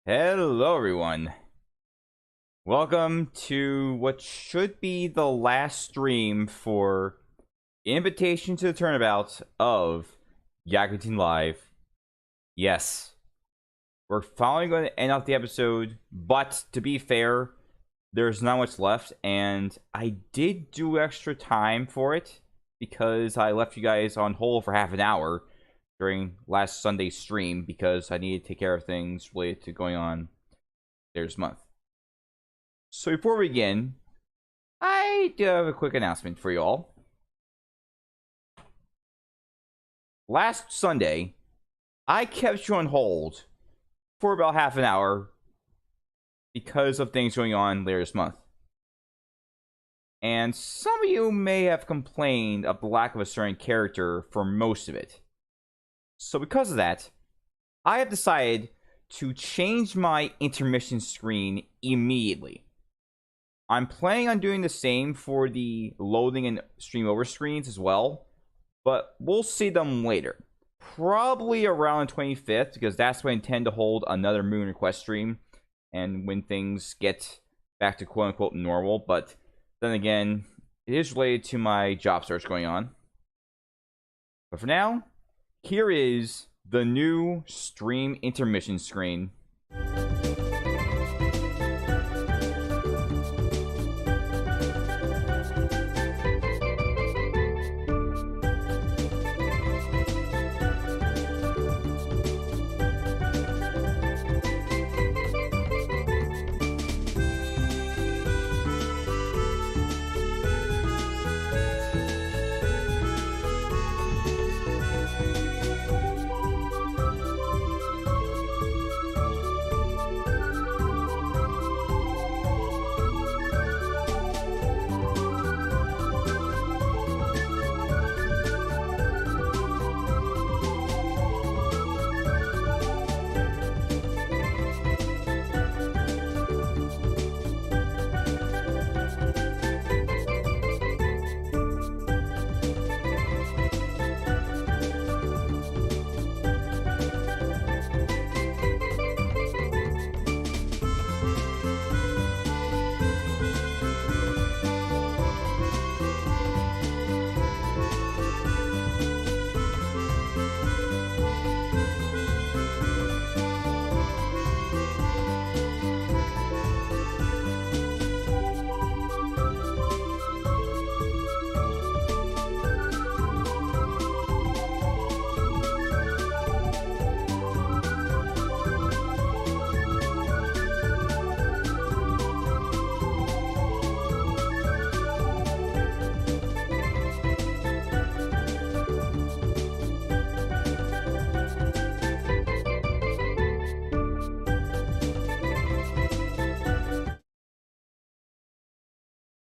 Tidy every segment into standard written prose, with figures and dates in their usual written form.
Hello, everyone. Welcome to what should be the last stream for Invitation to the Turnabout of Gyakuten Live. Yes, we're finally going to end off the episode, but to be fair, there's not much left, and I did do extra time for it because I left you guys on hold for half an hour during last Sunday's stream because I needed to take care of things related to going on this month. So before we begin, I do have a quick announcement for you all. Last Sunday, I kept you on hold for about half an hour because of things going on later this month. And some of you may have complained of the lack of a certain character for most of it. So because of that, I have decided to change my intermission screen immediately. I'm planning on doing the same for the loading and stream over screens as well, but we'll see them later. Probably around the 25th, because that's when I intend to hold another Moon Request stream, and when things get back to quote-unquote normal, but then again, it is related to my job search going on. But for now, here is the new stream intermission screen.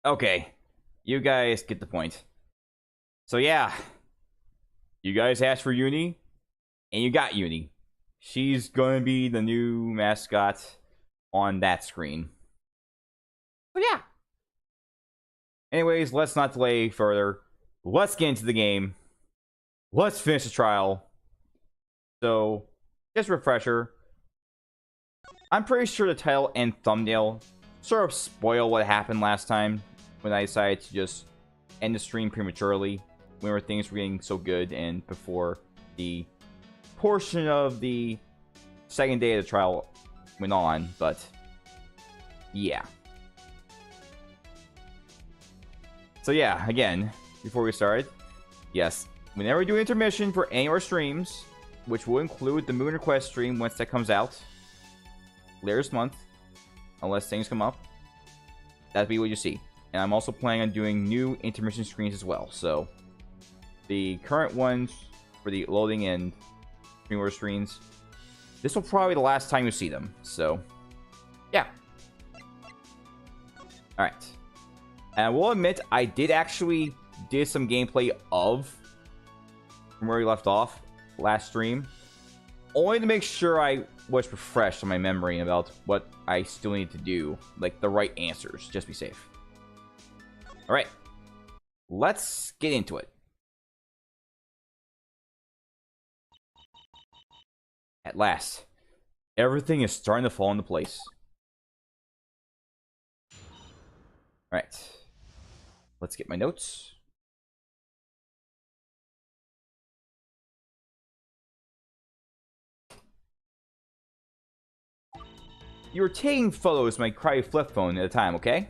Okay, you guys get the point. So yeah, you guys asked for Uni, and you got Uni. She's going to be the new mascot on that screen. So yeah. Anyways, let's not delay further. Let's get into the game. Let's finish the trial. So, just a refresher. I'm pretty sure the title and thumbnail sort of spoil what happened last time when I decided to just end the stream prematurely when things were getting so good and before the portion of the second day of the trial went on, but yeah. So yeah, again, before we started, yes, whenever we do intermission for any of our streams, which will include the Moon Request stream once that comes out later this month, unless things come up, that'd be what you see. And I'm also planning on doing new intermission screens as well. So the current ones for the loading and newer screens, this will probably be the last time you see them. So yeah. Alright. And I will admit, I did actually did some gameplay of from where we left off last stream, only to make sure I was refreshed on my memory about what I still need to do, like the right answers, just be safe. Alright, let's get into it. At last, Everything is starting to fall into place. Alright. Let's get my notes. You were taking photos of my cruddy flip phone at the time, okay?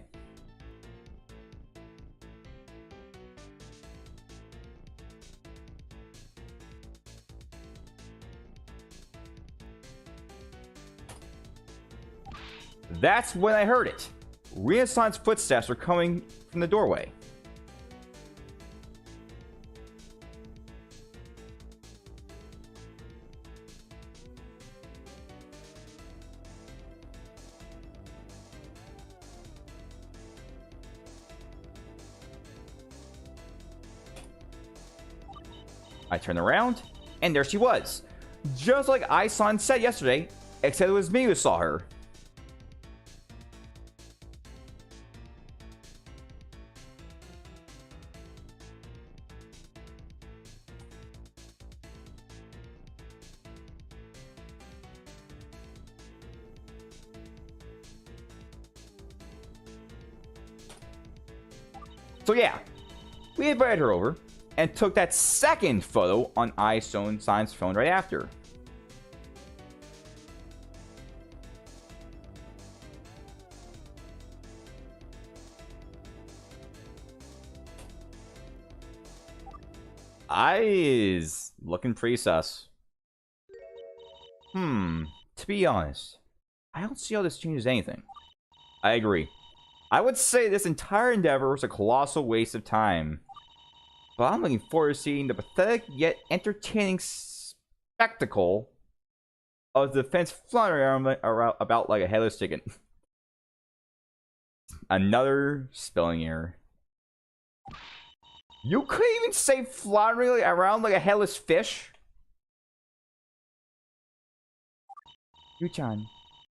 That's when I heard it. Rina-san's footsteps were coming from the doorway. I turned around, and there she was. Just like I-san said yesterday, except it was me who saw her. So yeah, we invited her over and took that second photo on I-san's phone right after. Eyes looking pretty sus. To be honest, I don't see how this changes anything. I agree. I would say this entire endeavor was a colossal waste of time. But I'm looking forward to seeing the pathetic yet entertaining spectacle of the fence fluttering around about like a headless chicken. Another spelling error. You couldn't even say fluttering around like a headless fish? Yu-chan, can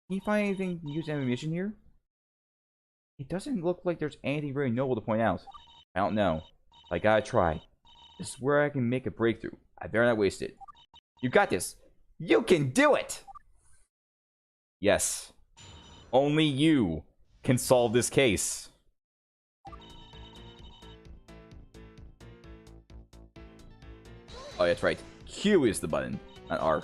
you find anything to use ammunition here? It doesn't look like there's anything very noble to point out. I don't know. I gotta try. This is where I can make a breakthrough. I better not waste it. You got this. You can do it! Yes. Only you can solve this case. Oh, that's right. Q is the button, not R.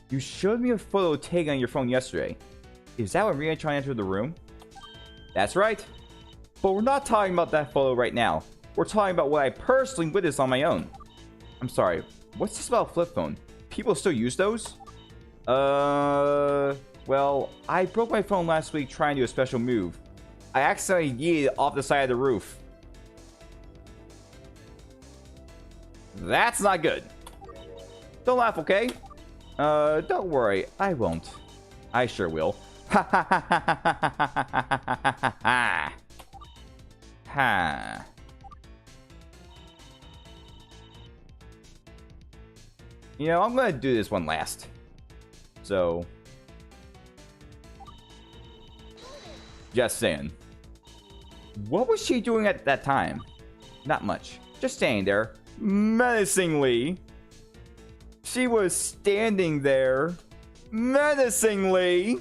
You showed me a photo taken on your phone yesterday. Is that when Rina entered the room? That's right. But we're not talking about that photo right now. We're talking about what I personally witnessed on my own. I'm sorry, what's this about a flip phone? People still use those? Well, I broke my phone last week trying to do a special move. I accidentally yeeted it off the side of the roof. That's not good. Don't laugh, okay? Don't worry, I won't. I sure will. Ha ha ha ha ha ha ha ha ha. You know, I'm gonna do this one last. So, just saying. What was she doing at that time? Not much. Just standing there, menacingly. She was standing there, menacingly.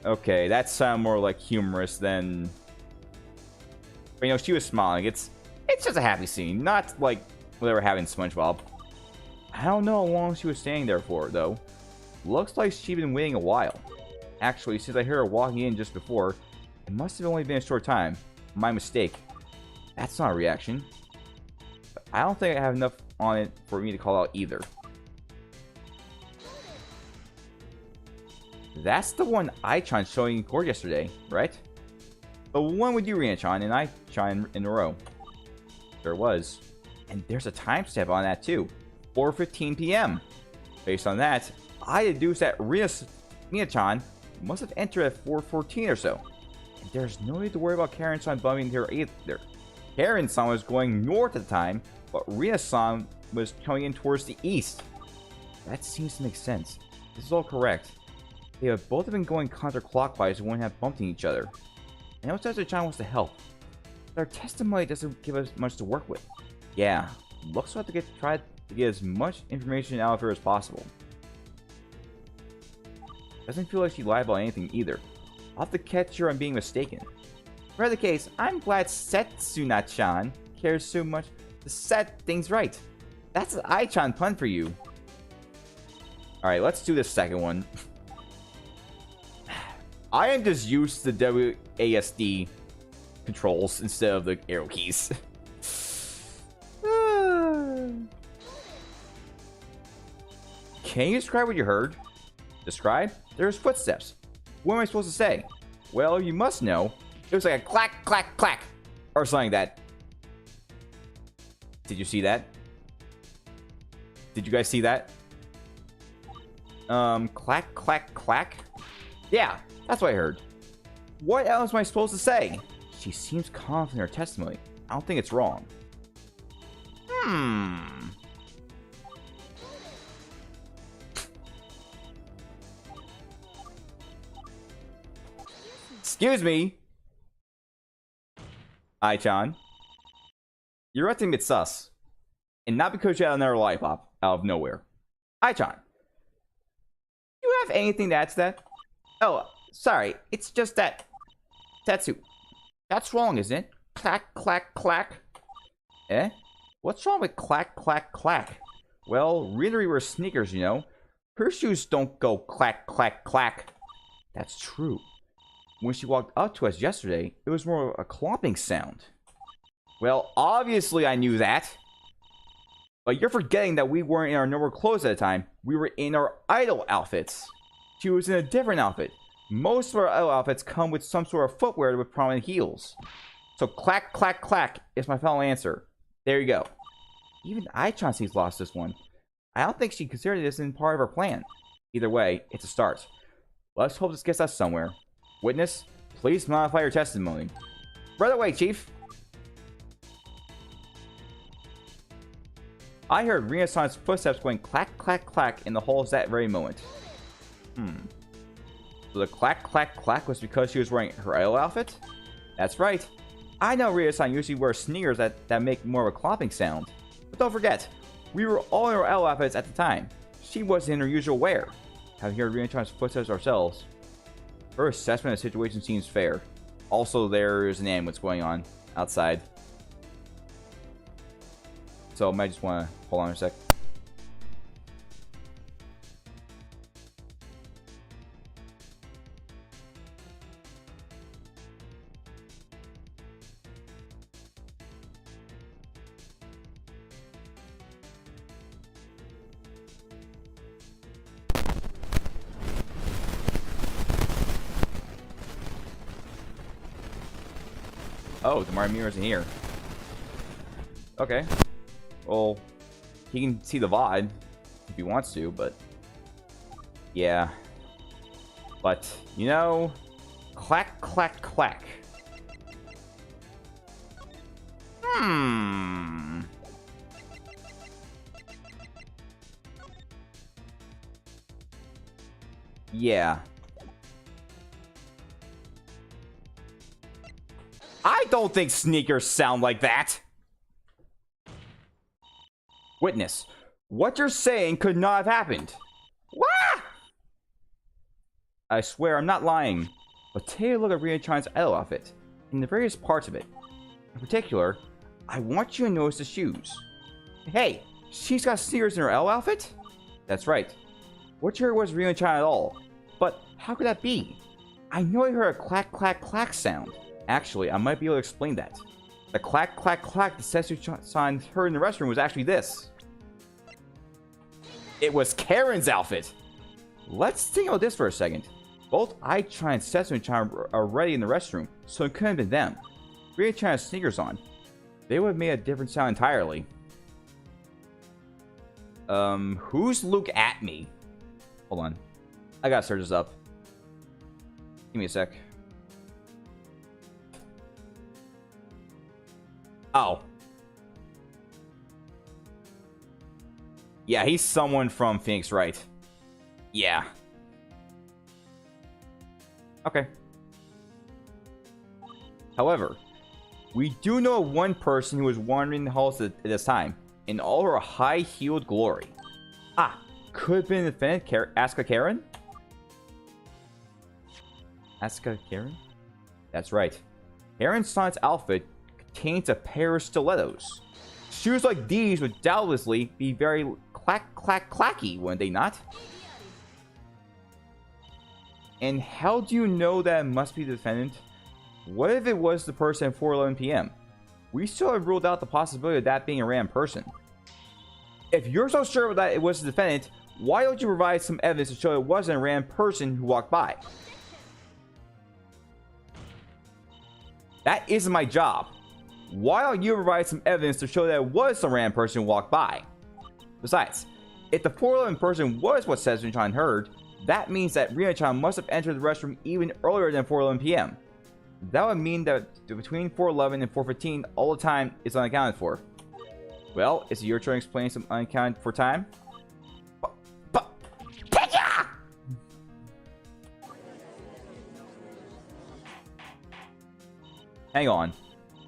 Okay, that sounded more like humorous than... But, you know, she was smiling. It's just a happy scene, not like whatever happened in SpongeBob. I don't know how long she was standing there for, though. Looks like she'd been waiting a while. Actually, since I heard her walking in just before, it must have only been a short time. My mistake. That's not a reaction. But I don't think I have enough on it for me to call out either. That's the one I-chan showing in court yesterday, right? The one with you, Rina-chan, and I-chan in a row. There was. And there's a timestamp on that too. 4:15 p.m. Based on that, I deduced that Rina-chan must have entered at 4:14 or so. And there's no need to worry about Karen-san bumping here either. Karen-san was going north at the time, but Rina-san was coming in towards the east. That seems to make sense. This is all correct. They have both been going counterclockwise and wouldn't have bumped into each other. I know Chan wants to help. But our testimony doesn't give us much to work with. Yeah, Looks like to try to get as much information out of her as possible. Doesn't feel like she lied about anything either. I'll have to catch her on being mistaken. For the case, I'm glad Setsuna-chan cares so much to set things right. That's an I-chan pun for you. Alright, let's do the second one. I am just used to the WASD controls instead of the arrow keys. Can you describe what you heard? Describe? There's footsteps. What am I supposed to say? Well, you must know. It was like a clack, clack, clack. Or something like that. Did you see that? Did you guys see that? Clack, clack, clack? Yeah, that's what I heard. What else am I supposed to say? She seems confident in her testimony. I don't think it's wrong. Excuse me. Ai-chan. You're acting a bit sus. And not because you had another lollipop out of nowhere. Ai-chan. Do you have anything to add to that? Oh, sorry. It's just that... Tetsu. That's wrong, isn't it? Clack, clack, clack. Eh? What's wrong with clack, clack, clack? Well, Rina wears sneakers, you know. Her shoes don't go clack, clack, clack. That's true. When she walked up to us yesterday, it was more of a clomping sound. Well, obviously I knew that. But you're forgetting that we weren't in our normal clothes at the time. We were in our idol outfits. She was in a different outfit. Most of our idol outfits come with some sort of footwear with prominent heels. So clack, clack, clack is my final answer. There you go. Even Ai-chan seems lost this one. I don't think she considered this in part of her plan. Either way, it's a start. Let's hope this gets us somewhere. Witness, please modify your testimony. Right away, Chief. I heard Rina-san's footsteps going clack, clack, clack in the halls that very moment. So the clack, clack, clack was because she was wearing her idol outfit? That's right. I know Rina-san usually wears sneakers that make more of a clomping sound. But don't forget, we were all in our idol outfits at the time. She wasn't in her usual wear. Having heard Rina-san's footsteps ourselves, her assessment of the situation seems fair. Also, there's an ambulance going on outside. So I might just want to hold on a sec. Oh, the Mirror isn't here. Okay. Well, he can see the VOD if he wants to, but... yeah. But, you know... clack, clack, clack. Yeah. I don't think sneakers sound like that. Witness, what you're saying could not have happened. What? I swear I'm not lying. But take a look at Rina-chan's idol outfit and the various parts of it. In particular, I want you to notice the shoes. Hey, she's got sneakers in her idol outfit? That's right. What sure was Rina-chan at all? But how could that be? I know I heard a clack, clack, clack sound. Actually, I might be able to explain that. The clack, clack, clack the Setsu-san heard in the restroom was actually this. It was Karen's outfit. Let's think about this for a second. Both Ai-chan and Setsu-chan are already in the restroom, so it couldn't have been them. Rina-chan has sneakers on. They would have made a different sound entirely. Who's Luke at me? Hold on. I gotta search this up. Give me a sec. Oh. Yeah, he's someone from Phoenix Wright. Yeah. Okay. However, we do know one person who was wandering the halls at this time. in all her high-heeled glory. Ah, could have been the defendant, Asuka Karen? Asuka Karen? That's right. Karen Sonic outfit contains a pair of stilettos. Shoes like these would doubtlessly be very clacky, wouldn't they not? And how do you know that it must be the defendant? What if it was the person at 4:11 p.m.? We still have ruled out the possibility of that being a random person. If you're so sure that it was the defendant, why don't you provide some evidence to show it wasn't a random person who walked by? That isn't my job. Why don't you provide some evidence to show that it was some random person who walked by? Besides, if the 4:11 person was what Setsuna-chan heard, that means that Rina-chan must have entered the restroom even earlier than 4:11 p.m. That would mean that between 4:11 and 4:15, all the time is unaccounted for. Well, is it your turn to explain some unaccounted for time? Hang on.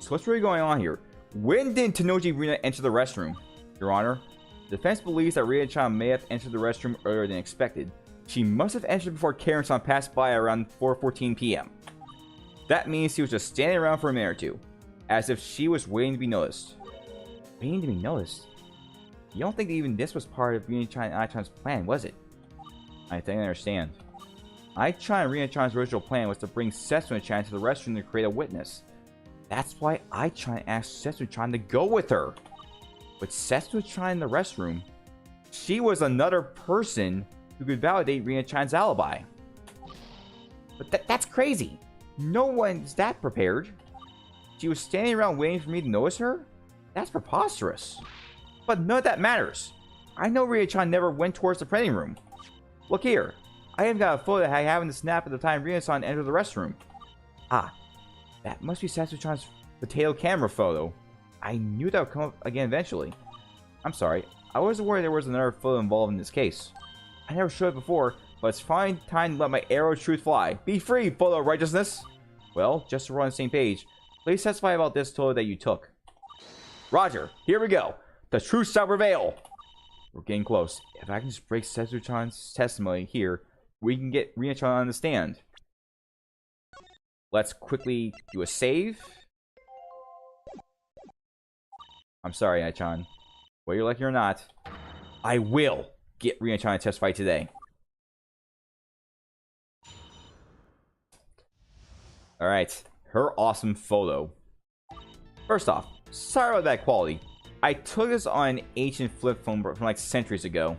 So what's really going on here? When did Tanoji Rina enter the restroom? Your Honor, the defense believes that Rina-chan may have entered the restroom earlier than expected. She must have entered before Karen-san passed by around 4:14 p.m. That means she was just standing around for a minute or two, as if she was waiting to be noticed. Waiting to be noticed? You don't think that even this was part of Rina-chan and I-chan's plan, was it? I think I understand. I-chan and Rina-chan's original plan was to bring Setsuna-chan to the restroom to create a witness. That's why I-chan asked Setsuna-chan to go with her. But Setsuna-chan in the restroom, she was another person who could validate Rina-chan's alibi. But that's crazy. No one's that prepared. She was standing around waiting for me to notice her? That's preposterous. But none of that matters. I know Rina-chan never went towards the printing room. Look here. I even got a photo that I happened to snap at the time Rina-san entered the restroom. Ah, that must be Setsuna-chan's potato camera photo. I knew that would come up again eventually. I'm sorry. I wasn't worried there was another photo involved in this case. I never showed it before, but it's finally time to let my arrow of truth fly. Be free, photo of righteousness! Well, just so we're on the same page, please testify about this photo that you took. Roger, here we go. The truth shall prevail. We're getting close. If I can just break Setsuna-chan's testimony here, we can get Rina-chan on the stand. Let's quickly do a save. I'm sorry, I-chan. Whether you like it or not, I will get Rina-chan to testify today. Alright, her awesome photo. First off, sorry about that quality. I took this on an ancient flip phone from like centuries ago.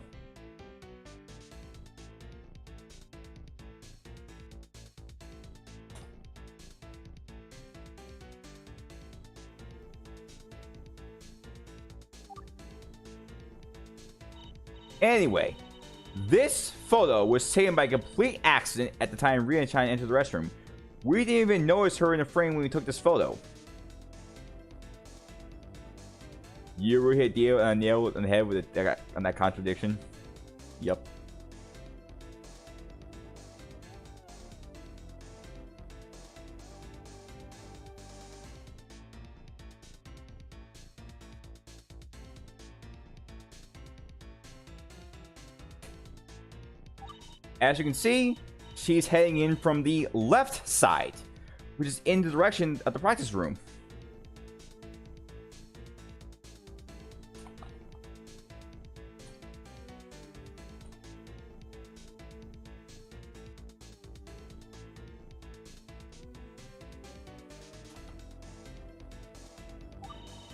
Anyway, this photo was taken by complete accident at the time Rina-chan entered the restroom. We didn't even notice her in the frame when we took this photo. You ever hit Dio on the nail on the head with on that contradiction? Yep. As you can see, she's heading in from the left side, which is in the direction of the practice room.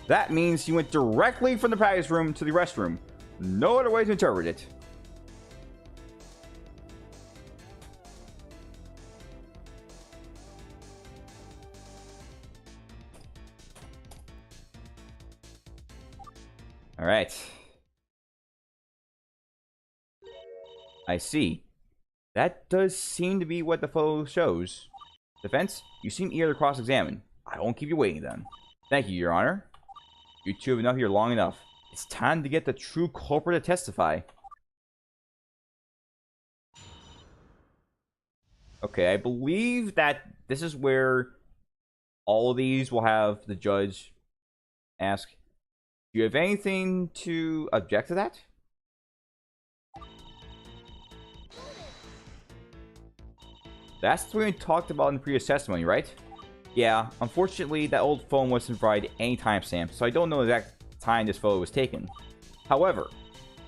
That means she went directly from the practice room to the restroom. No other way to interpret it. Alright. I see. That does seem to be what the photo shows. Defense, you seem eager to cross-examine. I won't keep you waiting then. Thank you, Your Honor. You two have been up here long enough. It's time to get the true culprit to testify. Okay, I believe that this is where all of these will have the judge ask, Do you have anything to object to that? That's what we talked about in the previous testimony, right? Yeah, unfortunately, that old phone wasn't provided any timestamp, so I don't know the exact time this photo was taken. However,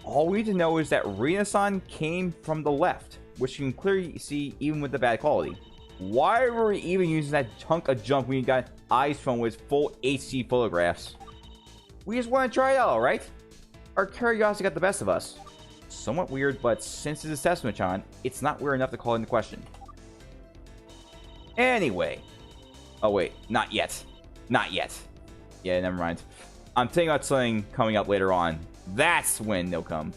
all we need to know is that Rina-san came from the left, which you can clearly see even with the bad quality. Why were we even using that chunk of junk when you got I's phone with full HD photographs? We just want to try it out, alright? Our curiosity got the best of us. Somewhat weird, but since it's a Sesame-chan, it's not weird enough to call into question. Anyway. Oh wait, not yet. Not yet. Yeah, never mind. I'm thinking about something coming up later on. That's when they'll come.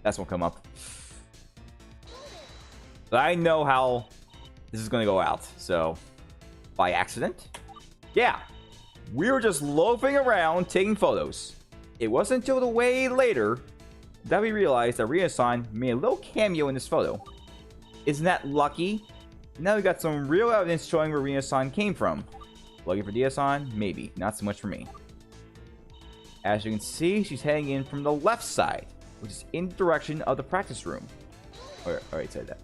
That's when come up. But I know how this is going to go out. So, by accident? Yeah. We were just loafing around taking photos. It wasn't until the way later that we realized that Rina-san made a little cameo in this photo. Isn't that lucky? Now we got some real evidence showing where Rina-san came from. Lucky for Dia-san? Maybe. Not so much for me. As you can see, she's heading in from the left side, which is in the direction of the practice room. Alright, said that.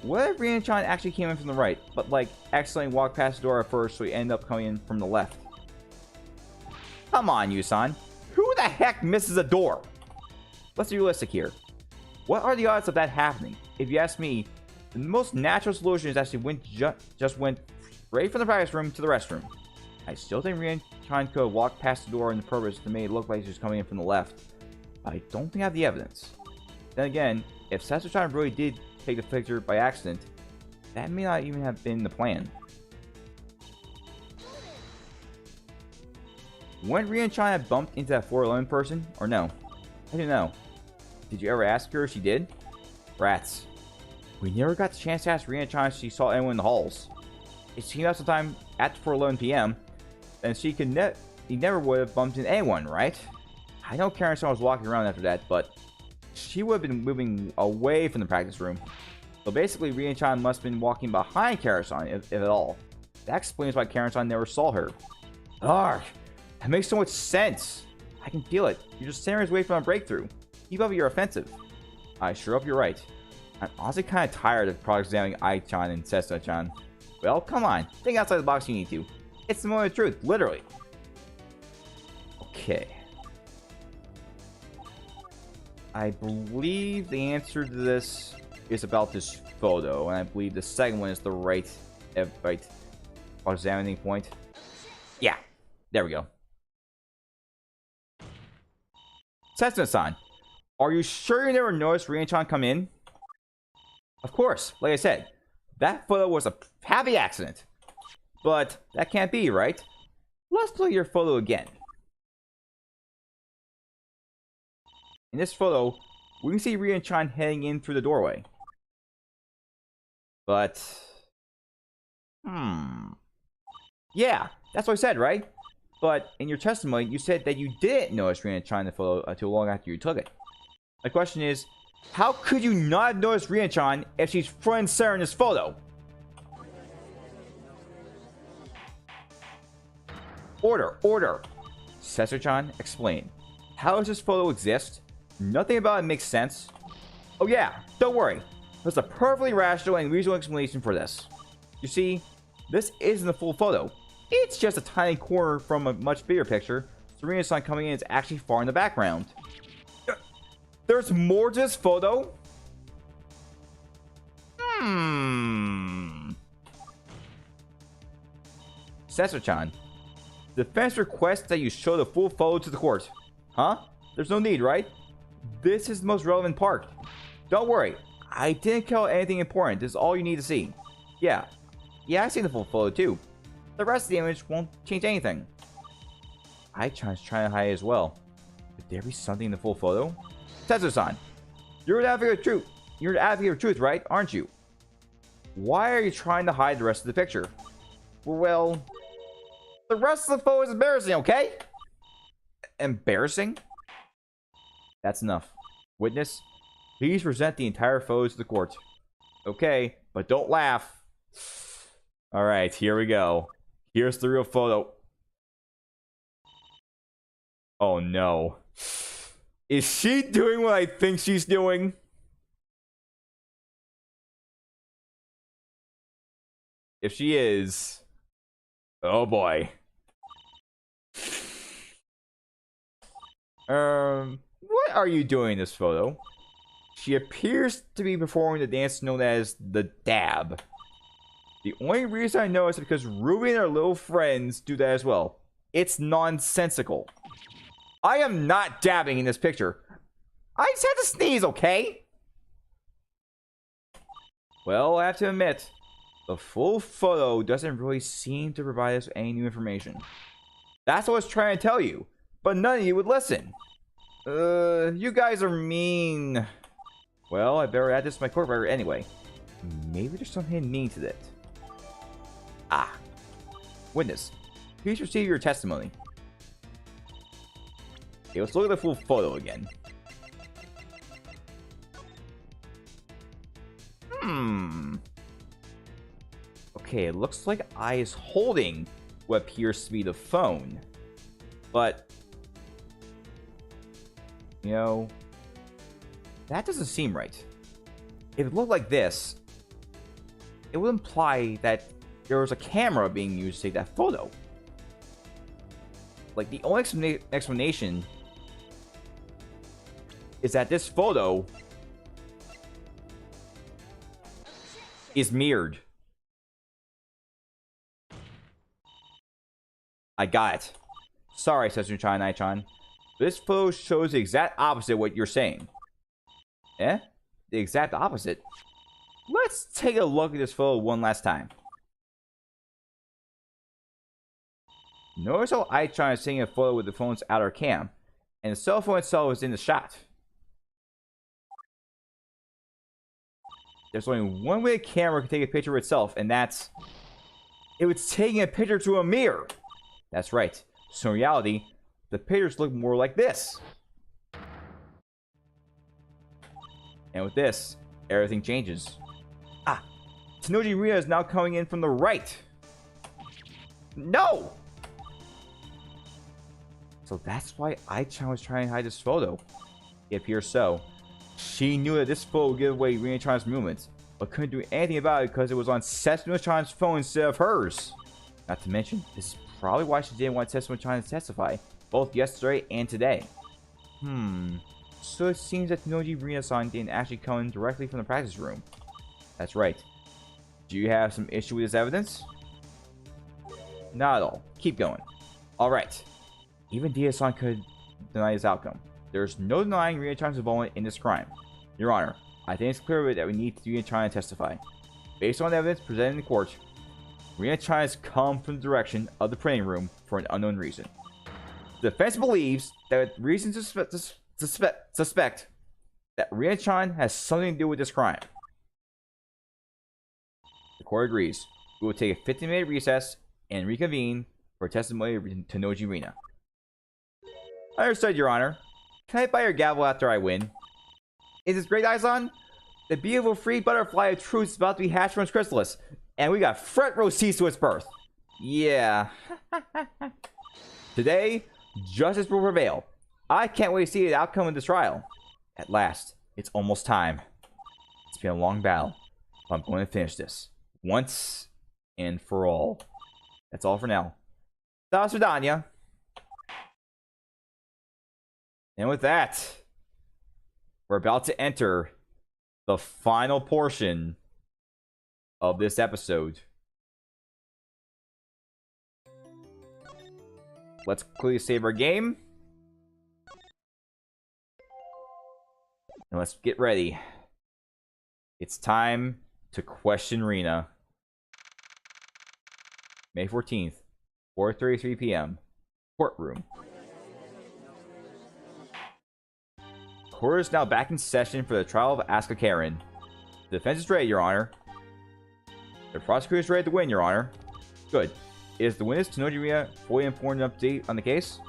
What if Rina-chan actually came in from the right, but like accidentally walked past the door at first, so he ended up coming in from the left? Come on, Yusan. Who the heck misses a door? Let's be realistic here. What are the odds of that happening? If you ask me, the most natural solution is actually just went straight from the practice room to the restroom. I still think Rina-chan could have walked past the door in the purpose to make it look like she was coming in from the left. But I don't think I have the evidence. Then again, if Sesame-chan really did take the picture by accident, that may not even have been the plan. When Rina-chan had bumped into that 411 person, or no? I don't know. Did you ever ask her if she did? Rats. We never got the chance to ask Rina-chan if she saw anyone in the halls. If she came out sometime after 4:11 p.m., then she could he never would have bumped into anyone, right? I know Karen-san was walking around after that, but she would have been moving away from the practice room. So basically, Rina-chan must have been walking behind Karen-san, if at all. That explains why Karen-san never saw her. Argh! That makes so much sense! I can feel it. You're just staring away from a breakthrough. Keep up your offensive. I sure hope you're right. I'm honestly kind of tired of cross-examining Ai-chan and Sesta-chan. Well, come on. Think outside the box you need to. It's the moment of truth, literally. Okay. I believe the answer to this is about this photo, and I believe the second one is the right examining point. Yeah, there we go. Setsuna-san, are you sure you never noticed Rina-chan come in? Of course, like I said, that photo was a happy accident. But that can't be, right? Let's play your photo again. In this photo, we can see Rina-chan heading in through the doorway. But... yeah, that's what I said, right? But in your testimony, you said that you didn't notice Rina-chan in the photo until long after you took it. My question is, how could you not have noticed Rina-chan if she's front and center in this photo? Order. Sesser-chan, explain. How does this photo exist? Nothing about it makes sense. Oh yeah, don't worry. There's a perfectly rational and reasonable explanation for this. You see, this isn't the full photo. It's just a tiny corner from a much bigger picture. Rina-san coming in is actually far in the background. There's more to this photo? Sesser-chan, defense requests that you show the full photo to the court. Huh? There's no need, right? This is the most relevant part. Don't worry. I didn't kill anything important. This is all you need to see. Yeah, I've seen the full photo too. The rest of the image won't change anything. Ai-chan's trying to hide it as well. Could there be something in the full photo? Tetsu-san, you're an advocate of truth. You're an advocate of truth, right? Aren't you? Why are you trying to hide the rest of the picture? Well, the rest of the photo is embarrassing, okay? Embarrassing? That's enough. Witness, please present the entire photo to the court. Okay, but don't laugh. Alright, here we go. Here's the real photo. Oh no. Is she doing what I think she's doing? If she is, oh boy. What are you doing in this photo? She appears to be performing the dance known as the dab. The only reason I know is because Ruby and her little friends do that as well. It's nonsensical. I am not dabbing in this picture. I just had to sneeze, okay? Well, I have to admit, the full photo doesn't really seem to provide us any new information. That's what I was trying to tell you, but none of you would listen. You guys are mean. Well, I better add this to my court record anyway. Maybe there's something mean to that. Ah. Witness, please receive your testimony. Okay, let's look at the full photo again. Okay, it looks like I is holding what appears to be the phone. But, you know, that doesn't seem right. If it looked like this, it would imply that there was a camera being used to take that photo. Like, the only explanation is that this photo is mirrored. I got it. Sorry, Setsuna-chan and I-chan. This photo shows the exact opposite of what you're saying. Eh? The exact opposite? Let's take a look at this photo one last time. Notice how I-chan is taking a photo with the phone's outer cam, and the cell phone itself is in the shot. There's only one way a camera can take a picture of itself, and that's... it was taking a picture through a mirror. That's right. So in reality, the pictures look more like this. And with this, everything changes. Ah! Tanoji Rina is now coming in from the right. No! So that's why I-chan was trying to hide this photo. It appears so. She knew that this photo would give away Rina-chan's movements, but couldn't do anything about it because it was on Setsuna-chan's phone instead of hers. Not to mention, this is probably why she didn't want Setsuna-chan to testify, both yesterday and today. So it seems that Tanoji Rina-san didn't actually come in directly from the practice room. That's right. Do you have some issue with this evidence? Not at all. Keep going. Alright. Even Dia-san could deny this outcome. There's no denying Rina-chan's involvement in this crime. Your Honor, I think it's clear that we need Rina-chan to testify. Based on the evidence presented in court, Rina-chan has come from the direction of the printing room for an unknown reason. The defense believes that reason to suspect that Rina-chan has something to do with this crime. The court agrees. We will take a 15-minute recess and reconvene for testimony of Tanoji Rina. Understood, Your Honor. Can I buy your gavel after I win? Is this great, Aizan? The beautiful free butterfly of truth is about to be hatched from its chrysalis, and we got front row seats to its birth. Yeah. Today, justice will prevail. I can't wait to see the outcome of this trial. At last, it's almost time. It's been a long battle, but I'm going to finish this once and for all. That's all for now. Da Sudanya. And with that, we're about to enter the final portion of this episode. Let's quickly save our game. And let's get ready. It's time to question Rina. May 14th, 4:33 p.m. Courtroom. Court is now back in session for the trial of Asuka Karen. The defense is ready, Your Honor. The prosecutor is ready to win, Your Honor. Good. Is the witness Tanoji Rina fully informed and update on the case?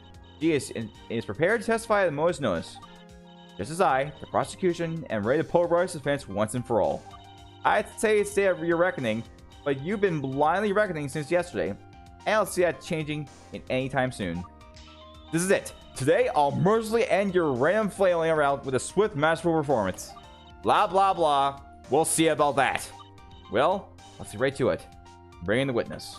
She is prepared to testify at the moment's notice. Just as I, the prosecution, am ready to pulverize the defense once and for all. I'd say it's day of your reckoning, but you've been blindly reckoning since yesterday. I don't see that changing in any time soon. This is it. Today, I'll mercilessly end your random flailing around with a swift, masterful performance. Blah, blah, blah. We'll see about that. Well, let's get right to it. Bring in the witness.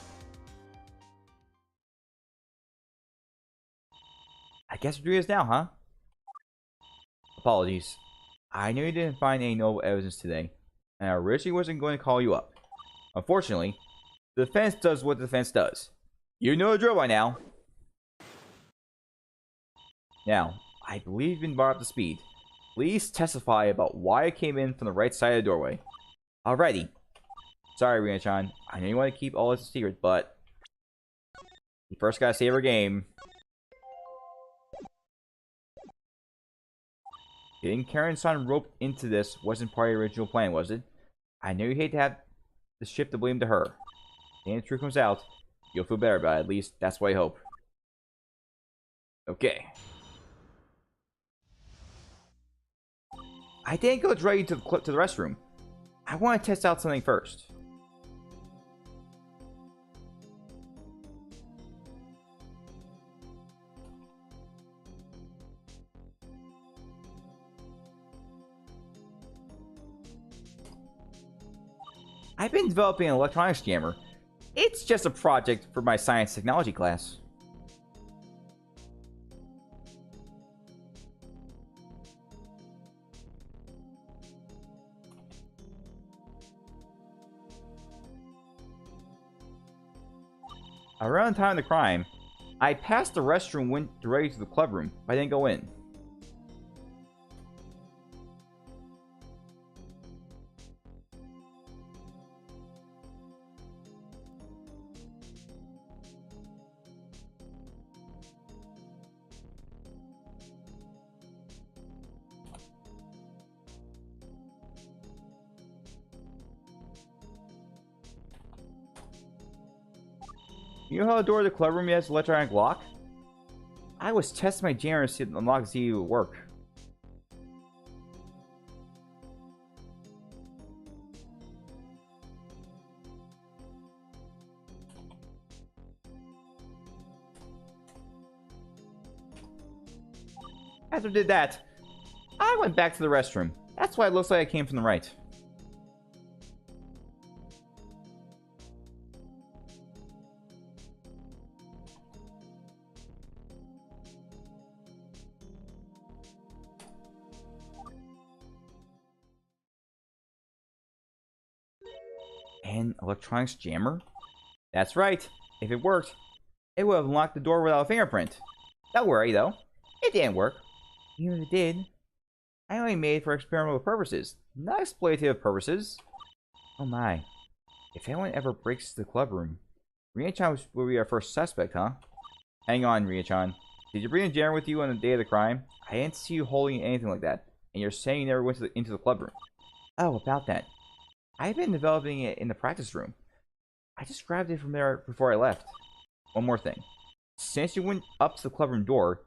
I guess we're doing this now, huh? Apologies. I knew you didn't find any noble evidence today, and I originally wasn't going to call you up. Unfortunately, the defense does what the defense does. You know the drill by now. Now, I believe you've been brought up to speed. Please testify about why I came in from the right side of the doorway. Alrighty. Sorry, Rina-chan. I know you want to keep all this a secret, but you first gotta save our game. Getting Karen-san roped into this wasn't part of your original plan, was it? I know you hate to have the ship to blame to her. And if the truth comes out, you'll feel better about it. At least, that's what I hope. Okay. I didn't go directly to the restroom. I want to test out something first. I've been developing an electronics jammer. It's just a project for my science technology class. Around the time of the crime, I passed the restroom, went directly to the club room, but I didn't go in. You know how the door to the club room has an electronic lock? I was testing my jammer to see if the lock would work. After I did that, I went back to the restroom. That's why it looks like I came from the right. An electronics jammer? That's right. If it worked, it would have unlocked the door without a fingerprint. Don't worry, though. It didn't work. Even if it did, I only made it for experimental purposes, not exploitative purposes. Oh my. If anyone ever breaks the club room, Rina-chan will be our first suspect, huh? Hang on, Rina-chan. Did you bring a jammer with you on the day of the crime? I didn't see you holding anything like that, and you're saying you never went into the club room. Oh, about that. I've been developing it in the practice room. I just grabbed it from there before I left. One more thing. Since you went up to the clubroom door,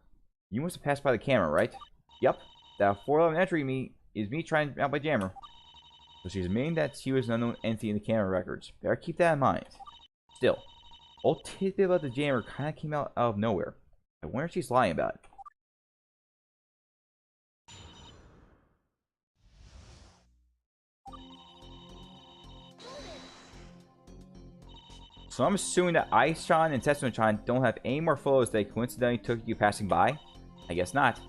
you must have passed by the camera, right? Yup. That 411 entry is me trying out my jammer. So she's admitting that she was an unknown entity in the camera records. Better keep that in mind. Still, old tidbit about the jammer kind of came out of nowhere. I wonder if she's lying about it. So I'm assuming that Ice-chan and Tetsuno-chan don't have any more photos they coincidentally took you passing by? I guess not.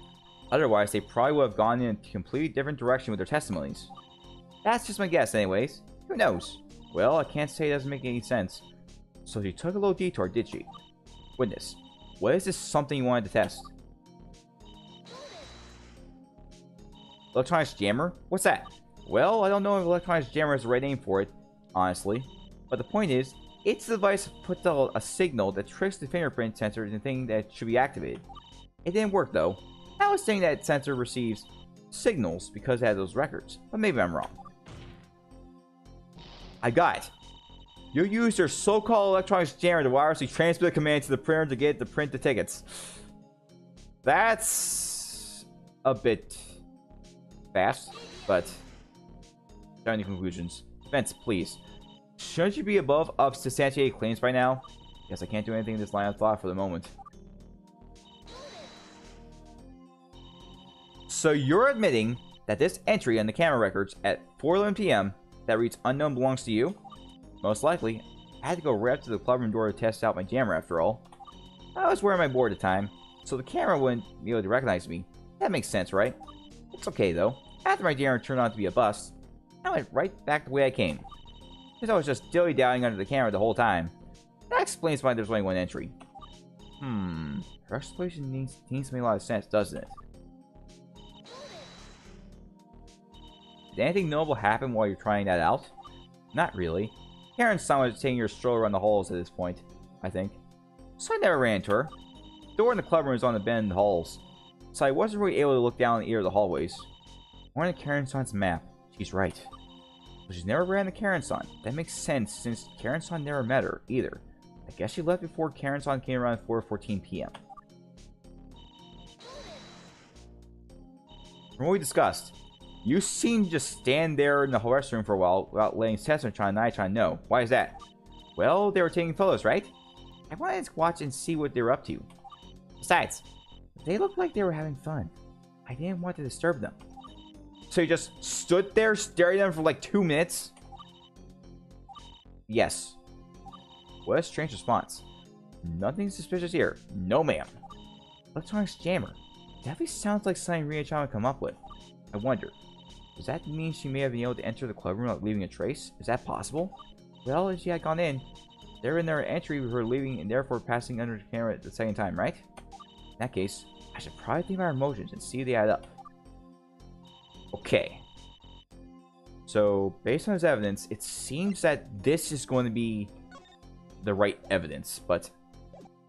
Otherwise, they probably would have gone in a completely different direction with their testimonies. That's just my guess anyways. Who knows? Well, I can't say it doesn't make any sense. So she took a little detour, did she? Witness, what is this something you wanted to test? Electronics jammer? What's that? Well, I don't know if electronics jammer is the right name for it, honestly. But the point is, it's a device that puts out a signal that tricks the fingerprint sensor into thinking that it should be activated. It didn't work though. I was saying that sensor receives signals because it has those records, but maybe I'm wrong. I got it. You used your so-called electronics jammer to wirelessly transmit a command to the printer to get it to print the tickets. That's a bit fast, but any conclusions? Defense, please. Shouldn't you be above substantiated claims by now? Guess I can't do anything in this line of thought for the moment. So you're admitting that this entry on the camera records at 4:11 p.m. that reads unknown belongs to you? Most likely. I had to go right up to the clubroom door to test out my jammer after all. I was wearing my board at the time, so the camera wouldn't be able to recognize me. That makes sense, right? It's okay though. After my jammer turned out to be a bust, I went right back the way I came. Because I was just dilly-dallying under the camera the whole time. That explains why there's only one entry. Her explanation needs to make a lot of sense, doesn't it? Did anything notable happen while you're trying that out? Not really. Karen's-san was taking her stroll around the halls at this point, I think. So I never ran into her. The door in the clubroom is on the bend in the halls, so I wasn't really able to look down the ear of the hallways. According to Karen-san's map, she's right. But she's never ran into Karen-san. That makes sense since Karen-san never met her, either. I guess she left before Karen-san came around at 4:14 p.m. From what we discussed, you seem to just stand there in the restroom for a while without letting Setsuna-chan and I-chan know. Why is that? Well, they were taking photos, right? I wanted to watch and see what they were up to. Besides, they looked like they were having fun. I didn't want to disturb them. So you just stood there staring at them for like 2 minutes? Yes. What a strange response. Nothing suspicious here. No, ma'am. Electronics jammer. Definitely sounds like something Rina-chan would come up with. I wonder, does that mean she may have been able to enter the club room without leaving a trace? Is that possible? Well, if she had gone in, they're in their entry with her leaving and therefore passing under the camera at the second time, right? In that case, I should probably think about our emotions and see if they add up. Okay. So, based on his evidence, it seems that this is going to be the right evidence, but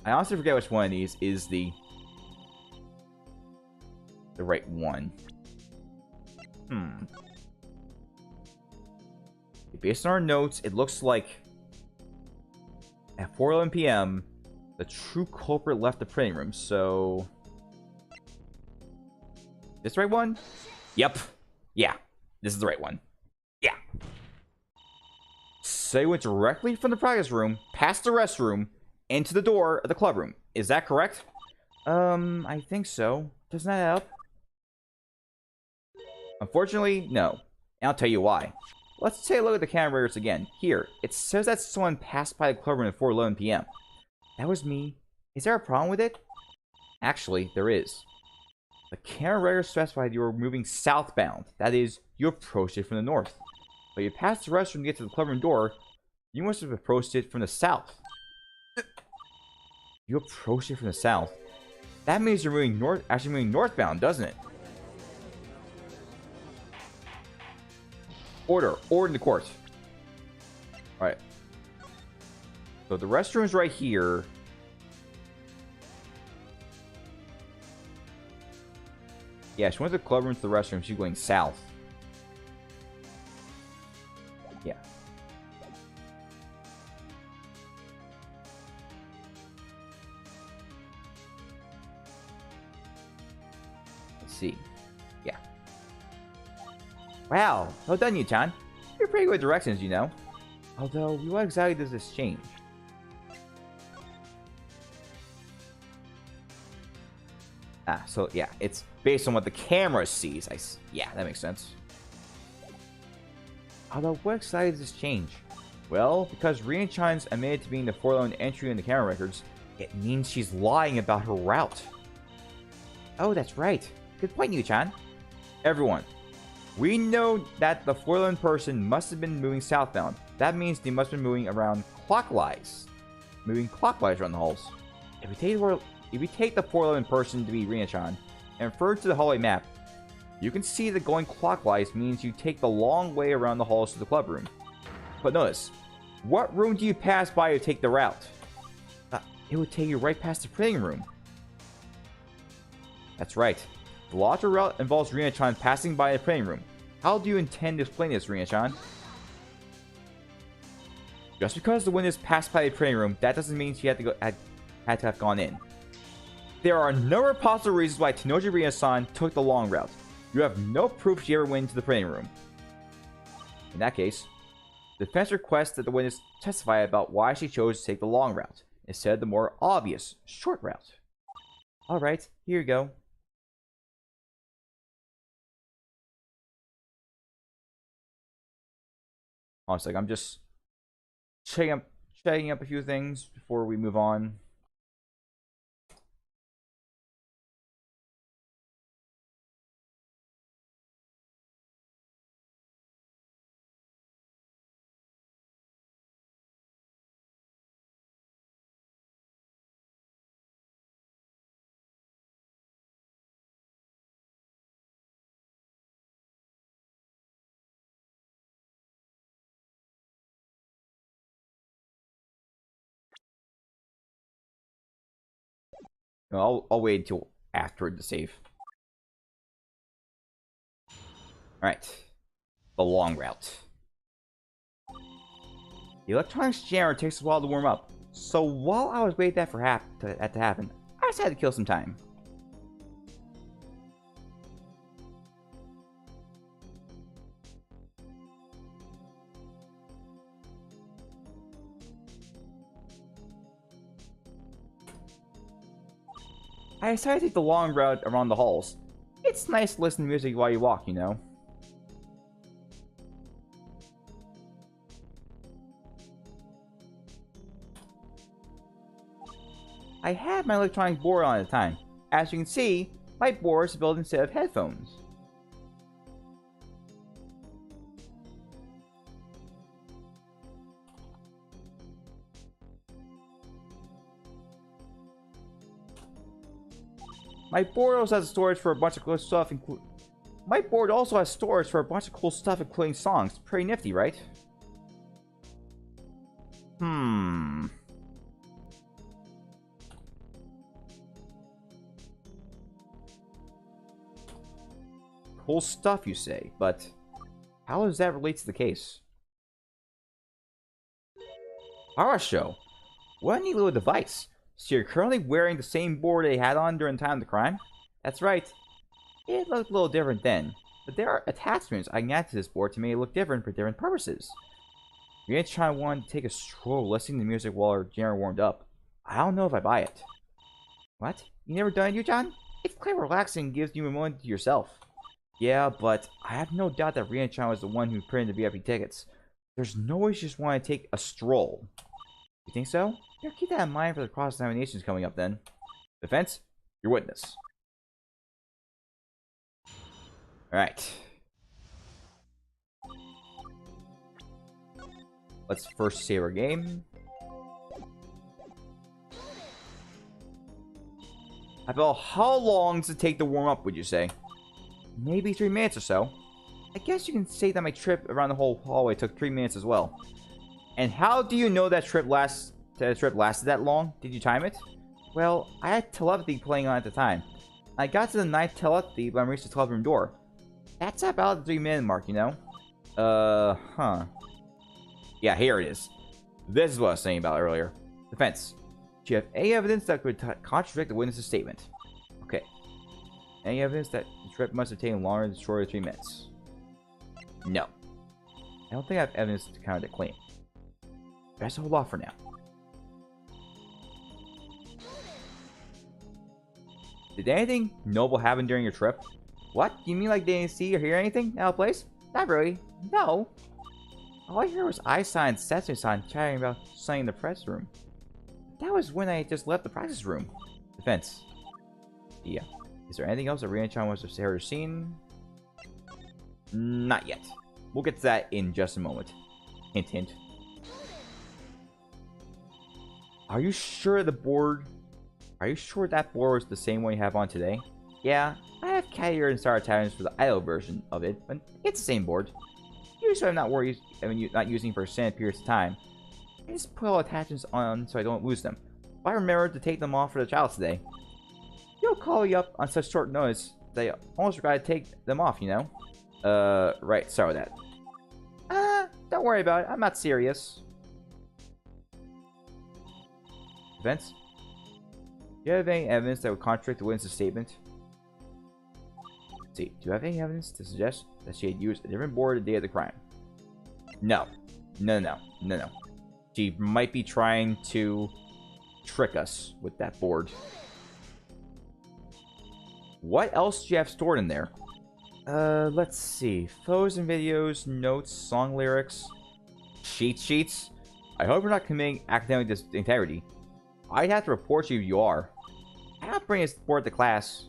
I honestly forget which one of these is the right one. Based on our notes, it looks like at 4:11 p.m. the true culprit left the printing room, so... This the right one? Yep. Yeah. This is the right one. Yeah. So he went directly from the practice room, past the restroom, into the door of the club room. Is that correct? I think so. Doesn't that help? Unfortunately, no. And I'll tell you why. Let's take a look at the camera records again. Here, it says that someone passed by the club room at 4:11 p.m. That was me. Is there a problem with it? Actually, there is. The camera records specified you were moving southbound. That is, you approached it from the north. But you passed the restroom to get to the club room door. You must have approached it from the south. You approached it from the south. That means you're moving north, actually moving northbound, doesn't it? Order in the court. Alright. So the restroom's right here. Yeah, she went to the club room to the restroom. She's going south. Yeah. Let's see. Yeah. Wow, well done, you-chan. You're pretty good with directions, you know. Although, what exactly does this change? Ah, so yeah, it's based on what the camera sees. Yeah, that makes sense. Although, what exactly does this change? Well, because Rina-chan's admitted to being the forlorn entry in the camera records, it means she's lying about her route. Oh, that's right. Good point, you-chan. Everyone, we know that the forlorn person must have been moving southbound. That means they must have been moving around clockwise. Moving clockwise around the halls. If we take the forlorn person to be Rina-chan and refer to the hallway map, you can see that going clockwise means you take the long way around the halls to the club room. But notice, what room do you pass by to take the route? It would take you right past the printing room. That's right. The logical route involves Rina-chan passing by the printing room. How do you intend to explain this, Rina-chan? Just because the witness passed by the printing room, that doesn't mean she had to have gone in. There are a number of possible reasons why Tenoji Rina-san took the long route. You have no proof she ever went into the printing room. In that case, the defense requests that the witness testify about why she chose to take the long route instead of the more obvious short route. Alright, here you go. Honestly, I'm just checking up a few things before we move on. No, I'll wait until after the save. Alright. The long route. The electronics jammer takes a while to warm up. So while I was waiting that for that to happen, I decided to kill some time. I decided to take the long route around the halls. It's nice to listen to music while you walk, you know. I had my electronic board on at the time. As you can see, my board is built instead of headphones. My board also has storage for a bunch of cool stuff, My board also has storage for a bunch of cool stuff, including songs. Pretty nifty, right? Cool stuff, you say, but how does that relate to the case? Horror show. What a neat little device. So you're currently wearing the same board they had on during the time of the crime? That's right. It looked a little different then, but there are attachments I can add to this board to make it look different for different purposes. Rina wanted to take a stroll listening to music while her jammer warmed up. I don't know if I buy it. What? You never done it, you John? It's quite relaxing and gives you a moment to yourself. Yeah, but I have no doubt that Rina was the one who printed the VIP tickets. There's no way she just want to take a stroll. You think so? Yeah, keep that in mind for the cross-examinations coming up then. Defense, your witness. Alright. Let's first save our game. About how long does it take to warm up, would you say? Maybe 3 minutes or so. I guess you can say that my trip around the whole hallway took 3 minutes as well. And how do you know that trip lasted that long? Did you time it? Well, I had telepathy playing on at the time. I got to the 9th telepathy when I reached the 12th room door. That's about the 3-minute mark, you know? Huh. Yeah, here it is. This is what I was saying about earlier. Defense. Do you have any evidence that could contradict the witness's statement? Okay. Any evidence that the trip must have taken longer than short of 3 minutes? No. I don't think I have evidence to counter the claim. Best hold off for now. Did anything noble happen during your trip? What? You mean like they didn't see or hear anything out of place? Not really. No. All I heard was Einstein and Sesame chatting about something in the press room. That was when I just left the practice room. Defense. Yeah. Is there anything else that Rina-chan wants to say or seen? Not yet. We'll get to that in just a moment. Hint, hint. Are you sure that board was the same one you have on today? Yeah, I have cat ear and star patterns for the idle version of it, but it's the same board. Usually I'm not using for extended periods of time. I just put all attachments on so I don't lose them. But I remember to take them off for the child today. You'll call you up on such short notice that I almost forgot to take them off, you know? Right, sorry with that. Don't worry about it, I'm not serious. Defense? Do you have any evidence that would contradict the witness's statement? Let's see, do you have any evidence to suggest that she had used a different board the day of the crime? No. No. She might be trying to trick us with that board. What else do you have stored in there? Let's see. Photos and videos, notes, song lyrics. Sheets? I hope you're not committing academic integrity. I'd have to report you if you are. I have to bring a board to class.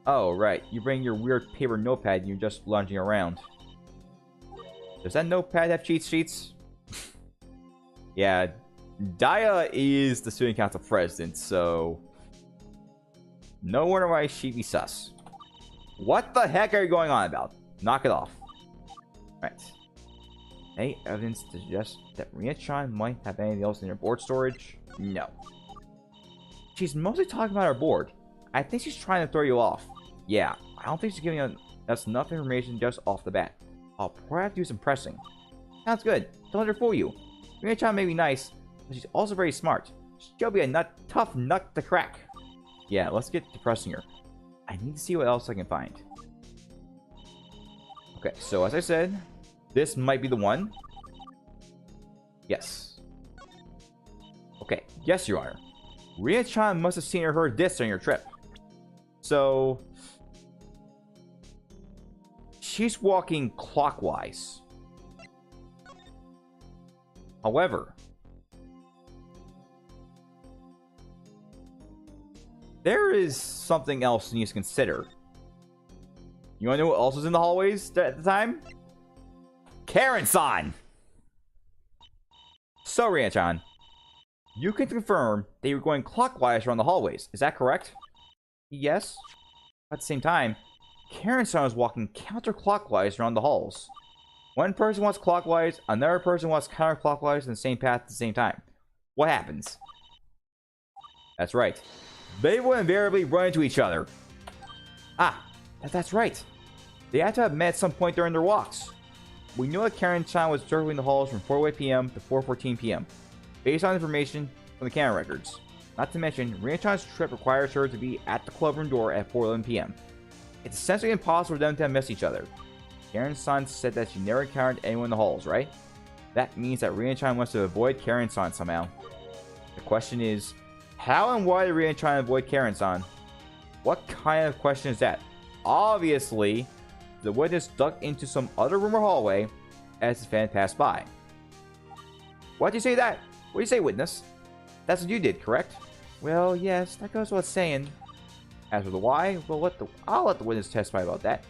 Oh, right. You bring your weird paper notepad and you're just lunging around. Does that notepad have cheat sheets? Yeah, Daya is the student council president, so... no wonder why she'd be sus. What the heck are you going on about? Knock it off. Right. Any evidence to suggest that Rina-chan might have anything else in her board storage? No. She's mostly talking about her board. I think she's trying to throw you off. Yeah, I don't think she's giving us enough information just off the bat. I'll probably have to do some pressing. Sounds good. Don't let her fool you. Rina-chan may be nice, but she's also very smart. She'll be a tough nut to crack. Yeah, let's get to pressing her. I need to see what else I can find. Okay, so as I said, this might be the one. Yes. Okay, yes, Your Honor. Rina-chan must have seen or heard this during your trip. So... she's walking clockwise. However, there is something else you need to consider. You want to know what else was in the hallways at the time? Karen-san! So, Rina-chan, you can confirm that you were going clockwise around the hallways. Is that correct? Yes. At the same time, Karen-san was walking counterclockwise around the halls. One person walks clockwise, another person walks counterclockwise in the same path at the same time. What happens? That's right. They will invariably run into each other. Ah, that's right. They had to have met at some point during their walks. We know that Karen-chan was circling the halls from 4:08 p.m. to 4:14 p.m. based on information from the camera records. Not to mention, Rina-chan's trip requires her to be at the clubroom door at 4:11 p.m. It's essentially impossible for them to have missed each other. Karen-san said that she never encountered anyone in the halls, right? That means that Rina-chan wants to avoid Karen-san somehow. The question is, how and why did Rina-chan avoid Karen-san? What kind of question is that? Obviously, the witness ducked into some other room or hallway as the fan passed by. Why'd you say that? What do you say, witness? That's what you did, correct? Well, yes, that goes without saying. As for the why, well, I'll let the witness testify about that.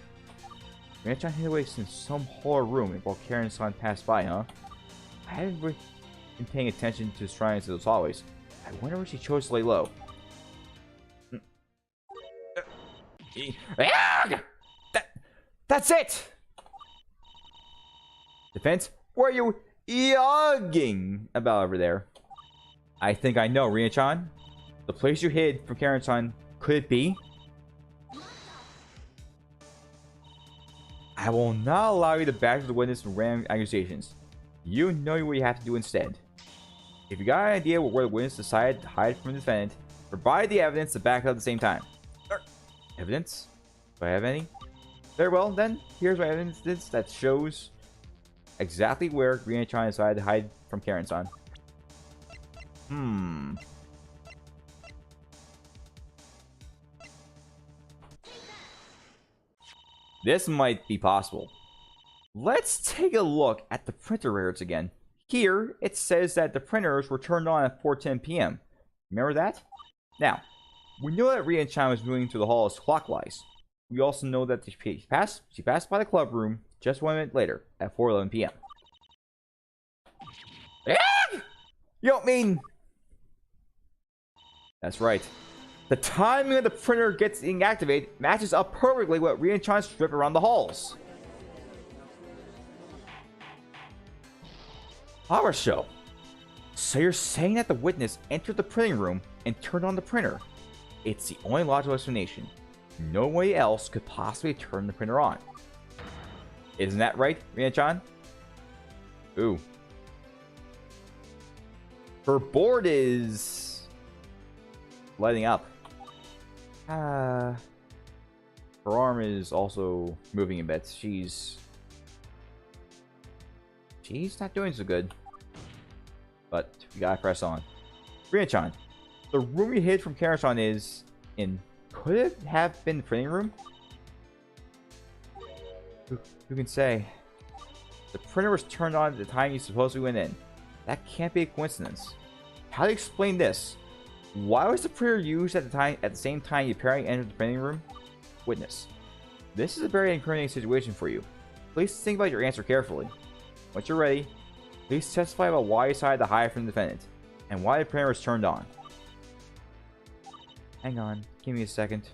Rina-chan hid away in some hallway room while Karen-san passed by, huh? I haven't really been paying attention to the shrines of those hallways. I wonder where she chose to lay low. That's it! Defense, what are you yogging about over there? I think I know, Rina-chan. The place you hid from Karen-san, could it be? I will not allow you to badger the witness with random accusations. You know what you have to do instead. If you got an idea where the witness decided to hide from the defendant, provide the evidence to back it up at the same time. Evidence? Do I have any? Very well, then. Here's my evidence that shows exactly where Rina-chan decided to hide from Karen-san. This might be possible. Let's take a look at the printer records again. Here, it says that the printers were turned on at 4:10 p.m. Remember that? Now, we know that Rina-chan was moving through the halls clockwise. We also know that she passed by the club room just 1 minute later at 4:11 p.m. You don't mean... That's right. The timing of the printer getting activated matches up perfectly with Rina-chan's trip around the halls. Horror show. So you're saying that the witness entered the printing room and turned on the printer? It's the only logical explanation. No way else could possibly turn the printer on. Isn't that right, Rina-chan? Ooh. Her board is... lighting up. Her arm is also moving a bit. She's not doing so good. But we gotta press on. Rina-chan, the room you hid from Karen-san is in... could it have been the printing room? Who can say? The printer was turned on at the time you supposedly went in. That can't be a coincidence. How do you explain this? Why was the printer used at the same time you apparently entered the printing room? Witness. This is a very incriminating situation for you. Please think about your answer carefully. Once you're ready, please testify about why you decided to hide from the defendant, and why the printer was turned on. Hang on, give me a second.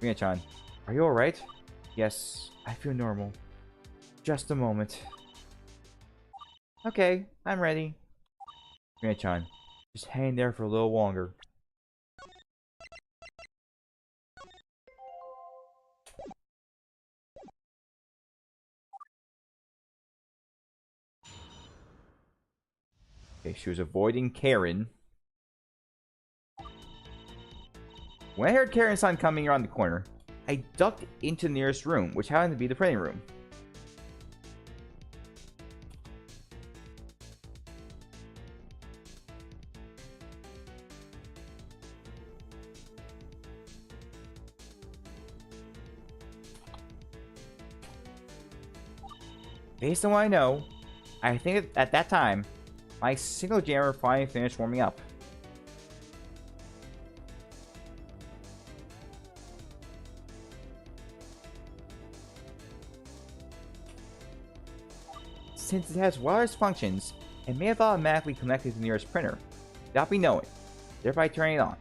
Rina-chan, are you alright? Yes, I feel normal. Just a moment. Okay, I'm ready. Rina-chan, just hang there for a little longer. Okay, she was avoiding Karen. When I heard Karen's son coming around the corner, I ducked into the nearest room, which happened to be the printing room. Based on what I know, I think at that time, my single jammer finally finished warming up. Since it has wireless functions, it may have automatically connected to the nearest printer, without me knowing, thereby turning it on.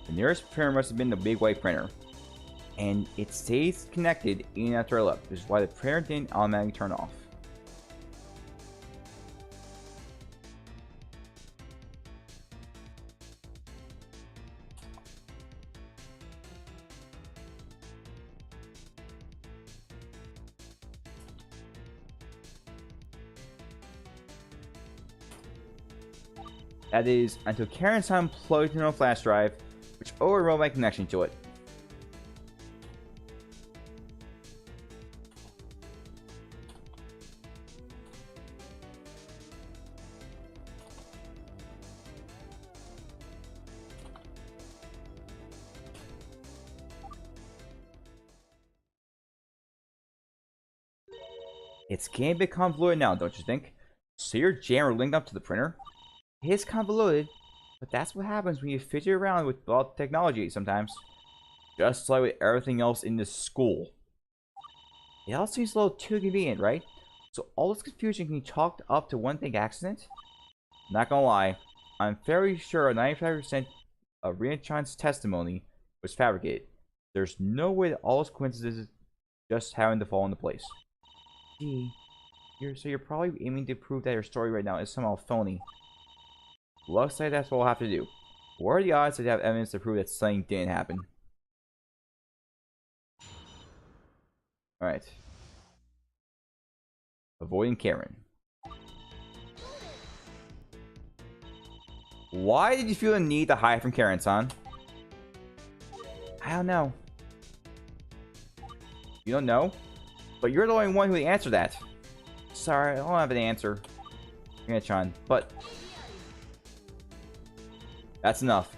The nearest printer must have been the big white printer, and it stays connected even after I left, which is why the printer didn't automatically turn off. That is, until Karen's son plugged in a flash drive, which overrode my connection to it. It's getting a bit convoluted now, don't you think? So your jammer linked up to the printer? It is convoluted, but that's what happens when you fidget around with all technology sometimes. Just like with everything else in this school. It all seems a little too convenient, right? So all this confusion can be chalked up to one big accident? Not gonna lie, I'm fairly sure 95% of Rina-chan's testimony was fabricated. There's no way that all those coincidences just having to fall into place. Gee, you're probably aiming to prove that your story right now is somehow phony. Looks like that's what we'll have to do. What are the odds that you have evidence to prove that something didn't happen? Alright. Avoiding Karen. Why did you feel the need to hide from Karen-san? I don't know. You don't know? But you're the only one who would answer that. Sorry, I don't have an answer. Rina-chan, but... That's enough.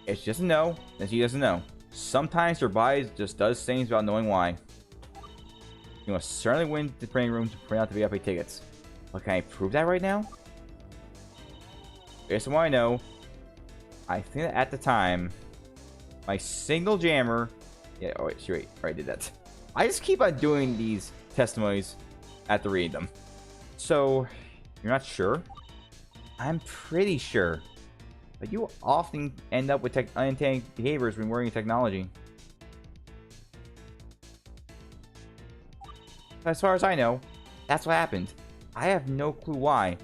It's just a no, and she doesn't know. Sometimes your body just does things without knowing why. You must certainly win the printing room to print out the VIP tickets. But can I prove that right now? Based on what I know, I think that at the time, my single jammer... Yeah, oh wait, I already did that. I just keep on doing these testimonies after reading them. So, you're not sure? I'm pretty sure. But you often end up with unintended behaviors when working with technology. As far as I know, that's what happened. I have no clue why,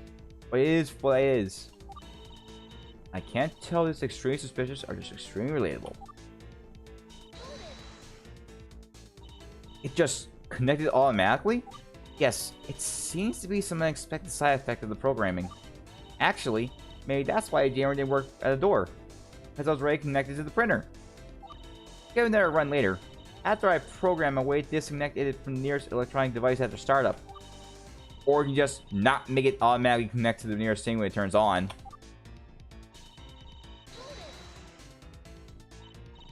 but it is what it is. I can't tell if it's extremely suspicious or just extremely relatable. it just connected automatically? Yes, it seems to be some unexpected side effect of the programming. Actually, maybe that's why the jammer didn't work at the door, because I was already connected to the printer. Give another run later, after I program a way to disconnect it from the nearest electronic device after startup. Or you can just not make it automatically connect to the nearest thing when it turns on.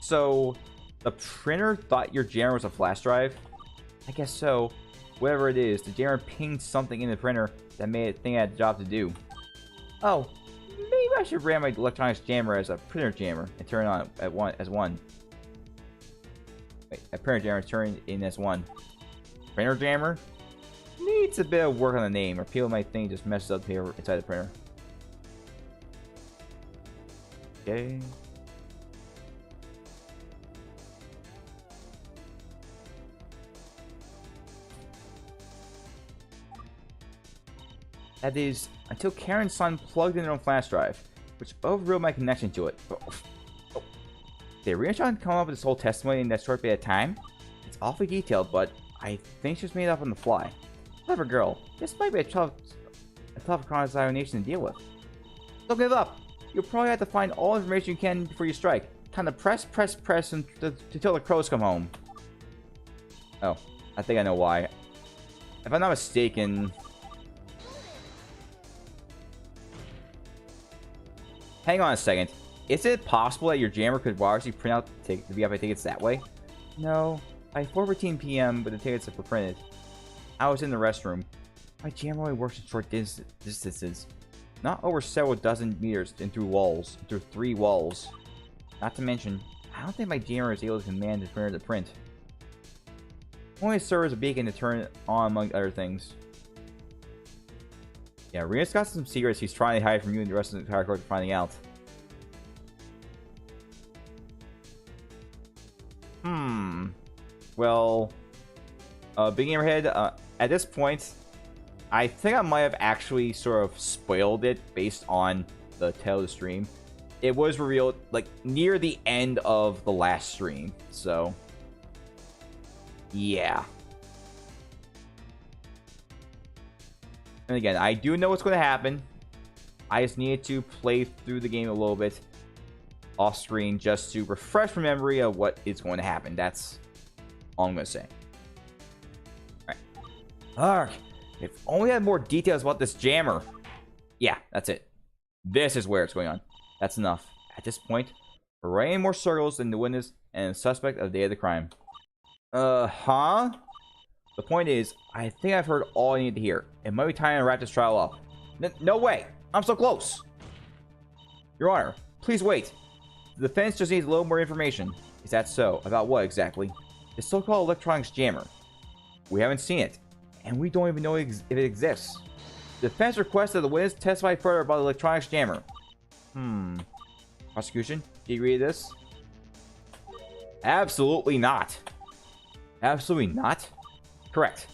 So, the printer thought your jammer was a flash drive? I guess so. Whatever it is, the jammer pinged something in the printer that made it think it had a job to do. Oh, maybe I should brand my electronics jammer as a printer jammer and turn it on as one. Wait, a printer jammer turned in as one. Printer jammer? Needs a bit of work on the name, or people might think it just messes up here inside the printer. Okay. That is, until Karen's son plugged in their own flash drive, which overrode my connection to it. Oh. Did Rina come up with this whole testimony in that short bit of time? It's awfully detailed, but I think she's made it up on the fly. Clever girl. This might be a tough examination to deal with. Don't give up. You'll probably have to find all information you can before you strike. Time to press until the crows come home. Oh, I think I know why. If I'm not mistaken... Hang on a second. Is it possible that your jammer could wirelessly print out the VIP tickets that way? No. By 4:15 p.m., but the tickets were printed. I was in the restroom. My jammer only works at short distances. Not over several dozen meters and through 3 walls. Not to mention, I don't think my jammer is able to command the printer to print. Only serves as a beacon to turn on, among other things. Yeah, Rina's got some secrets he's trying to hide from you and the rest of the entire court finding out. Well, Big Hammerhead, at this point, I think I might have actually sort of spoiled it based on the tail of the stream. It was revealed, like, near the end of the last stream, so... yeah. And again, I do know what's going to happen. I just needed to play through the game a little bit off screen just to refresh my memory of what is going to happen. That's all I'm going to say. Alright. Ark, if only I had more details about this jammer. Yeah, that's it. This is where it's going on. That's enough. At this point, we're running more circles than the witness and the suspect of the day of the crime. Huh? The point is, I think I've heard all I need to hear. It might be time to wrap this trial up. No way! I'm so close! Your Honor, please wait. The defense just needs a little more information. Is that so? About what exactly? The so-called electronics jammer. We haven't seen it, and we don't even know if it exists. The defense requests that the witness testify further about the electronics jammer. Prosecution, do you agree to this? Absolutely not. Absolutely not? Correct.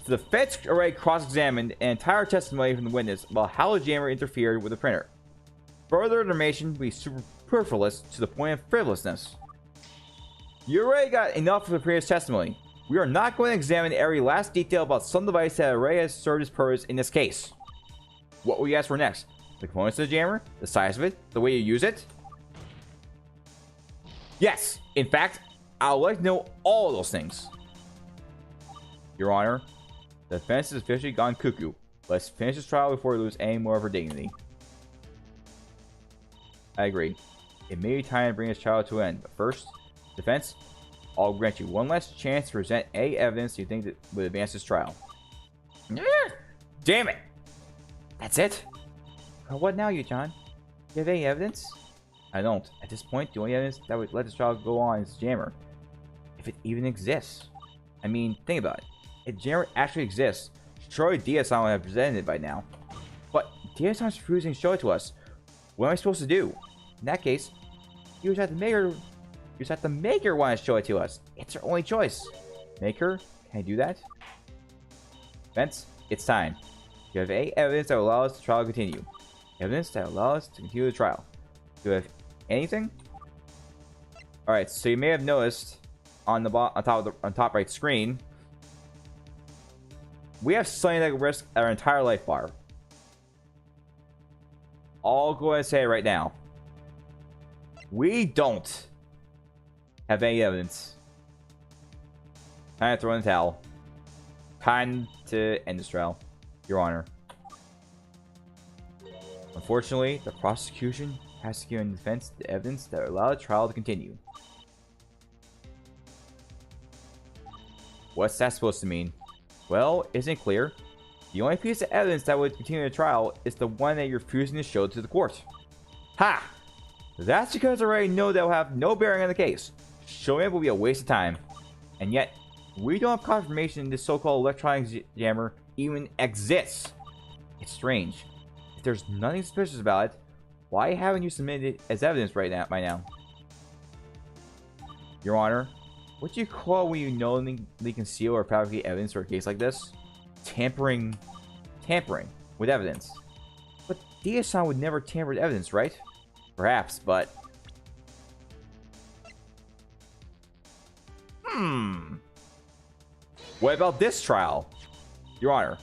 The defense already cross-examined an entire testimony from the witness about how the jammer interfered with the printer. Further information would be superfluous to the point of frivolousness. You already got enough of the previous testimony. We are not going to examine every last detail about some device that already has served its purpose in this case. What will you ask for next? The components of the jammer? The size of it? The way you use it? Yes! In fact, I would like to know all of those things. Your Honor, the defense has officially gone cuckoo. Let's finish this trial before we lose any more of her dignity. I agree. It may be time to bring this trial to an end, but first, defense, I'll grant you one last chance to present any evidence you think that would advance this trial. Damn it! That's it? What now, you John? You have any evidence? I don't. At this point, the only evidence that would let this trial go on is jammer. If it even exists. I mean, think about it. If jammer actually exists, surely DSI would have presented it by now. But DSI is refusing to show it to us. What am I supposed to do? In that case, you just have to make her want to show it to us. It's her only choice. Make her? Can I do that? Vince, it's time. You have any evidence that will allow us the trial to continue. Evidence that will allow us to continue the trial. Do you have anything? Alright, so you may have noticed on the on top right screen, we have something that could risk our entire life bar. I'll go ahead and say it right now. We don't have any evidence. Time to throw in the towel. Time to end this trial, Your Honor. Unfortunately, the prosecution has to give in defense the evidence that will allow the trial to continue. What's that supposed to mean? Well, isn't it clear? The only piece of evidence that would continue the trial is the one that you're refusing to show to the court. Ha! That's because I already know that will have no bearing on the case. Showing it will be a waste of time. And yet, we don't have confirmation this so-called electronic jammer even exists. It's strange. If there's nothing suspicious about it, why haven't you submitted it as evidence right now? Your Honor, what do you call when you knowingly conceal or fabricate evidence for a case like this? Tampering with evidence. But DSI would never tamper with evidence, right? Perhaps, but... What about this trial? Your Honor,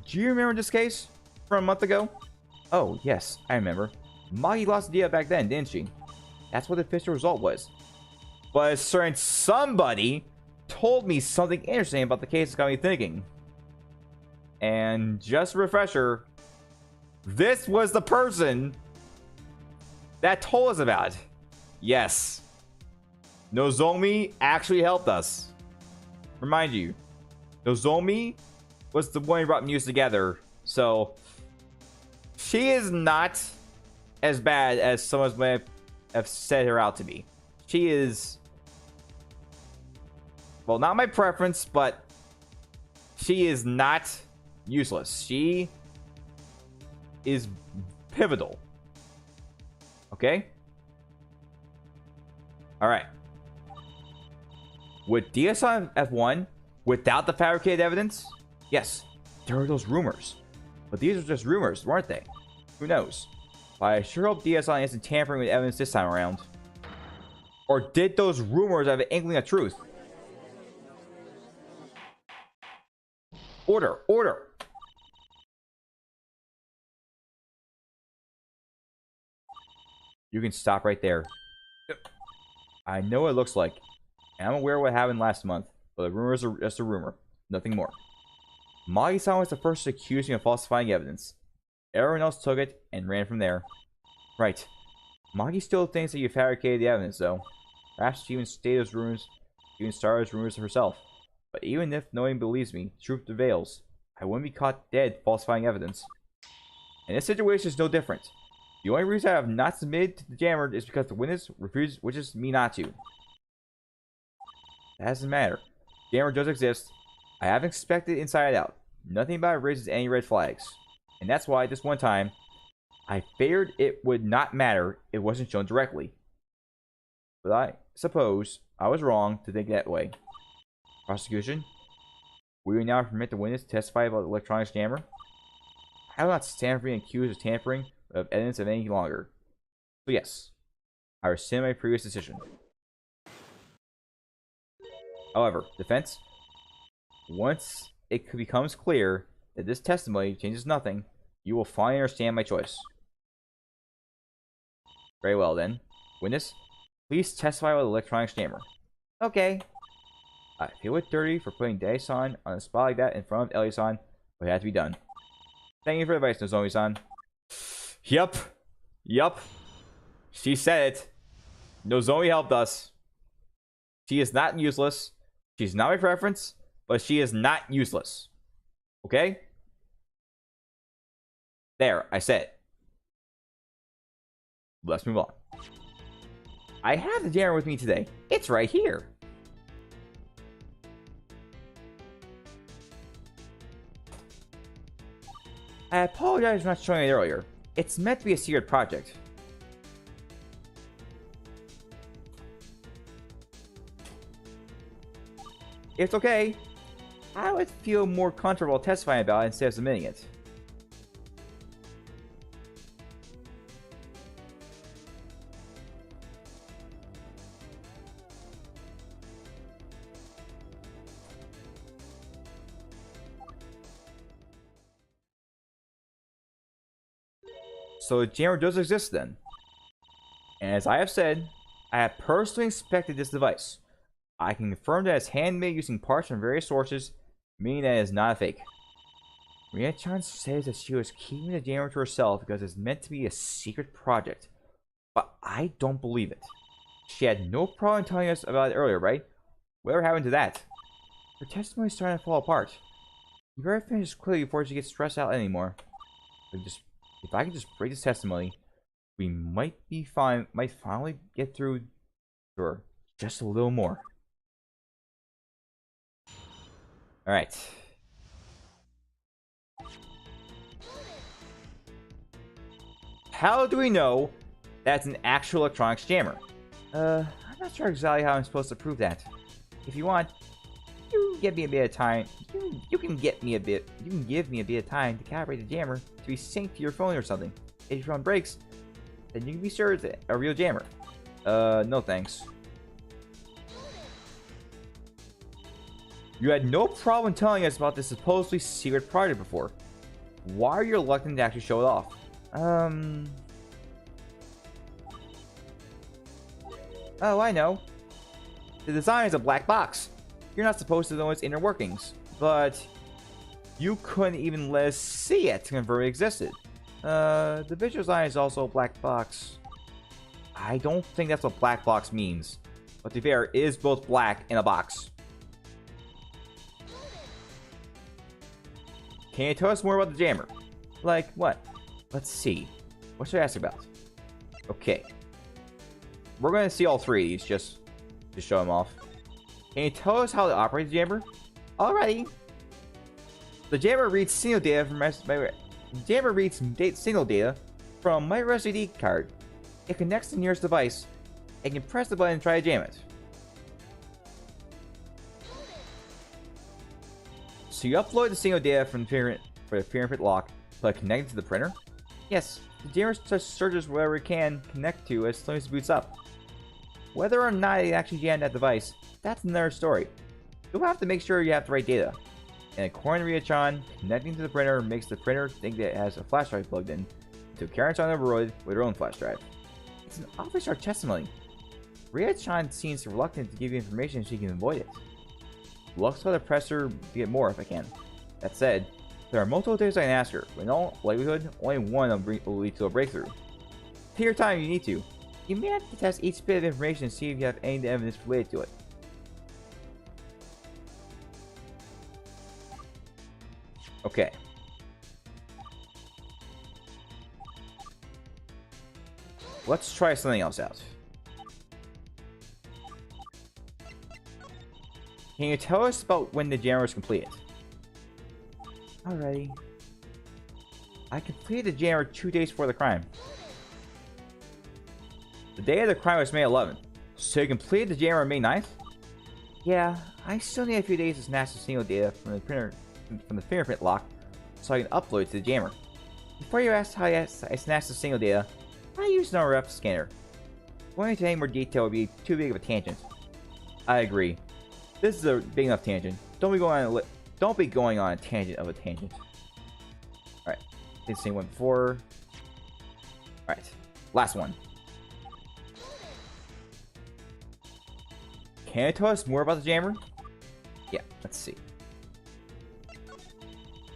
do you remember this case from a month ago? Oh, yes, I remember. Magi lost the deal back then, didn't she? That's what the official result was. But a certain somebody told me something interesting about the case that got me thinking. And just a refresher, this was the person that told us about it. Yes. Nozomi actually helped us. Remind you, Nozomi was the one who brought Muse together. So, she is not as bad as someone might have set her out to be. She is... well, not my preference, but she is not useless. She is pivotal. Okay? Alright. Would DSI have won without the fabricated evidence? Yes, there were those rumors. But these are just rumors, weren't they? Who knows? But I sure hope DSI isn't tampering with evidence this time around. Or did those rumors have an inkling of truth? Order! Order! You can stop right there. I know what it looks like. And I'm aware of what happened last month. But the rumors are just a rumor. Nothing more. Magi-san was the first to accuse me of falsifying evidence. Everyone else took it and ran from there. Right. Magi still thinks that you fabricated the evidence, though. Perhaps she even stated those rumors, even started those rumors herself. But even if no one believes me, the truth prevails. I wouldn't be caught dead falsifying evidence. And this situation is no different. The only reason I have not submitted to the jammer is because the witness wishes me not to. That doesn't matter. The jammer does exist. I haven't inspected it inside out. Nothing about it raises any red flags. And that's why this one time, I figured it would not matter if it wasn't shown directly. But I suppose I was wrong to think that way. Prosecution? Will you now permit the witness to testify about the electronics jammer? I will not stand for being accused of tampering of evidence of any longer. So yes, I rescind my previous decision. However, defense, once it becomes clear that this testimony changes nothing, you will finally understand my choice. Very well then. Witness, please testify about the electronics jammer. Okay. I feel it dirty for putting Dae-san on a spot like that in front of Ellie-san, but it had to be done. Thank you for the advice, Nozomi-san. Yup. Yup. She said it. Nozomi helped us. She is not useless. She's not my preference, but she is not useless. Okay? There, I said it. Let's move on. I have the jammer with me today. It's right here. I apologize for not showing it earlier. It's meant to be a secret project. If it's okay, I would feel more comfortable testifying about it instead of submitting it. So the jammer does exist then. And as I have said, I have personally inspected this device. I can confirm that it's handmade using parts from various sources, meaning that it is not a fake. Rina-chan says that she was keeping the jammer to herself because it's meant to be a secret project. But I don't believe it. She had no problem telling us about it earlier, right? Whatever happened to that? Her testimony's starting to fall apart. You better finish quickly before she gets stressed out anymore. If I can just break this testimony, we might finally get through to her just a little more. Alright. How do we know that's an actual electronics jammer? I'm not sure exactly how I'm supposed to prove that. If you want, you can give me a bit of time. You can give me a bit of time to calibrate the jammer to be synced to your phone or something. If your phone breaks, then you can be sure it's a real jammer. No thanks. You had no problem telling us about this supposedly secret project before. Why are you reluctant to actually show it off? Oh, I know. The design is a black box. You're not supposed to know its inner workings, but you couldn't even let us see it to confirm it existed. The visual design is also a black box. I don't think that's what black box means. But to be fair, it is both black and a box. Can you tell us more about the jammer? Like what? Let's see. What should I ask about? Okay. We're going to see all three of these just to show them off. Can you tell us how to operate the jammer? Alrighty. The jammer reads signal data from signal data from my SD card. It connects to the nearest device and can press the button and try to jam it. So you upload the signal data from the fingerprint lock, but connect it to the printer? Yes, the jammer searches wherever it can connect to as soon as it boots up. Whether or not it actually jammed that device, that's another story. You'll have to make sure you have the right data. And according to Rina-chan, connecting to the printer makes the printer think that it has a flash drive plugged in, until Karen-chan overrode with her own flash drive. It's an awfully short testimony. Rina-chan seems reluctant to give you information so she can avoid it. Looks like the presser to get more if I can. That said, there are multiple things I can ask her, but in all likelihood, only one will lead to a breakthrough. Take your time if you need to. You may have to test each bit of information and see if you have any evidence related to it. Okay. Let's try something else out. Can you tell us about when the jammer was completed? Alrighty. I completed the jammer 2 days before the crime. The day of the crime was May 11th. So you completed the jammer on May 9th? Yeah, I still need a few days to snatch the signal data from the fingerprint lock so I can upload it to the jammer. Before you ask how I snatched the signal data, I used an RF scanner. Going into any more detail would be too big of a tangent. I agree. This is a big enough tangent. Don't be going on a tangent of a tangent. Alright. Did the same one before. Alright. Last one. Can you tell us more about the jammer? Yeah, let's see.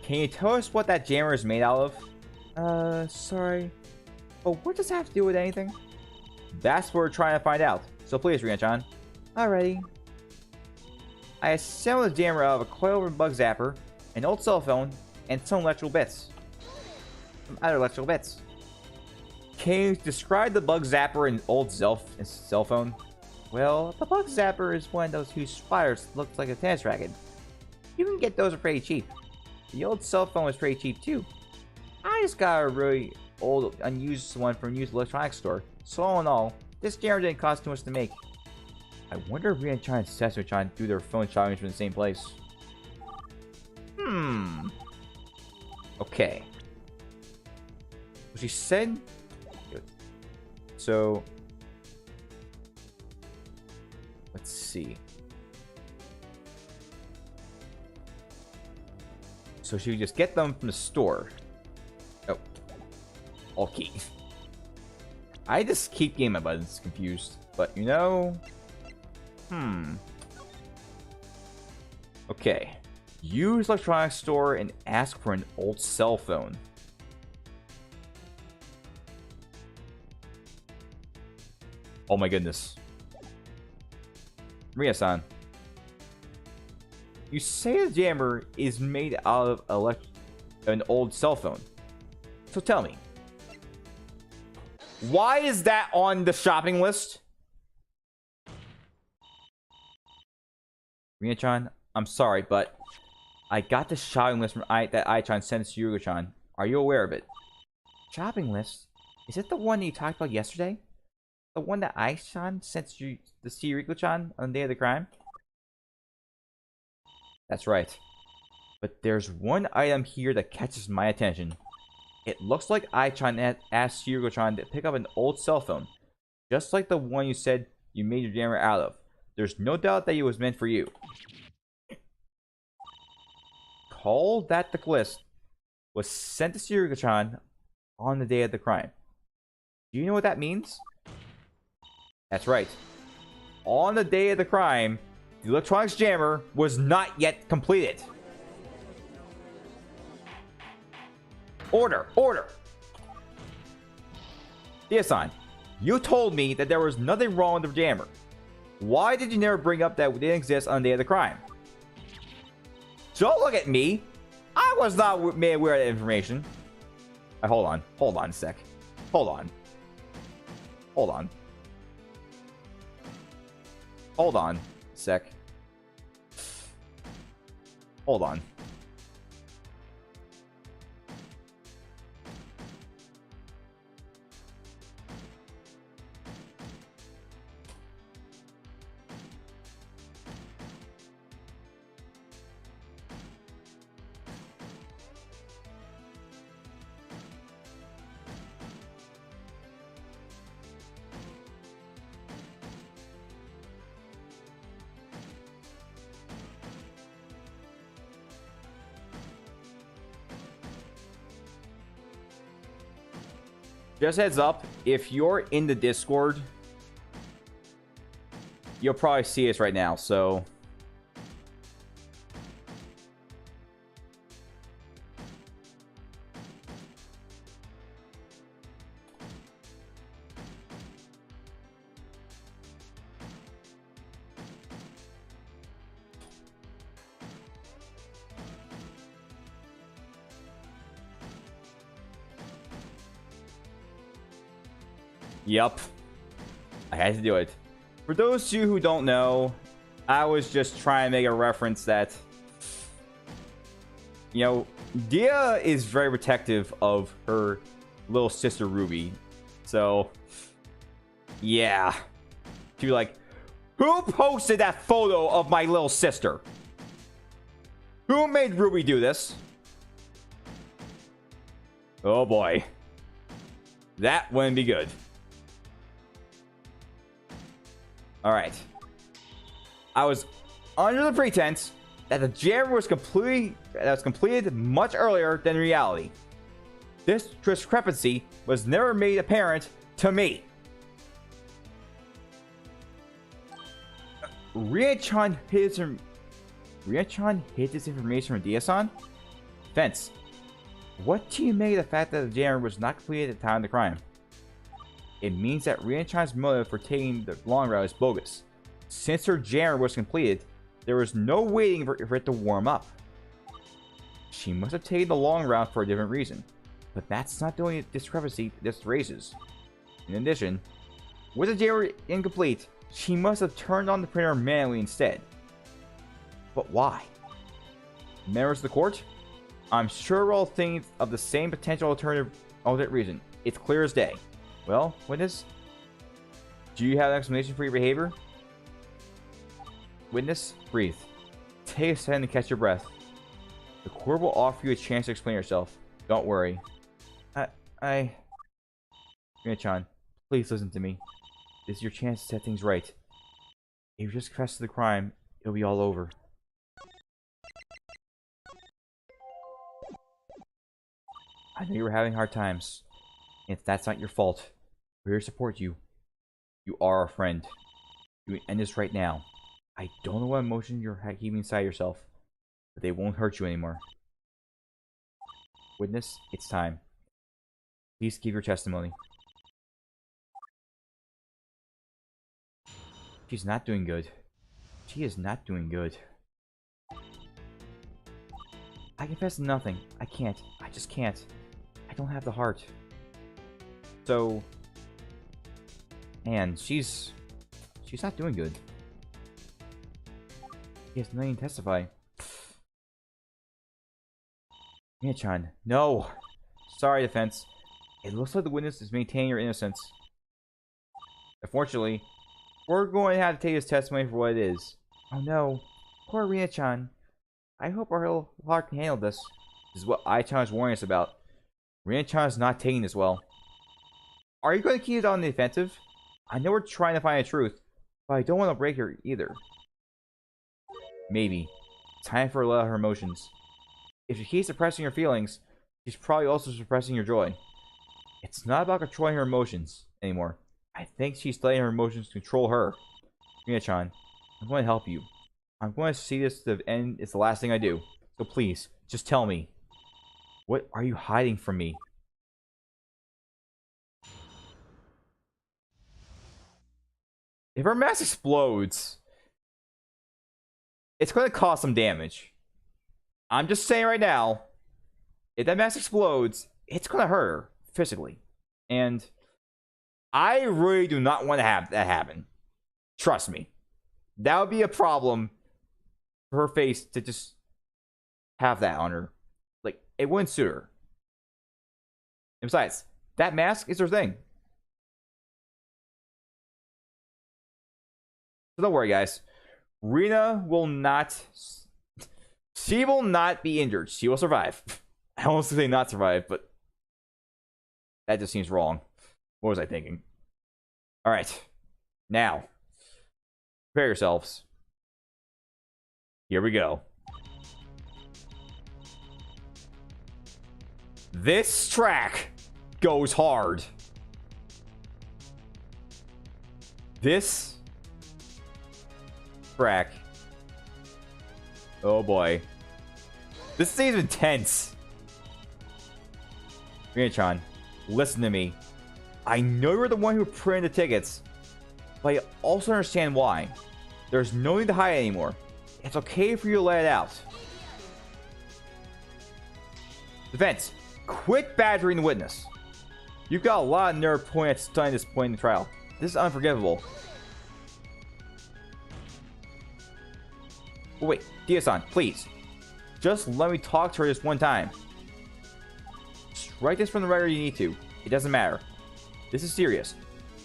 Can you tell us what that jammer is made out of? Sorry. Oh, what does that have to do with anything? That's what we're trying to find out. So please, Rina-chan. Alrighty. I assembled the jammer out of a coil and bug zapper, an old cell phone, and some electrical bits. Some other electrical bits. Can you describe the bug zapper and old cell phone? Well, the bug zapper is one of those huge spiders that looks like a tennis racket. You can get those for pretty cheap. The old cell phone was pretty cheap too. I just got a really old, unused one from a used electronics store. So all in all, this jammer didn't cost too much to make. I wonder if Rina-chan and Setsuna-chan do their phone shopping from the same place. Okay. So she said... So... Let's see. So she would just get them from the store. Oh. Okay. I just keep getting my buttons confused. But, you know... Okay. Use electronics store and ask for an old cell phone. Oh my goodness. Rina-san. You say the jammer is made out of an old cell phone. So tell me. Why is that on the shopping list? Rina-chan, I'm sorry, but I got the shopping list from that I-chan sent to Yugo-chan. Are you aware of it? Shopping list? Is it the one you talked about yesterday? The one that I-chan sent to Yuriko-chan on the day of the crime? That's right. But there's one item here that catches my attention. It looks like I-chan asked Yuriko-chan to pick up an old cell phone, just like the one you said you made your jammer out of. There's no doubt that it was meant for you. Call that the list was sent to Yuriko-chan on the day of the crime. Do you know what that means? That's right. On the day of the crime, the electronics jammer was not yet completed. Order! Order! Dia-san, you told me that there was nothing wrong with the jammer. Why did you never bring up that it didn't exist on the day of the crime? Don't look at me! I was not made aware of that information. Hold on. Hold on a sec. Hold on. Hold on. Hold on a sec. Hold on. Just heads up, if you're in the Discord, you'll probably see us right now, so... Yup. I had to do it. For those of you who don't know, I was just trying to make a reference that... You know, Dia is very protective of her little sister Ruby. So... Yeah. She'd be like, who posted that photo of my little sister? Who made Ruby do this? Oh boy. That wouldn't be good. Alright. I was under the pretense that the jammer was completed much earlier than reality. This discrepancy was never made apparent to me. Rina-chan hid this information from Dia-san? Fence. What do you make of the fact that the jammer was not completed at the time of the crime? It means that Rina-chan's motive for taking the long route is bogus. Since her jammer was completed, there was no waiting for it to warm up. She must have taken the long route for a different reason. But that's not the only discrepancy this raises. In addition, with the jammer incomplete, she must have turned on the printer manually instead. But why? Members of the court? I'm sure we're all thinking of the same potential alternate reason. It's clear as day. Well, witness, do you have an explanation for your behavior? Witness, breathe. Take a second to catch your breath. The court will offer you a chance to explain yourself. Don't worry. Rina-chan, please listen to me. This is your chance to set things right. If you just confess to the crime, it'll be all over. I know you were having hard times. If that's not your fault, we're here to support you. You are our friend. You can end this right now. I don't know what emotion you're keeping inside yourself, but they won't hurt you anymore. Witness, it's time. Please give your testimony. She's not doing good. She is not doing good. I confess nothing. I can't. I just can't. I don't have the heart. So... Man, she's not doing good. She has nothing to testify. Rina-chan, no! Sorry, defense. It looks like the witness is maintaining your innocence. Unfortunately, we're going to have to take his testimony for what it is. Oh no. Poor Rina-chan. I hope our heart can handle this. This is what I-chan is warning us about. Rina-chan is not taking this well. Are you going to keep it on the defensive? I know we're trying to find the truth, but I don't want to break her either. Maybe. Time for her to let out her emotions. If she keeps suppressing her feelings, she's probably also suppressing her joy. It's not about controlling her emotions anymore. I think she's letting her emotions control her. Rina-chan, I'm going to help you. I'm going to see this to the end. It's the last thing I do. So please, just tell me. What are you hiding from me? If her mask explodes, it's going to cause some damage. I'm just saying right now, if that mask explodes, it's going to hurt her physically. And I really do not want to have that happen. Trust me. That would be a problem for her face to just have that on her. Like, it wouldn't suit her. And besides, that mask is her thing. So don't worry, guys. Rina will not... She will not be injured. She will survive. I almost say not survive, but... That just seems wrong. What was I thinking? Alright. Now. Prepare yourselves. Here we go. This track goes hard. This track. Oh boy. This seems intense. Rina-chan, listen to me. I know you're the one who printed the tickets, but I also understand why. There's no need to hide anymore. It's okay for you to let it out. Defense, quit badgering the witness. You've got a lot of nerve pointing at studying this point in the trial. This is unforgivable. Oh, wait, Dia-san, please. Just let me talk to her this one time. Strike this from the record you need to. It doesn't matter. This is serious.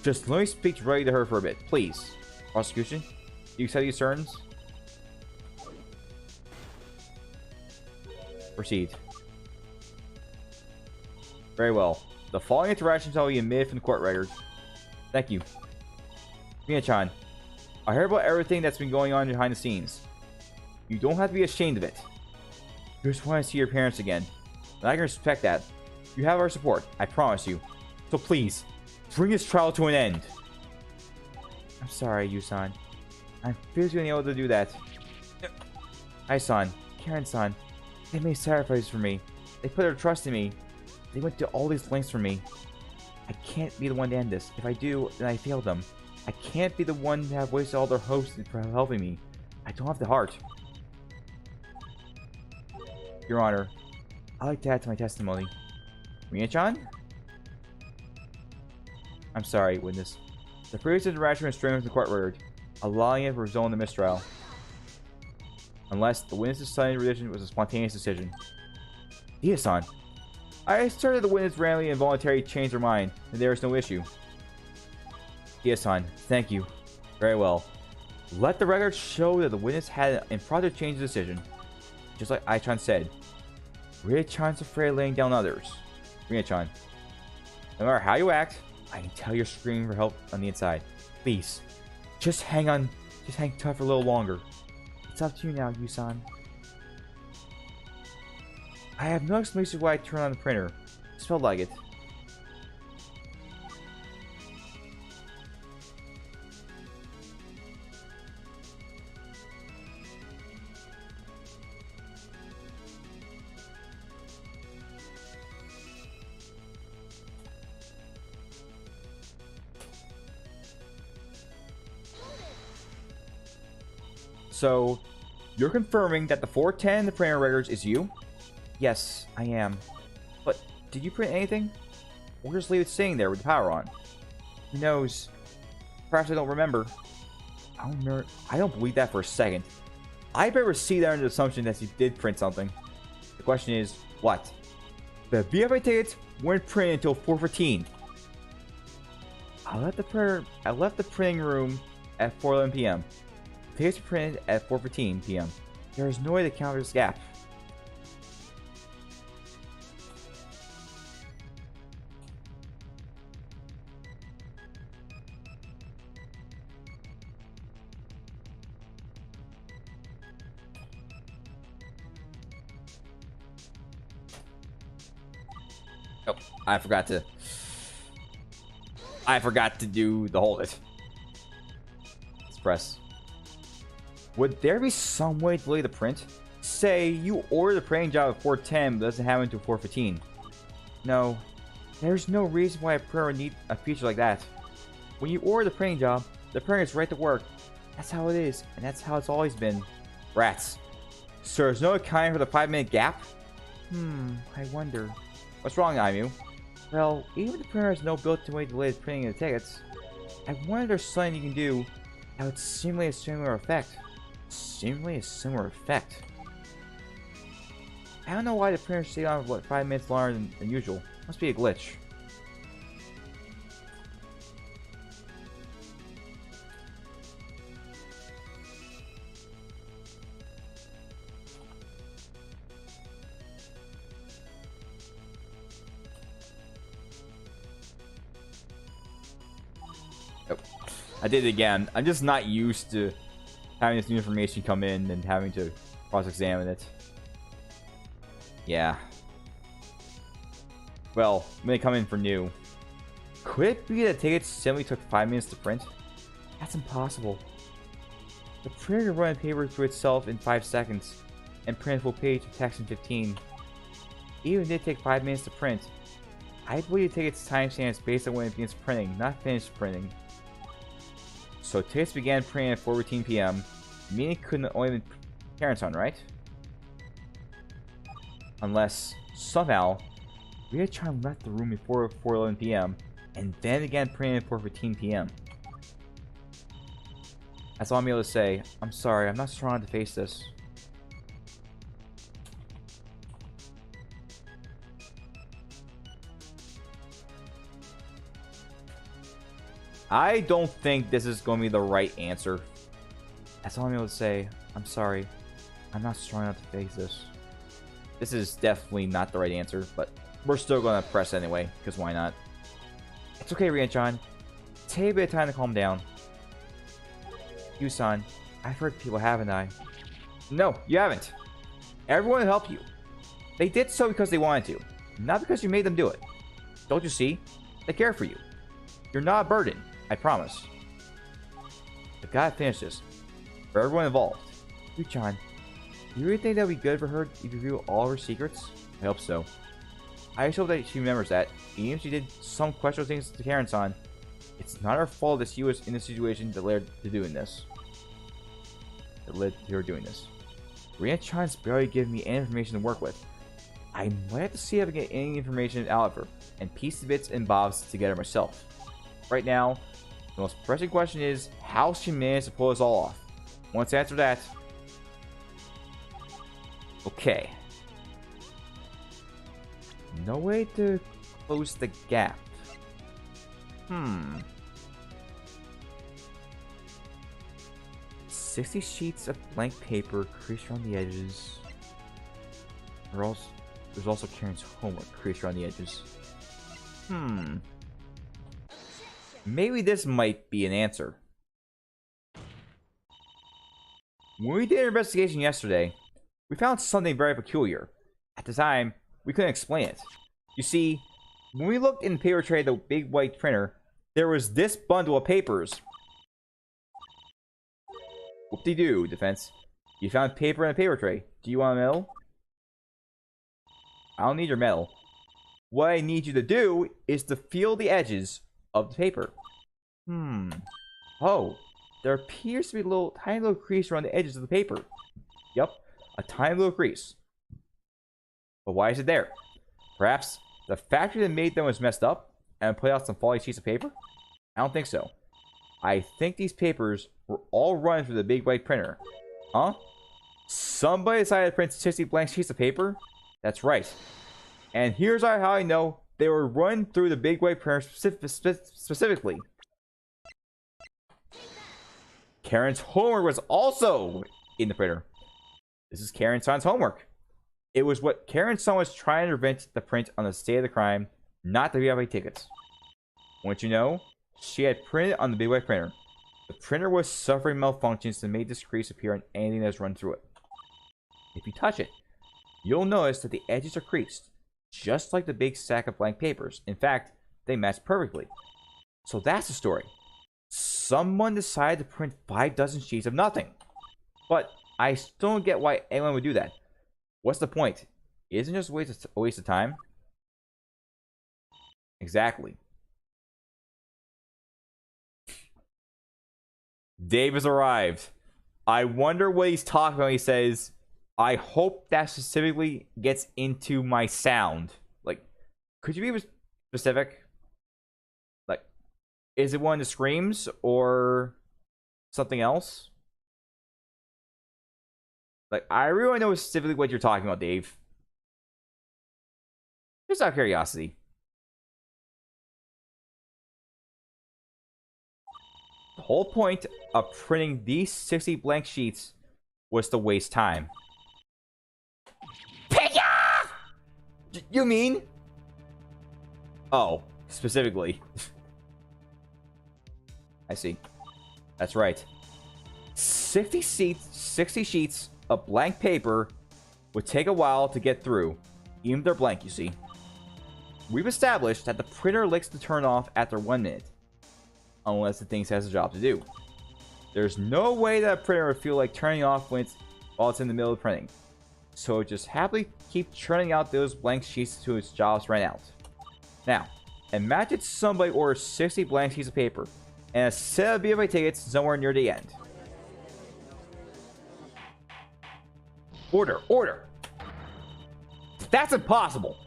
Just let me speak directly to her for a bit, please. Prosecution, you accept these terms? Proceed. Very well. The following interactions shall be omitted from the court record. Thank you. Rina-chan, I heard about everything that's been going on behind the scenes. You don't have to be ashamed of it. You just want to see your parents again. And I can respect that. You have our support, I promise you. So please, bring this trial to an end. I'm sorry, Yu-san. I'm physically unable to do that. Ai-san, Karen-san, they made sacrifices for me. They put their trust in me. They went to all these lengths for me. I can't be the one to end this. If I do, then I failed them. I can't be the one to have wasted all their hopes for helping me. I don't have the heart. Your Honor, I'd like to add to my testimony. Rina-chan? I'm sorry, witness. The previous interaction was strange with the court record, allowing it to result in the mistrial. Unless the witness's sudden rendition was a spontaneous decision. Dia-san, I started the witness randomly and involuntarily changed their mind, and there is no issue. Dia-san, thank you. Very well. Let the record show that the witness had an improper change of decision. Just like Ai-chan said, Rina-chan's afraid of laying down others. Rina-chan, no matter how you act, I can tell you're screaming for help on the inside. Please, just hang on. Just hang tough for a little longer. It's up to you now, Yu-san. I have no explanation why I turned on the printer. It felt like it. So, you're confirming that the 410 the printer records is you? Yes, I am. But, did you print anything? Or just leave it sitting there with the power on? Who knows? Perhaps I don't remember. I don't believe that for a second. I better see that under the assumption that you did print something. The question is, what? The VFA tickets weren't printed until 4:15. I left the printing room at 4:11 p.m. The tickets were printed at 4:15 p.m. There is no way to counter this gap. Oh, I forgot to do the hold it. Let's press. Would there be some way to delay the print? Say you order the printing job at 4:10 but doesn't happen until 4:15. No, there's no reason why a printer would need a feature like that. When you order the printing job, the printer is right to work. That's how it is, and that's how it's always been. Rats. So there's no accounting for the 5-minute gap? I wonder. What's wrong, Imu? Well, even if the printer has no built-in way to delay the printing of the tickets, I wonder if there's something you can do that would simulate a similar effect. Simulate a similar effect? I don't know why the printer stayed on for 5 minutes longer than usual. Must be a glitch. Oh, I did it again. I'm just not used to having this new information come in and having to cross-examine it. Yeah. Well, when they come in for new. Could it be that tickets simply took 5 minutes to print? That's impossible. The printer can run paper through itself in 5 seconds and print a full page of text in 15. Even if it did take 5 minutes to print, I believe the ticket's timestamp is based on when it begins printing, not finished printing. So tickets began printing at 4:15 p.m., meaning it couldn't only been parents on, right? Unless, somehow, Rina-chan left the room before 4:11 p.m. and then began printing at 4:15 p.m. That's all I'm able to say. I'm sorry, I'm not strong enough to face this. I don't think this is going to be the right answer. That's all I'm able to say. I'm sorry. I'm not strong enough to face this. This is definitely not the right answer, but we're still going to press anyway, because why not? It's okay, Rina-chan. Take a bit of time to calm down. Yusan, I've hurt people, haven't I? No, you haven't. Everyone will help you. They did so because they wanted to, not because you made them do it. Don't you see? They care for you. You're not a burden, I promise. I've got to finish this. For everyone involved. Yu-chan, do you really think that would be good for her if you reveal all her secrets? I hope so. I just hope that she remembers that, even if she did some questionable things to Karen-san, it's not her fault that she was in the situation that led to doing this. Rina-chan's barely giving me any information to work with. I might have to see if I can get any information out of her, and piece the bits and bobs together myself. Right now, the most pressing question is how she managed to pull this all off. Once I answer that... Okay. No way to close the gap. 60 sheets of blank paper creased around the edges. There's also Karen's homework creased around the edges. Maybe this might be an answer. When we did our investigation yesterday, we found something very peculiar. At the time, we couldn't explain it. You see, when we looked in the paper tray of the big white printer, there was this bundle of papers. Whoop-de-doo, Defense. You found paper in a paper tray. Do you want a medal? I don't need your medal. What I need you to do is to feel the edges of the paper. Oh. there appears to be a tiny little crease around the edges of the paper. Yup, a tiny little crease. But why is it there? Perhaps the factory that made them was messed up and put out some faulty sheets of paper? I don't think so. I think these papers were all run through the big white printer. Huh? Somebody decided to print 60 blank sheets of paper? That's right. And here's how I know they were run through the big white printer specifically. Karen's homework was also in the printer. This is Karen's son's homework. It was what Karen's son was trying to prevent the print on the state of the crime, not the VIP tickets. Wouldn't you know? She had printed on the big white printer. The printer was suffering malfunctions that made this crease appear on anything that was run through it. If you touch it, you'll notice that the edges are creased, just like the big stack of blank papers. In fact, they match perfectly. So that's the story. Someone decided to print 5 dozen sheets of nothing. But I still don't get why anyone would do that. What's the point? Isn't it just a waste of time? Exactly. Dave has arrived. I wonder what he's talking about when he says, I hope that specifically gets into my sound. Like, could you be specific? Like, is it one of the screams or something else? Like, I really want to know specifically what you're talking about, Dave. Just out of curiosity. The whole point of printing these 60 blank sheets was to waste time. You mean? Oh, specifically. I see. That's right. 60 sheets of blank paper would take a while to get through. Even if they're blank, you see. We've established that the printer likes to turn off after 1 minute. Unless the thing has a job to do. There's no way that a printer would feel like turning off while it's in the middle of printing. So just happily keep churning out those blank sheets until its jobs ran out. Now, imagine somebody orders 60 blank sheets of paper and a set of VIP tickets somewhere near the end. Order. That's impossible.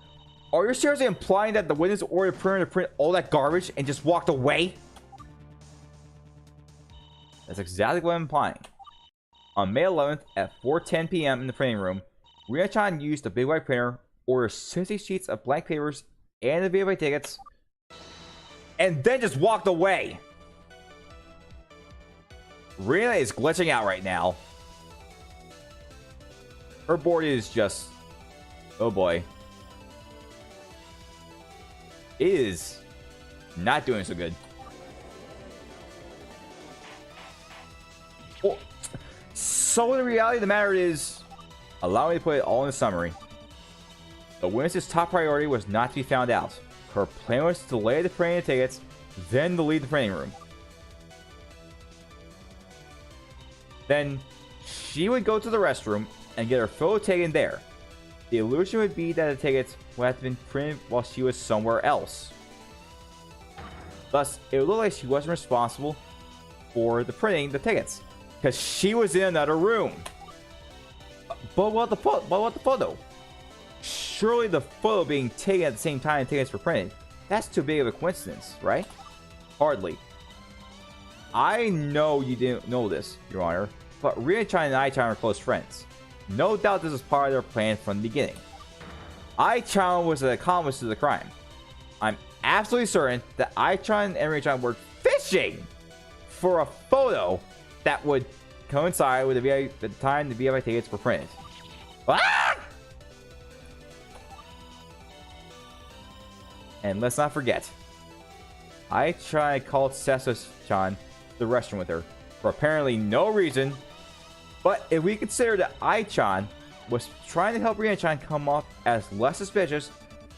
Are you seriously implying that the witness ordered the printer to print all that garbage and just walked away? That's exactly what I'm implying. On May 11th at 4:10 p.m. in the printing room, Rina-chan used the big white printer, ordered 60 sheets of blank papers and the VIP tickets, and then just walked away. Rina is glitching out right now. Her board is just... oh boy. It is not doing so good. Well, so the reality of the matter is, allow me to put it all in a summary. The witness's top priority was not to be found out. Her plan was to delay the printing of tickets, then to leave the printing room. Then she would go to the restroom and get her photo taken there. The illusion would be that the tickets would have been printed while she was somewhere else. Thus, it would look like she wasn't responsible for the printing the tickets, because she was in another room. But what the photo? Surely the photo being taken at the same time tickets were printed. That's too big of a coincidence, right? Hardly. I know you didn't know this, Your Honor, but Rina-chan and I-chan are close friends. No doubt this was part of their plan from the beginning. I-chan was an accomplice to the crime. I'm absolutely certain that I-chan and Rina-chan were fishing for a photo that would coincide with the time the VIP tickets were printed. Ah! And let's not forget, I-chan called Seso-chan to the restroom with her for apparently no reason. But if we consider that I-chan was trying to help Rina-chan come off as less suspicious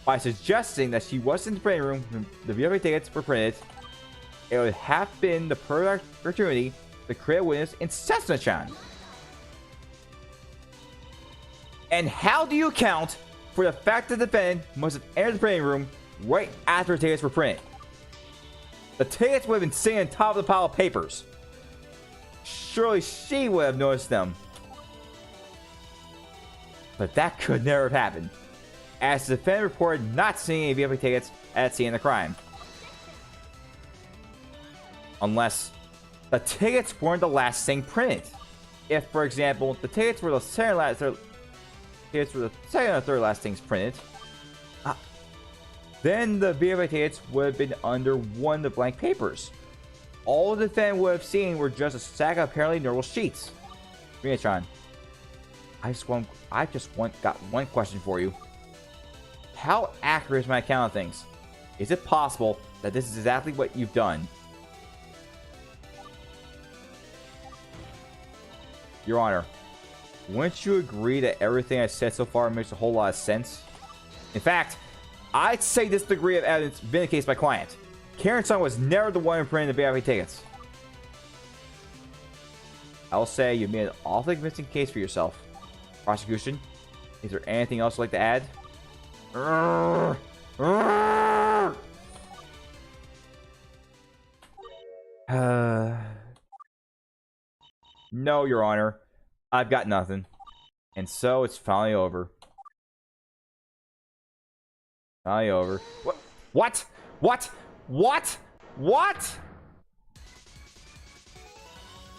by suggesting that she was in the printing room when the VIP tickets were printed, it would have been the perfect opportunity to create a witness in Seso-chan. And how do you account for the fact that the defendant must have entered the printing room right after the tickets were printed? The tickets would have been sitting on top of the pile of papers. surely she would have noticed them. But that could never have happened, as the defendant reported not seeing any VIP tickets at the scene of the crime. Unless the tickets weren't the last thing printed. If, for example, the tickets were the second or third last things printed, then the VIP tickets would have been under one of the blank papers. All the defendant would have seen were just a stack of apparently normal sheets. Rina-chan, I just got one question for you. How accurate is my account of things? Is it possible that this is exactly what you've done? Your Honor, wouldn't you agree that everything I said so far makes a whole lot of sense? In fact, I'd say this degree of evidence vindicates my client. Karen-san was never the one who printed the VIP tickets. I'll say you made an awfully convincing case for yourself. Prosecution, is there anything else you'd like to add? No, Your Honor. I've got nothing. And so it's finally over. Finally over. What? What? What? What? What?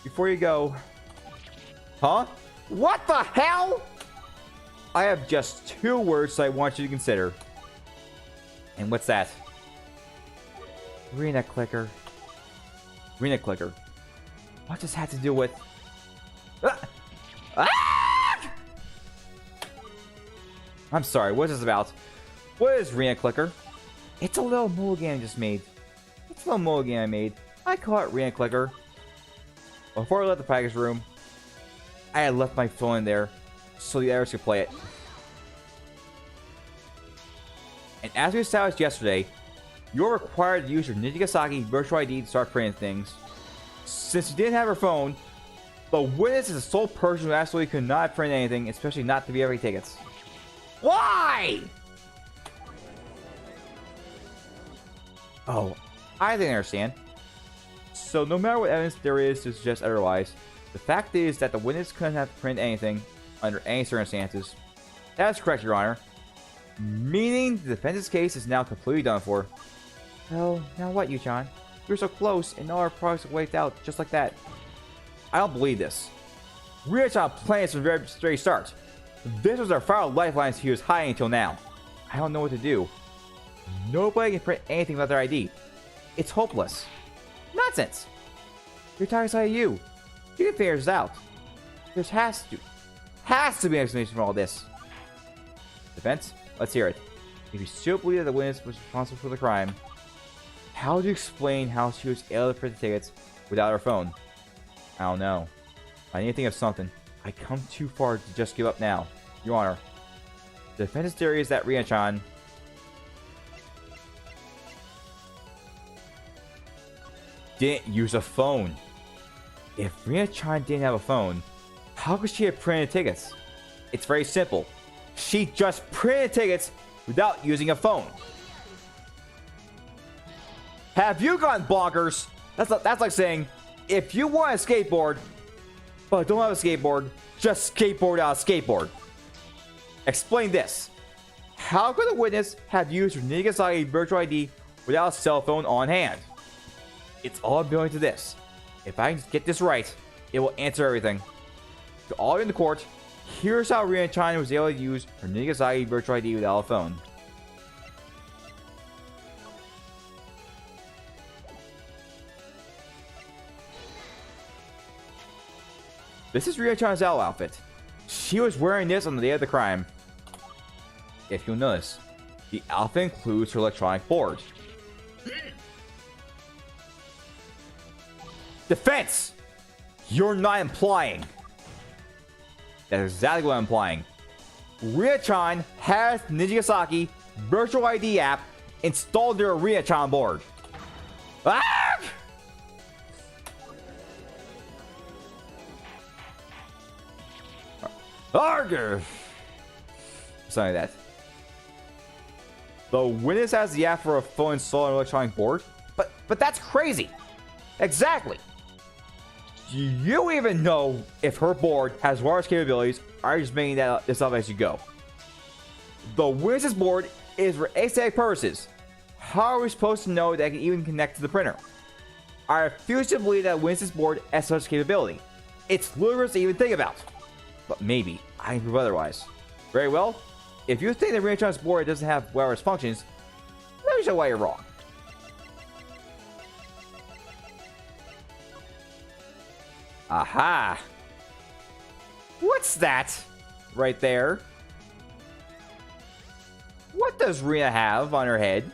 Before you go. Huh? What the hell? I have just 2 words I want you to consider. And what's that? Rina clicker. Rina clicker. What does that have to do with... I'm sorry, what is this about? What is Rina clicker? It's a little mulligan I just made. It's a little mulligan I made. I call it Rina clicker. Before I left the package room, I had left my phone in there so the others could play it. And as we established yesterday, you're required to use your Takasaki virtual ID to start printing things. Since you didn't have her phone, the witness is the sole person who absolutely could not print anything, especially not the VIP tickets. Why? Oh, I didn't understand. So no matter what evidence there is to suggest otherwise, the fact is that the witness couldn't have printed anything under any circumstances. That is correct, Your Honor. Meaning the defendant's case is now completely done for. Well, now what, Yu-chan? We were so close, and all our products were wiped out just like that. I don't believe this. Rina-chan planned this from the very start. This was our final lifeline he was hiding until now. I don't know what to do. Nobody can print anything without their ID. It's hopeless. Nonsense. You're Takasaki, you can figure this out. There has to be an explanation for all this. Defense, let's hear it. If you still believe that the witness was responsible for the crime, how do you explain how she was able to print the tickets without her phone? I don't know. I need to think of something. I come too far to just give up now. Your Honor, the defense's theory is that Rina-chan didn't use a phone. If Rina-chan didn't have a phone, how could she have printed tickets? It's very simple. She just printed tickets without using a phone. Have you gone bonkers? That's like saying, if you want a skateboard, but don't have a skateboard, just skateboard out a skateboard. Explain this. How could a witness have used her Takasaki virtual ID without a cell phone on hand? It's all building to this. If I can get this right, it will answer everything. To all in the court, here's how Rina-chan was able to use her Takasaki virtual ID without a phone. This is Rina-chan's owl outfit. She was wearing this on the day of the crime. If you'll notice, the outfit includes her electronic board. Defense! You're not implying. That's exactly what I'm implying. Rina-chan has the Takasaki virtual ID app installed their Rina-chan board. Ah! Arger! Something like that. The witness has the app for a phone installed on an electronic board? But that's crazy! Exactly! Do you even know if her board has wireless capabilities, or are you just making this up as you go? The Winston's board is for aesthetic purposes. How are we supposed to know that it can even connect to the printer? I refuse to believe that Winston's board has such capability. It's ludicrous to even think about. But maybe I can prove otherwise. Very well. If you think that Rina-chan's board doesn't have wireless functions, let me show why you're wrong. Aha! What's that? Right there. What does Rina have on her head?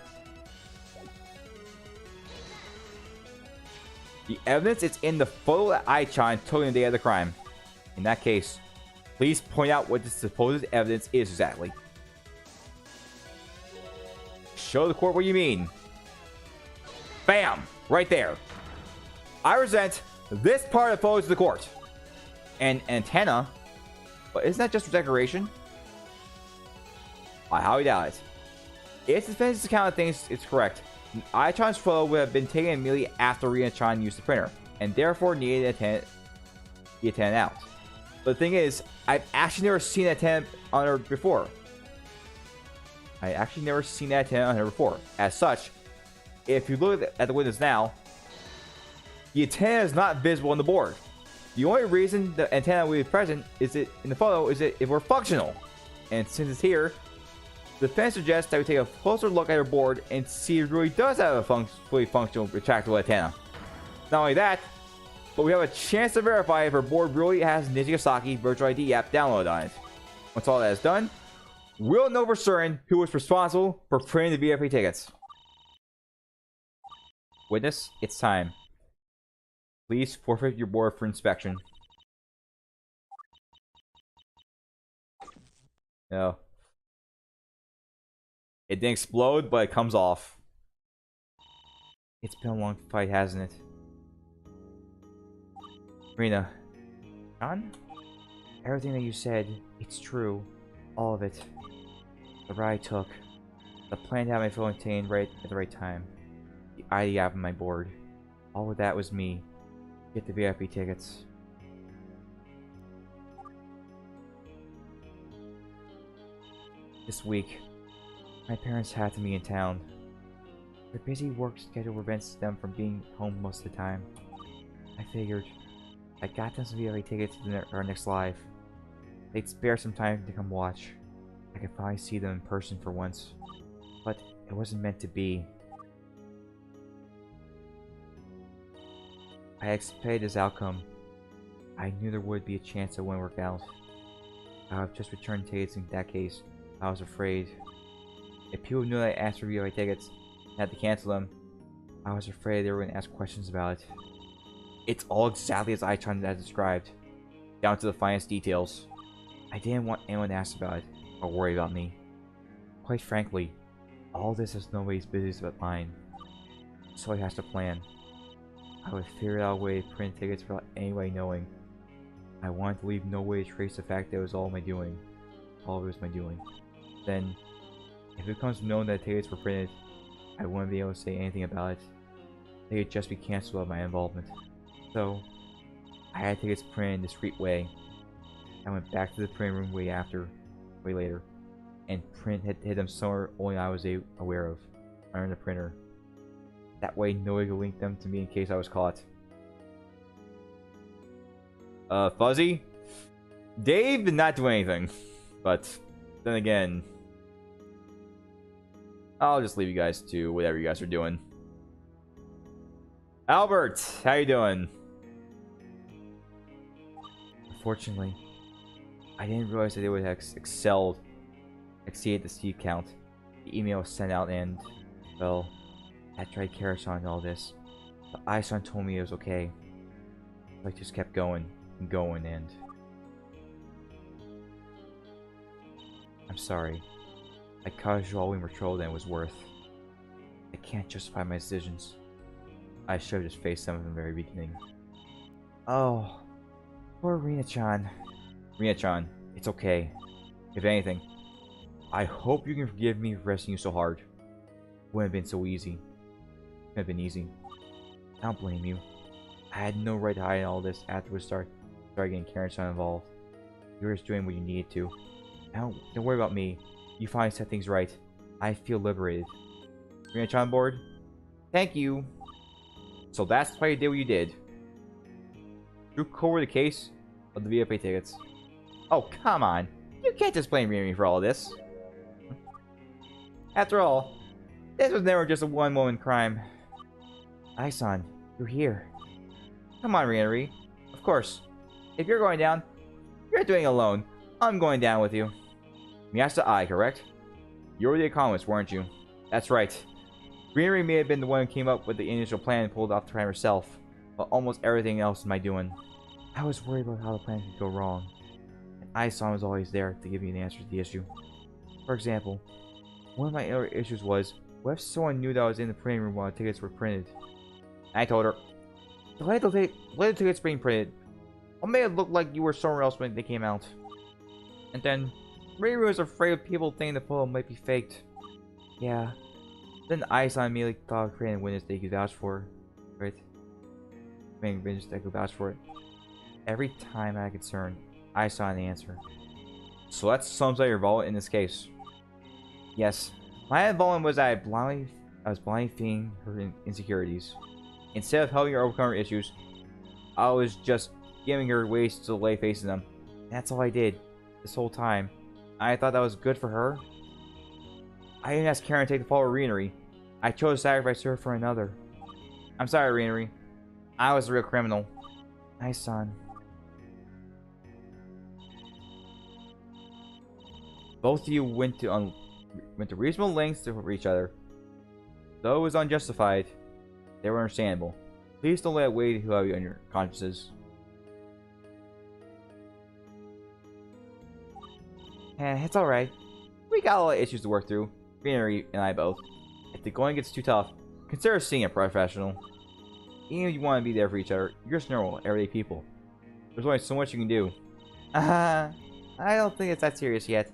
The evidence is in the photo that Ai-chan took the day of the crime. In that case, please point out what the supposed evidence is exactly. Show the court what you mean. Bam! Right there. I present this part of the photo to the court. An antenna? But isn't that just for decoration? I highly doubt it. If the defense's account of things is correct, Ai-chan's photo would have been taken immediately after Rina-chan used the printer, and therefore needed the antenna out. But the thing is, I've actually never seen that antenna on her before. As such, if you look at the windows now, the antenna is not visible on the board. The only reason the antenna will be present is in the photo is it if we're functional. And since it's here, the defense suggests that we take a closer look at her board and see if it really does have a fully functional retractable antenna. Not only that, but we have a chance to verify if her board really has Takasaki Virtual ID app downloaded on it. Once all that is done, we'll know for certain who was responsible for printing the VIP tickets. Witness, it's time. Please forfeit your board for inspection. No. It didn't explode, but it comes off. It's been a long fight, hasn't it? Rina. John? Everything that you said, it's true. All of it. The ride I took. The plan to have my phone obtained right at the right time. The ID app on my board. All of that was me. Get the VIP tickets. This week, my parents had to be in town. Their busy work schedule prevents them from being home most of the time. I figured I got them some VIP tickets to our next live. They'd spare some time to come watch. I could finally see them in person for once. But it wasn't meant to be. I expected this outcome. I knew there would be a chance it wouldn't work out. I would have just returned tickets in that case. I was afraid. If people knew that I asked for VIP tickets and had to cancel them, I was afraid they were going to ask questions about it. It's all exactly as Ai-chan had described, down to the finest details. I didn't want anyone to ask about it or worry about me. Quite frankly, all this is nobody's business but mine. So he has to plan. I would figure out a way to print tickets without anybody knowing. I wanted to leave no way to trace the fact that it was all my doing. All of it was my doing. Then, if it becomes known that tickets were printed, I wouldn't be able to say anything about it. They would just be cancelled without my involvement. So, I had tickets printed in a discreet way. I went back to the printing room way later, and hid them somewhere only I was aware of, under the printer. That way nobody could link them to me in case I was caught. Fuzzy? Dave did not do anything. But, then again, I'll just leave you guys to whatever you guys are doing. Albert, how you doing? Unfortunately, I didn't realize that they would have exceeded the seed count. The email was sent out and, well, I tried Karasan and all this. But Ai-san told me it was okay. So I just kept going and going and... I'm sorry. I caused you all we were trolled and it was worth. I can't justify my decisions. I should have just faced them from the very beginning. Oh, poor Rina-chan. Rina-chan, it's okay. If anything, I hope you can forgive me for resting you so hard. It wouldn't have been so easy. It would have been easy. I don't blame you. I had no right to hide all this after we started getting Karen-san involved. You were just doing what you needed to. Now, don't worry about me. You finally set things right. I feel liberated. Rina-chan on board? Thank you. So that's why you did what you did. You covered the case of the VFA tickets. Oh, come on. You can't just blame Rina for all of this. After all, this was never just a one-moment crime. Ai-san, you're here. Come on, Rina. Of course. If you're going down, you're doing it alone. I'm going down with you. Miyasa Ai, correct? You were the economist, weren't you? That's right. Rina may have been the one who came up with the initial plan and pulled off the plan herself, but almost everything else is my doing. I was worried about how the plan could go wrong, and Ai-san was always there to give me an answer to the issue. For example, one of my other issues was, what if someone knew that I was in the printing room while the tickets were printed? I told her, let the tickets being printed. I'll make it look like you were somewhere else when they came out. And then, Riri was afraid of people thinking the photo might be faked. Yeah. Then Ai-san immediately thought of creating a witness they could vouch for. Right? Creating a witness that could vouch for it. Every time I had a concern, I saw an answer. So that sums up your involvement in this case. Yes. My involvement was that I was blindly feeding her insecurities. Instead of helping her overcome her issues, I was just giving her ways to delay facing them. That's all I did. This whole time. I thought that was good for her. I didn't ask Karen to take the fall of Rina. I chose to sacrifice her for another. I'm sorry, Rina. I was the real criminal. Nice, son. Both of you went to reasonable lengths for each other. Though it was unjustified, they were understandable. Please don't let it weigh too heavy on your consciences. It's alright. We got a lot of issues to work through. Rina and I both. If the going gets too tough, consider seeing a professional. Even if you want to be there for each other, you're just normal, everyday people. There's only so much you can do. I don't think it's that serious yet.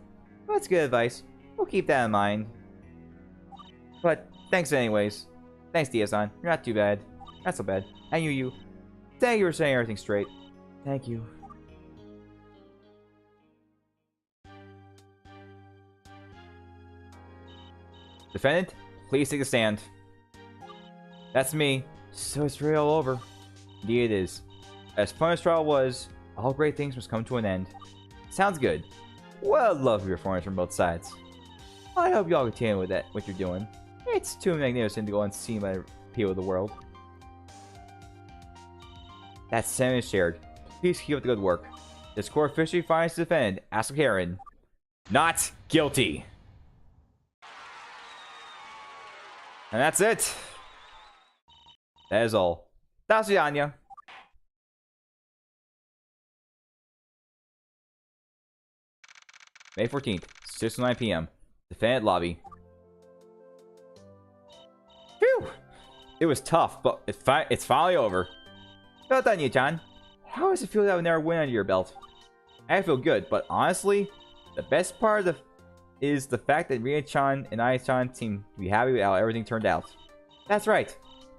That's good advice. We'll keep that in mind. But thanks anyways. Thanks, Dia-san. You're not too bad. Not so bad. And you. Thank you for saying everything straight. Thank you. Defendant, please take a stand. That's me. So it's really all over. Indeed it is. As fun as trial was, all great things must come to an end. Sounds good. Well, lovely performance from both sides. I hope y'all continue with that, what you're doing. It's too magnificent to go unseen by the people of the world. That sentiment is shared. Please keep up the good work. This court officially finds the defendant, Asuka Karen, not guilty. And that's it. That is all. Anya. May 14th, 6:09 p.m. Defendant lobby. Phew! It was tough, but it's finally over. Well done, Yu-chan. How does it feel to have another win under your belt? I feel good, but honestly, the best part is the fact that Rina-chan and Ai-chan seem to be happy with how everything turned out. That's right.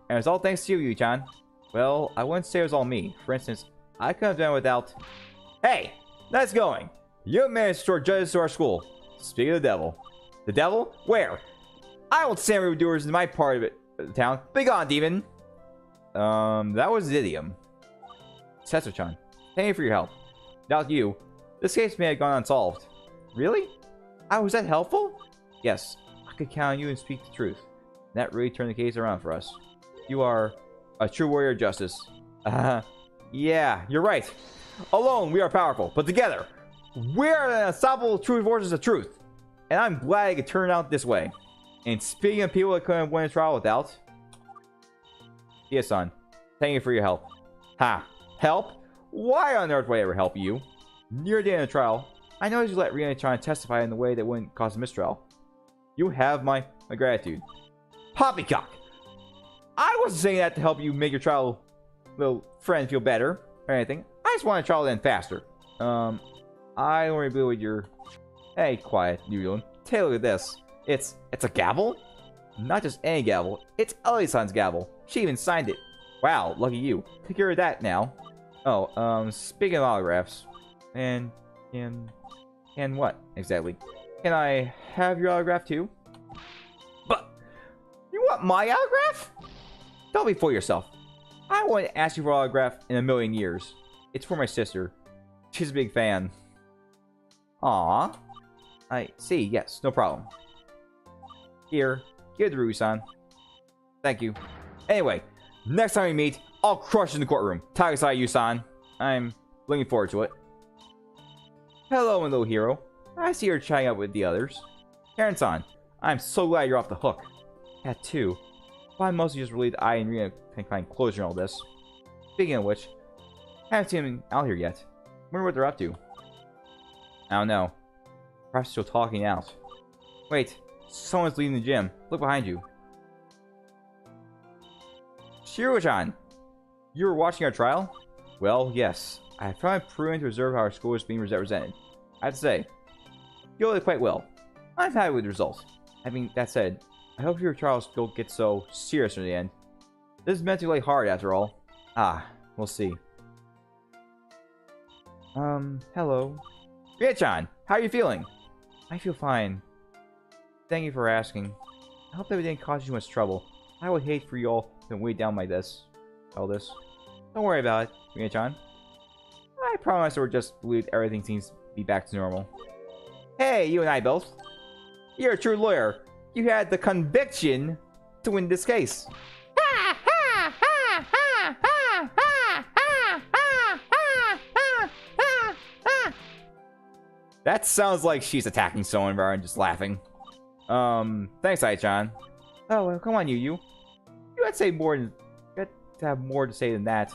And it's all thanks to you, Yu-chan. Well, I wouldn't say it was all me. For instance, I couldn't have done it without... Hey! That's going! You managed to store judges to our school. Speaking of the devil. The devil? Where? I won't send evildoers in my part of the town. Be gone, demon! That was Zidium. Setsu-chan, thank you for your help. Without you, this case may have gone unsolved. Really? Was that helpful? Yes, I could count on you and speak the truth. That really turned the case around for us. You are a true warrior of justice. Yeah, you're right. Alone, we are powerful, but together, we are the unstoppable true forces of truth. And I'm glad it could turn out this way. And speaking of people that couldn't win a trial without... Yes, son. Thank you for your help. Ha! Help? Why on earth would I ever help you? Near the end of the trial, I noticed you let Rina-chan testify in a way that wouldn't cause a mistrial. You have my gratitude. Poppycock! I wasn't saying that to help you make your trial little friend feel better or anything. I just want to trial to end faster. I don't agree with your... Hey, quiet, you doing? Take a look at this. It's a gavel? Not just any gavel. It's Ellie-san's gavel. She even signed it. Wow, lucky you. Take care of that now. Oh, speaking of autographs. And what, exactly? Can I have your autograph too? But, you want my autograph? Don't be fool yourself. I wouldn't ask you for an autograph in a million years. It's for my sister. She's a big fan. Aww. I see, yes, no problem. Here, give it to Rusan. Thank you. Anyway, next time we meet, I'll crush in the courtroom. Takasaki Yusan. I'm looking forward to it. Hello, my little hero. I see you're chatting up with the others. Karen-san, I'm so glad you're off the hook. That too. But I'm mostly just relieved I and Rina can find closure in all this. Speaking of which, I haven't seen them out here yet. Wonder what they're up to. I don't know. Perhaps still talking out. Wait, someone's leaving the gym. Look behind you. Shiro-chan, you were watching our trial? Well, yes. I found it prudent to observe how our school is being represented. I have to say, you did quite well. I'm happy with the results. I mean, that said, I hope your trials don't get so serious in the end. This is meant to be hard after all. Ah, we'll see. Hello. Rina-chan, how are you feeling? I feel fine. Thank you for asking. I hope that we didn't cause you much trouble. I would hate for you all to be weighed down by all this. Don't worry about it, Rina-chan. I promise we're just believe everything seems to be back to normal. Hey, you and I both. You're a true lawyer. You had the conviction to win this case. That sounds like she's attacking someone rather than just laughing. Thanks, Ai-chan. Oh, well, come on, you. You had to say more than... You had to have more to say than that.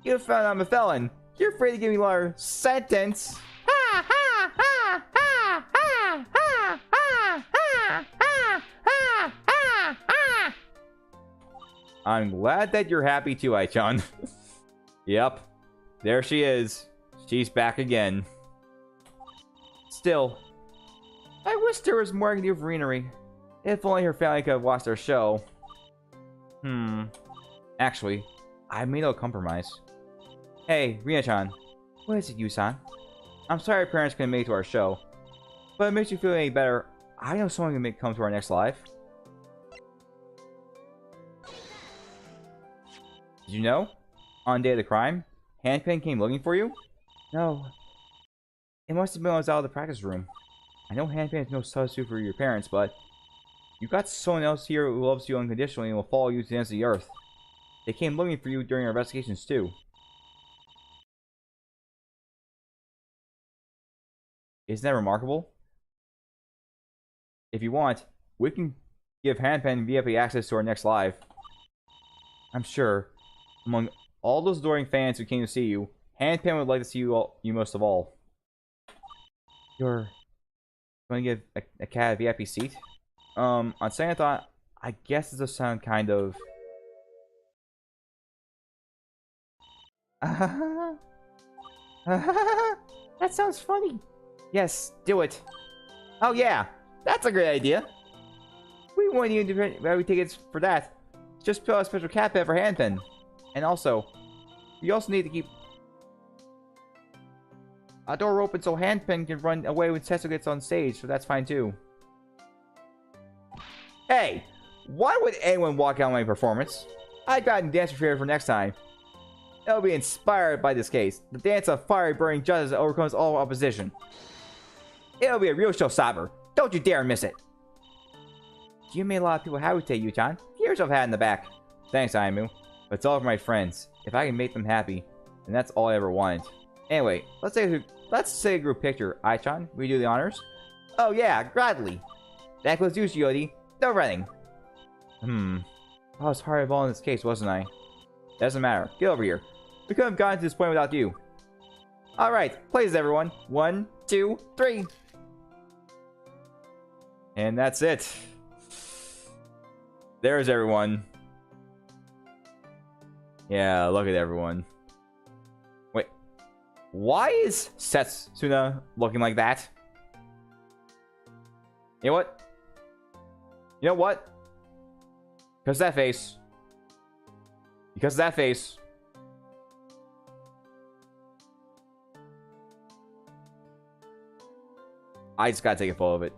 You found I'm a felon. You're afraid to give me a longer sentence. I'm glad that you're happy too, Ai-chan. Yep. There she is. She's back again. Still, I wish there was more I could do for Rina. If only her family could have watched our show. Actually, I made no compromise. Hey, Rina-chan. What is it, Yusan? I'm sorry our parents couldn't make it to our show. But it makes you feel any better. I know someone can come to our next live. Did you know? On the day of the crime, Handpin came looking for you? No. It must have been when I was out of the practice room. I know Handpin is no substitute for your parents, but you got someone else here who loves you unconditionally and will follow you to the ends of the earth. They came looking for you during our investigations too. Isn't that remarkable? If you want, we can give Handpan VIP access to our next live. I'm sure, among all those adoring fans who came to see you, Handpan would like to see you most of all. You're going to give a cat a VIP seat? On second thought, I guess this does sound kind of... That sounds funny. Yes, do it. Oh yeah, that's a great idea. We won't even do VIP tickets for that. Just put a special cat pet for Handpin. And also, we also need to keep a door open so Handpin can run away when Setsu gets on stage, so that's fine too. Hey, why would anyone walk out my performance? I got a dance prepared for next time. It'll be inspired by this case. The dance of fiery burning justice that overcomes all opposition. It'll be a real showstopper. Don't you dare miss it. You made a lot of people happy today, Yu-chan. Give yourself a hat in the back. Thanks, Aimu. But it's all for my friends. If I can make them happy, then that's all I ever wanted. Anyway, let's say a group picture. Ai-chan, will you do the honors? Oh yeah, gladly. That includes you, Shiodi. No running. I was hard involved in this case, wasn't I? Doesn't matter. Get over here. We couldn't have gotten to this point without you. Alright, plays everyone. 1, 2, 3. And that's it. There's everyone. Yeah, look at everyone. Wait. Why is Setsuna looking like that? You know what? You know what? Because that face. Because of that face. I just gotta take a photo of it.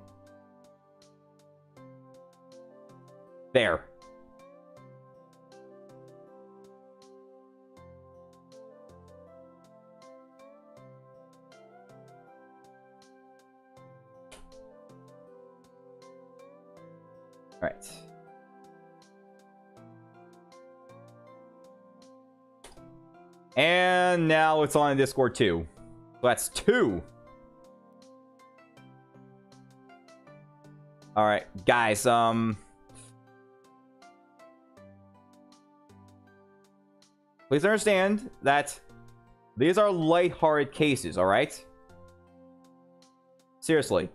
There. All right. And now it's on Discord too. So that's 2. All right, guys. Please understand that these are lighthearted cases. All right. Seriously.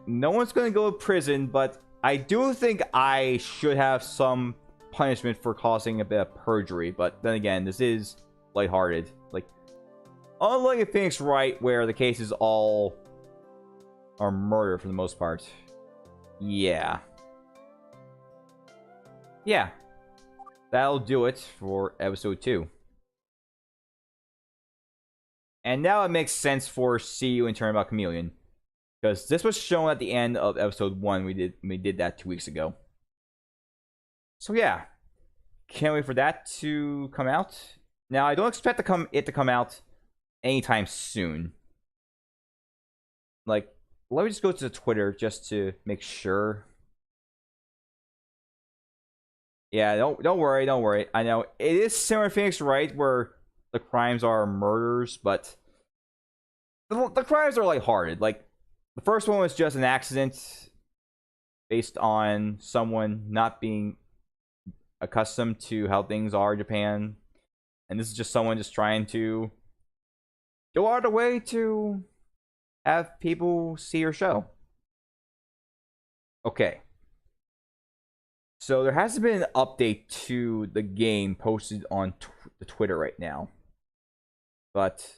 No one's gonna go to prison, but I do think I should have some punishment for causing a bit of perjury. But then again, this is lighthearted. Like, unlike in Phoenix Wright, where the cases all are murder for the most part. Yeah. Yeah. That'll do it for episode 2. And now it makes sense for See You in Turnabout Chameleon. Because this was shown at the end of episode 1. We did that 2 weeks ago. So yeah. Can't wait for that to come out. Now I don't expect it to come out anytime soon. Like, let me just go to the Twitter just to make sure. Yeah, don't worry. I know it is similar to Phoenix Wright, where the crimes are murders, but the crimes are lighthearted. Like, the first one was just an accident based on someone not being accustomed to how things are in Japan, and this is just someone just trying to go out of the way to have people see your show. Okay. So there hasn't been an update to the game posted on the Twitter right now. But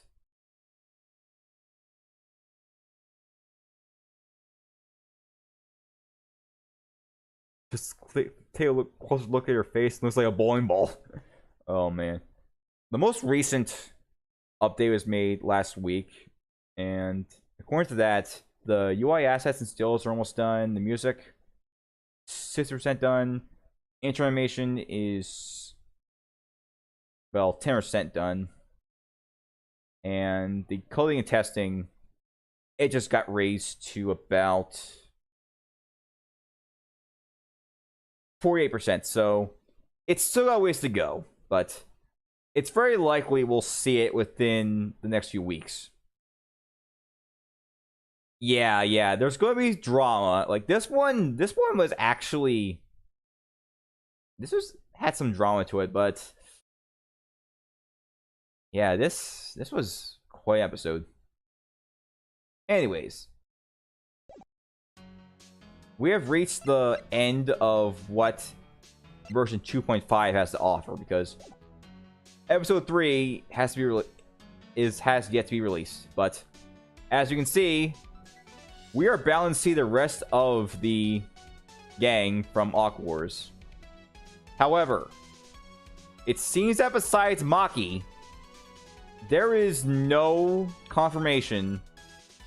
just take a closer look at your face. It looks like a bowling ball. Oh man. The most recent update was made last week, and according to that, the UI assets and stills are almost done. The music, 60% done. Intro animation is, well, 10% done. And the coding and testing, it just got raised to about 48%. So it's still got a ways to go, but it's very likely we'll see it within the next few weeks. Yeah, there's going to be drama. Like, this one was actually, had some drama to it, but yeah, this was quite an episode. Anyways, we have reached the end of what version 2.5 has to offer, because episode 3 has yet to be released. But as you can see, we are bound to see the rest of the gang from Aqua Wars. However, it seems that besides Maki, there is no confirmation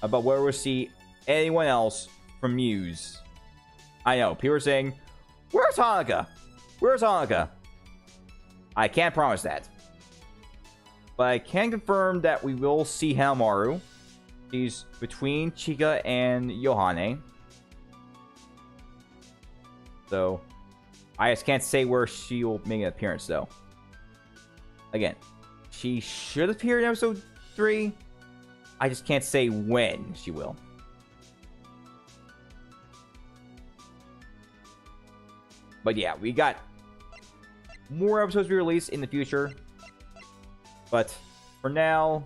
about where we'll see anyone else from Muse. I know, people are saying, where's Hanukkah? Where's Hanukkah? I can't promise that. But I can confirm that we will see Hanamaru. She's between Chika and Yohane. So, I just can't say where she will make an appearance, though. Again, she should appear in episode 3. I just can't say when she will. But yeah, we got more episodes to be released in the future. But for now,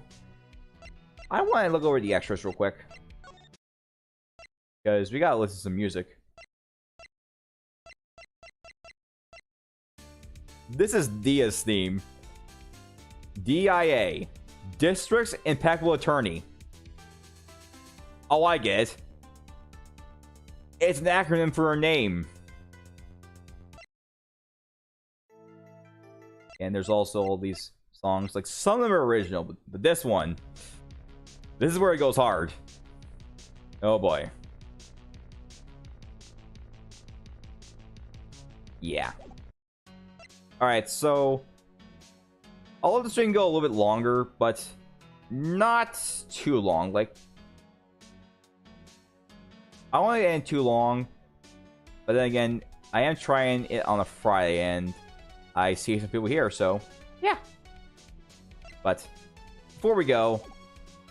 I want to look over the extras real quick, because we gotta listen to some music. This is Dia's theme. DIA. District's Impeccable Attorney. Oh, I get it. It's an acronym for her name. And there's also all these songs. Like, some of them are original, but this one, this is where it goes hard. Oh boy. Yeah. Alright, so I'll let the stream go a little bit longer, but not too long. Like, I don't want to end too long, but then again, I am trying it on a Friday, and I see some people here, so yeah. But before we go,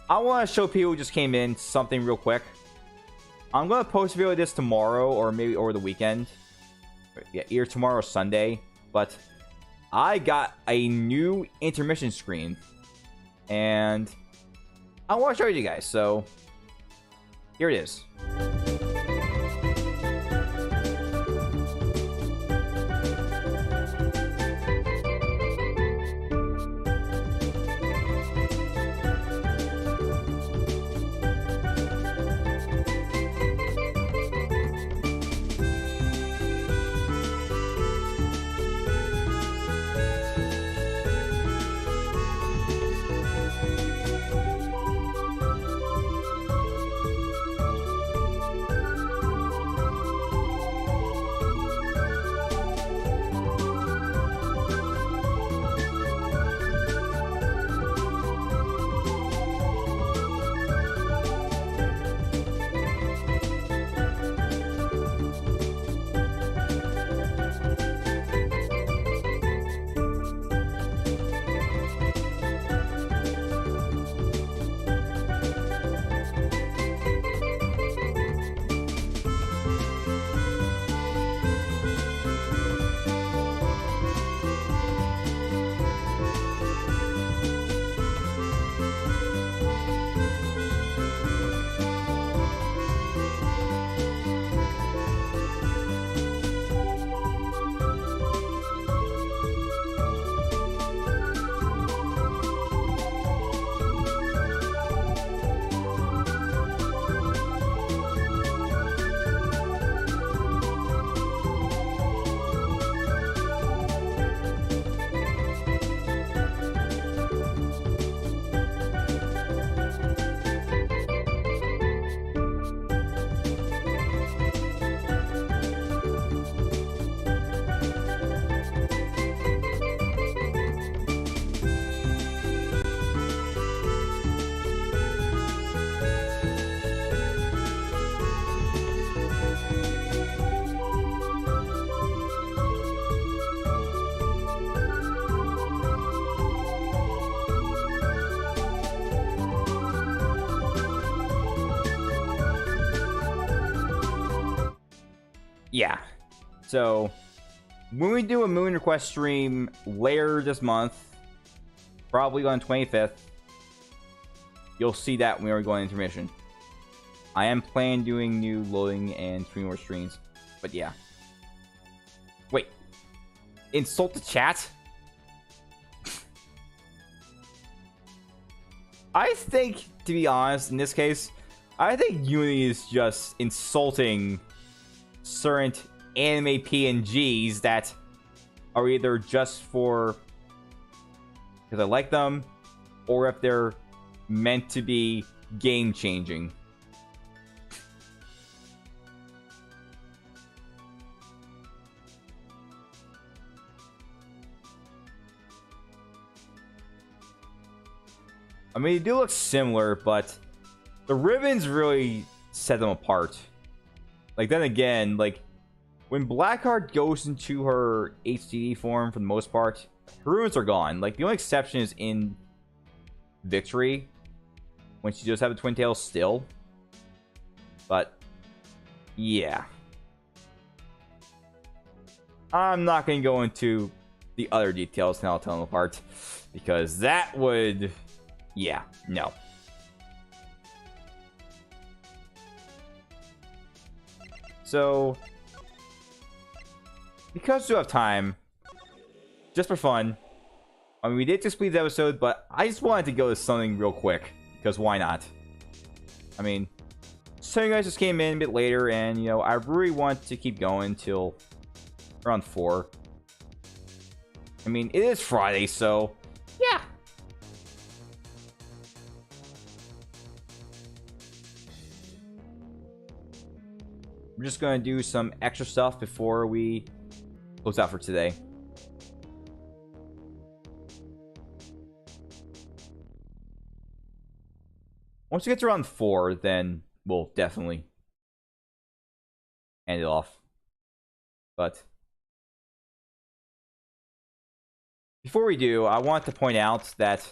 I want to show people who just came in something real quick. I'm going to post a video of this tomorrow, or maybe over the weekend. Yeah, either tomorrow or Sunday. But I got a new intermission screen, and I want to show you guys. So here it is. Yeah, so when we do a Moon Request stream later this month, probably on 25th, you'll see that when we're going intermission. I am planning doing new loading and 3 more streams, but yeah. Wait, insult the chat? I think, to be honest, in this case, I think Unity is just insulting certain anime PNGs that are either just for because I like them, or if they're meant to be game changing. I mean, they do look similar, but the ribbons really set them apart. Like, then again, like, when Blackheart goes into her HDD form, for the most part, her ribbons are gone. Like, the only exception is in Victory, when she does have the twin tails still. But, yeah. I'm not going to go into the other details, and I'll tell them apart, because that would... yeah, no. So, because we have time, just for fun, I mean, we did just complete the episode, but I just wanted to go to something real quick, because why not? I mean, so you guys just came in a bit later, and, you know, I really want to keep going till around 4. I mean, it is Friday, so yeah. We're just gonna do some extra stuff before we close out for today. Once we get to round 4, then we'll definitely end it off. But before we do, I want to point out that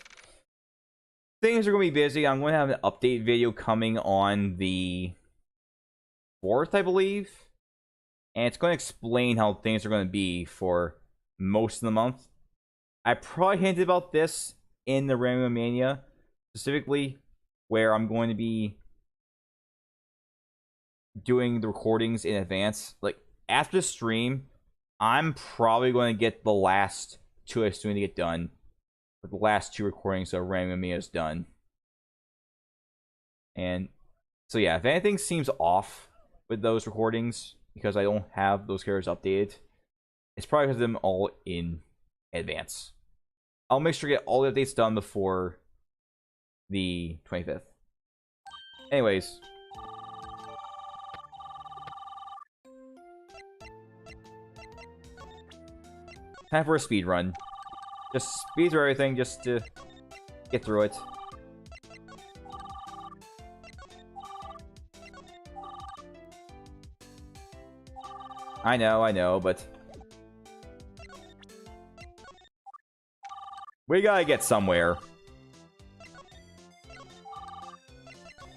things are going to be busy. I'm going to have an update video coming on the 4th, I believe. And it's going to explain how things are going to be for most of the month. I probably hinted about this in the Random Mania, specifically where I'm going to be doing the recordings in advance. Like, after the stream, I'm probably going to get the last 2 as soon to get done. But the last 2 recordings of Random Mania is done. And so yeah, if anything seems off with those recordings, because I don't have those characters updated, it's probably because of them all in advance. I'll make sure to get all the updates done before the 25th. Anyways. Time for a speed run. Just speed through everything just to get through it. I know, but we gotta get somewhere.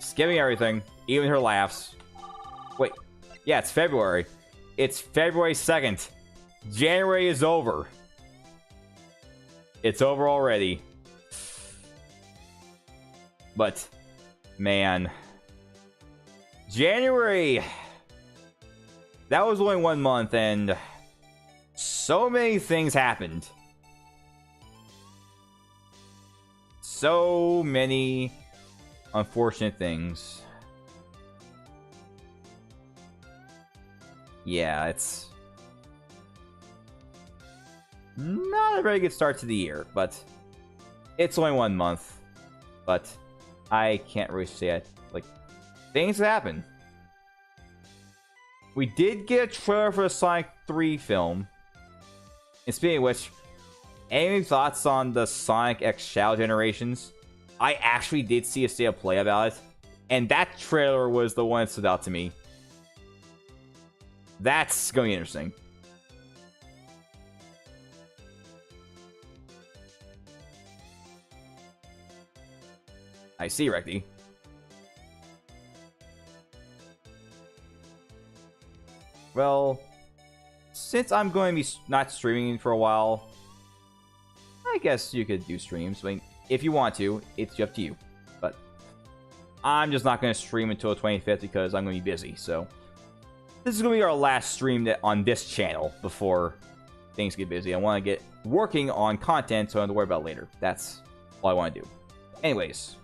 Skipping everything, even her laughs. Wait, yeah, it's February. It's February 2nd. January is over. It's over already. But, man. January. That was only 1 month, and so many things happened. So many unfortunate things. Yeah, it's not a very good start to the year, but it's only 1 month. But I can't really say it. Like, things happen. We did get a trailer for the Sonic 3 film. And speaking of which, any thoughts on the Sonic X Shadow Generations? I actually did see a state of play about it, and that trailer was the one that stood out to me. That's going to be interesting. I see, Recty. Well, since I'm going to be not streaming for a while, I guess you could do streams. I mean, if you want to, it's up to you. But I'm just not going to stream until the 25th because I'm going to be busy. So this is going to be our last stream on this channel before things get busy. I want to get working on content so I don't have to worry about it later. That's all I want to do. Anyways.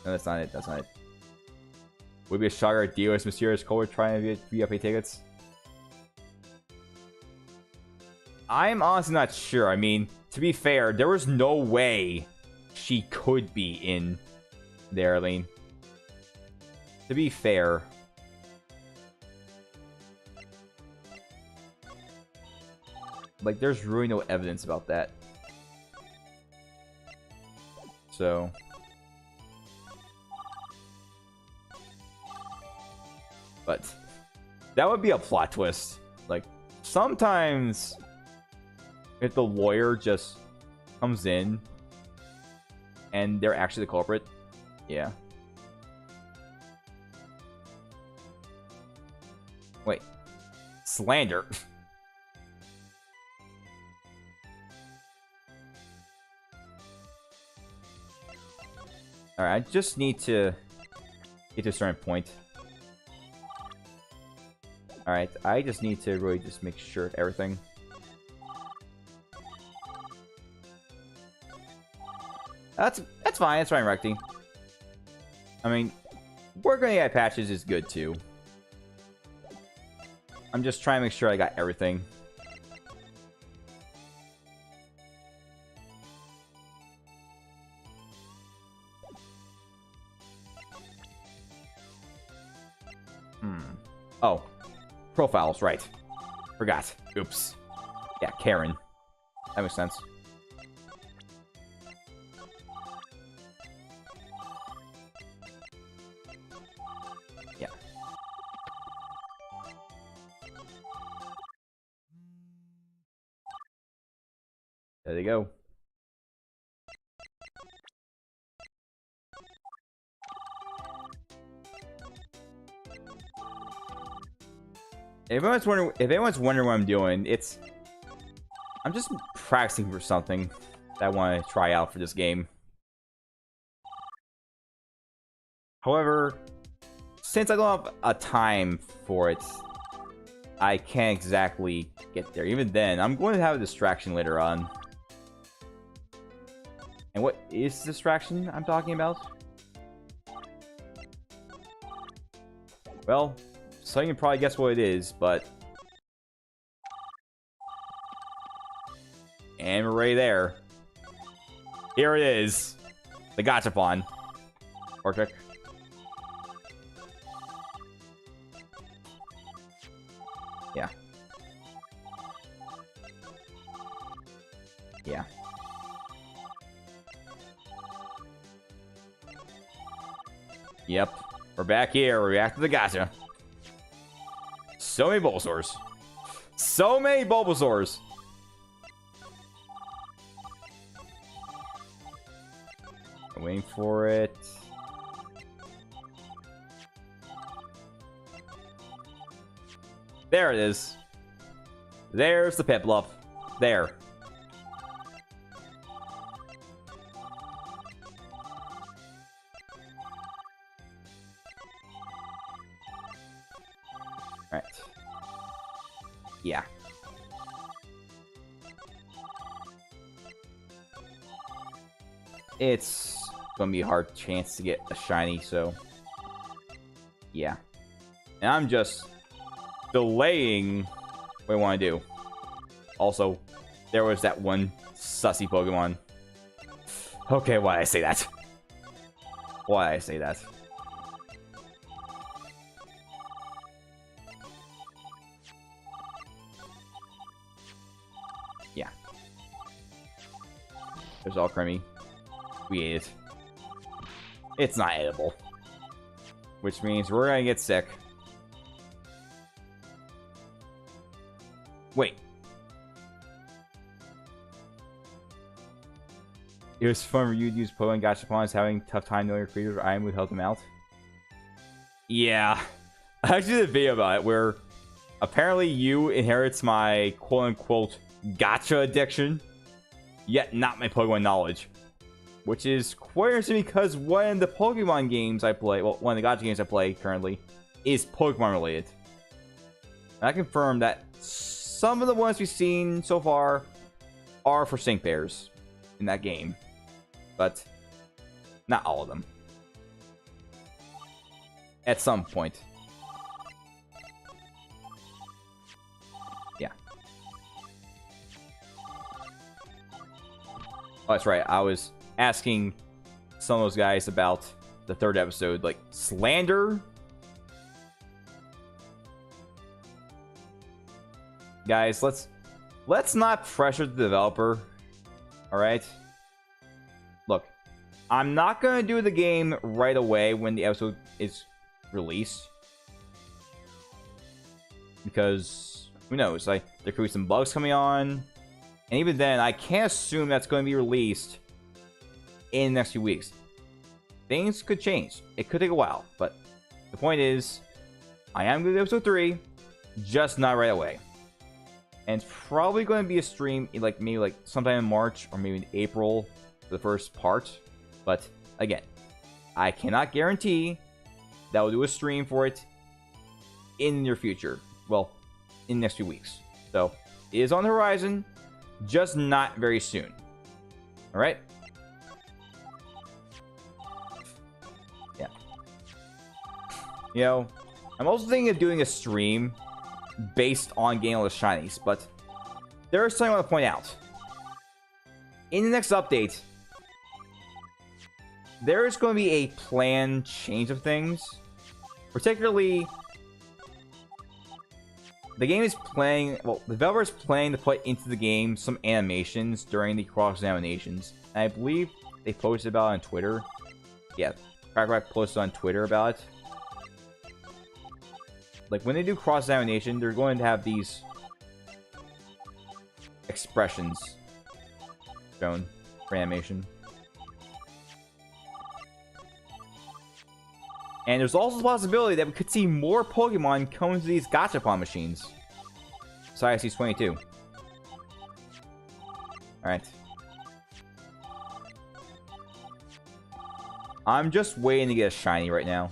No, that's not it. That's not it. Would be a shocker if Dio's mysterious culprit trying to get VFA tickets. I'm honestly not sure. I mean, to be fair, there was no way she could be in there, I mean. To be fair. Like, there's really no evidence about that. So but that would be a plot twist. Like, sometimes if the lawyer just comes in and they're actually the culprit, yeah. Wait, slander. Alright, I just need to get to a certain point. Alright, I just need to really just make sure of everything. That's fine, Recty. I mean, Working on AI patches is good too. I'm just trying to make sure I got everything. Oh. Profiles, right. Forgot. Oops. Yeah, Karen. That makes sense. Yeah. There they go. If anyone's wondering what I'm doing, I'm just practicing for something that I want to try out for this game. However, since I don't have a time for it, I can't exactly get there. Even then, I'm going to have a distraction later on. And what is the distraction I'm talking about? Well, so you can probably guess what it is, but... And we're right there. Here it is. The Gachapon. Or trick. Yeah. Yeah. Yep. We're back here. We're back to the gacha. So many Bulbasaurs. So many Bulbasaurs. I'm waiting for it. There it is. There's the Piplup. There. Right. Yeah. It's gonna be a hard chance to get a shiny, so yeah. And I'm just delaying what I want to do. Also, there was that one sussy Pokemon. Okay, why did I say that? Why did I say that? Yeah. There's all creamy. We ate it. It's not edible. Which means we're gonna get sick. Wait. It was fun for you to use Pokemon Gachapons having tough time knowing your creators or item would help them out. Yeah. I actually did a video about it where apparently you inherits my quote-unquote gacha addiction, yet not my Pokemon knowledge. Which is quite interesting because one of the Pokemon games I play, well, one of the gacha games I play currently, is Pokemon related. And I confirm that some of the ones we've seen so far are for sync pairs in that game. But not all of them. At some point. Yeah. Oh, that's right. I was asking some of those guys about the third episode, like slander. Guys, let's not pressure the developer. All right. Look, I'm not gonna do the game right away when the episode is released, because who knows? Like, there could be some bugs coming on, and even then, I can't assume that's going to be released in the next few weeks. Things could change. It could take a while, but the point is, I am going to do episode 3, just not right away. And it's probably going to be a stream, like maybe like sometime in March or maybe in April, for the first part. But again, I cannot guarantee that we'll do a stream for it in the near future. Well, in the next few weeks. So it is on the horizon, just not very soon. All right. You know, I'm also thinking of doing a stream based on getting all the shinies, but there is something I want to point out. In the next update, there is going to be a planned change of things. Particularly, the game is planning, well, the developer is planning to put into the game some animations during the cross-examinations. And I believe they posted about it on Twitter. Yeah, Crackback posted on Twitter about it. Like, when they do cross-examination, they're going to have these expressions shown for animation. And there's also the possibility that we could see more Pokemon coming to these Gachapon machines. Besides these 22. Alright. I'm just waiting to get a shiny right now.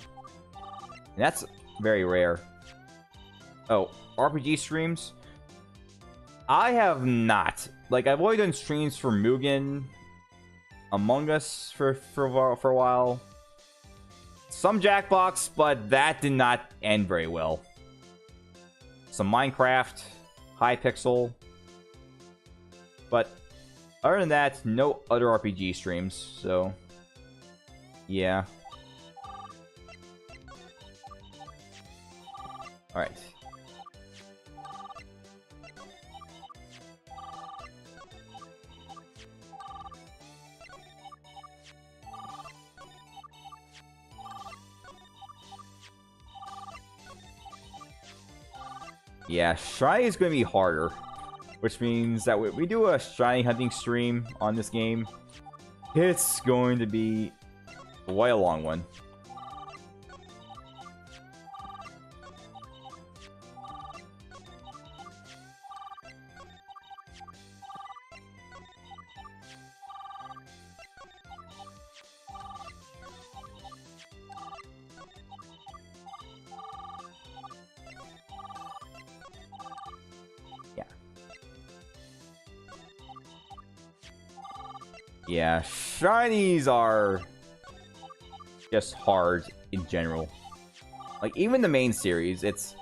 And that's very rare. Oh, RPG streams? I have not. Like, I've only done streams for Mugen, Among Us for a while. Some Jackbox, but that did not end very well. Some Minecraft, Hypixel. But other than that, no other RPG streams, so yeah. Alright. Yeah, shiny is going to be harder, which means that we do a shiny hunting stream on this game. It's going to be quite a long one. Yeah, shinies are just hard in general. Like, even the main series, it's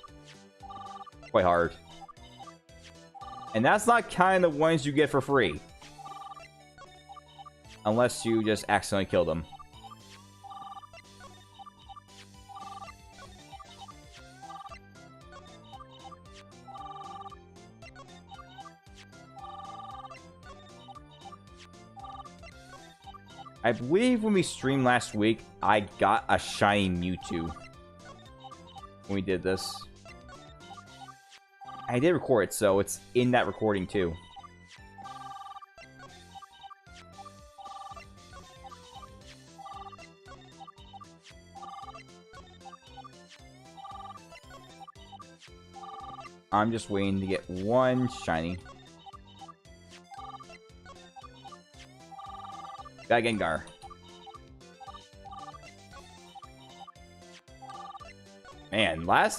quite hard. And that's not kind of the ones you get for free. Unless you just accidentally kill them. I believe when we streamed last week, I got a shiny Mewtwo. When we did this. I did record it, so it's in that recording too. I'm just waiting to get one shiny. Got Gengar. Man, when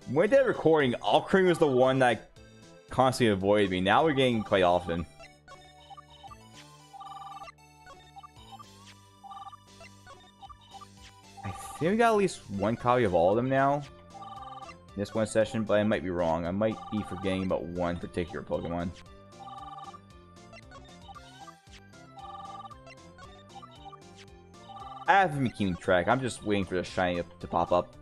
we did recording, Alcrane was the one that constantly avoided me. Now we're getting quite often. I think we got at least one copy of all of them now. In this one session, but I might be wrong. I might be forgetting about one particular Pokemon. I haven't been keeping track. I'm just waiting for the shiny to pop up.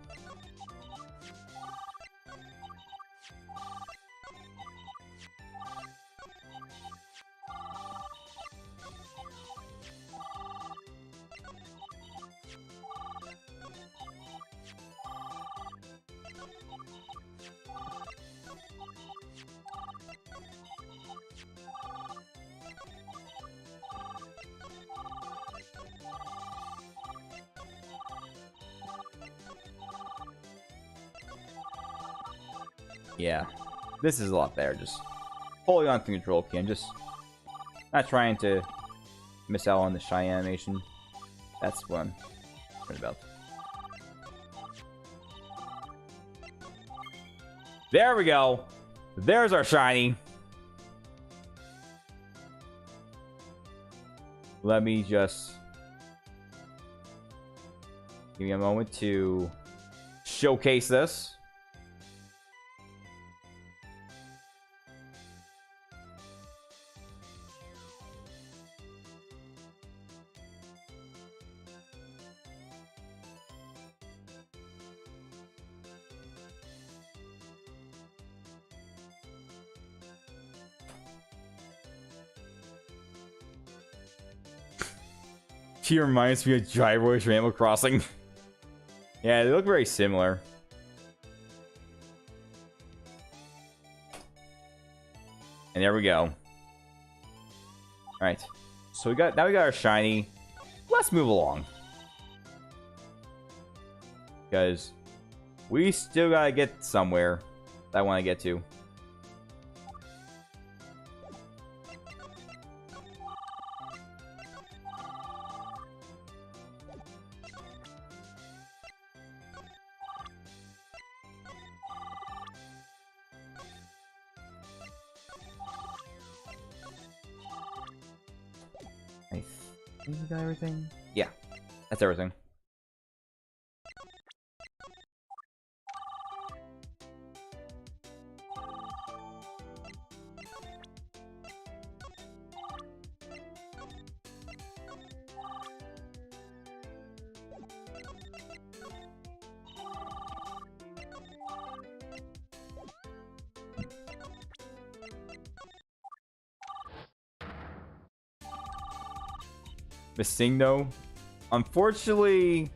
Yeah, this is a lot better. Just holding on to the control key and just not trying to miss out on the shiny animation. That's what I'm worried about. There we go. There's our shiny. Let me just give me a moment to showcase this. She reminds me of Gyro's Animal Crossing. Yeah, they look very similar. And there we go. Alright. So we got our shiny. Let's move along. Because we still gotta get somewhere that I want to get to. I think we got everything? Yeah, that's everything. Missing No. Unfortunately,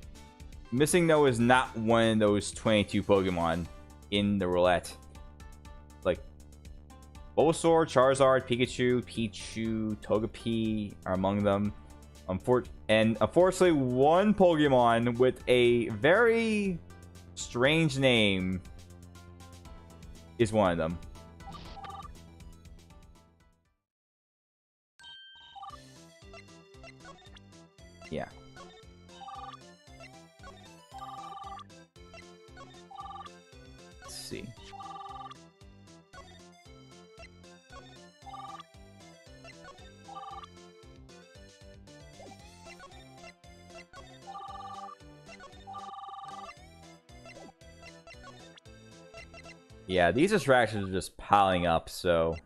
Missing No is not one of those 22 Pokemon in the roulette. Like, Bulbasaur, Charizard, Pikachu, Pichu, Togepi are among them. Unfortunately, one Pokemon with a very strange name is one of them. Yeah. Let's see. Yeah, these distractions are just piling up, so...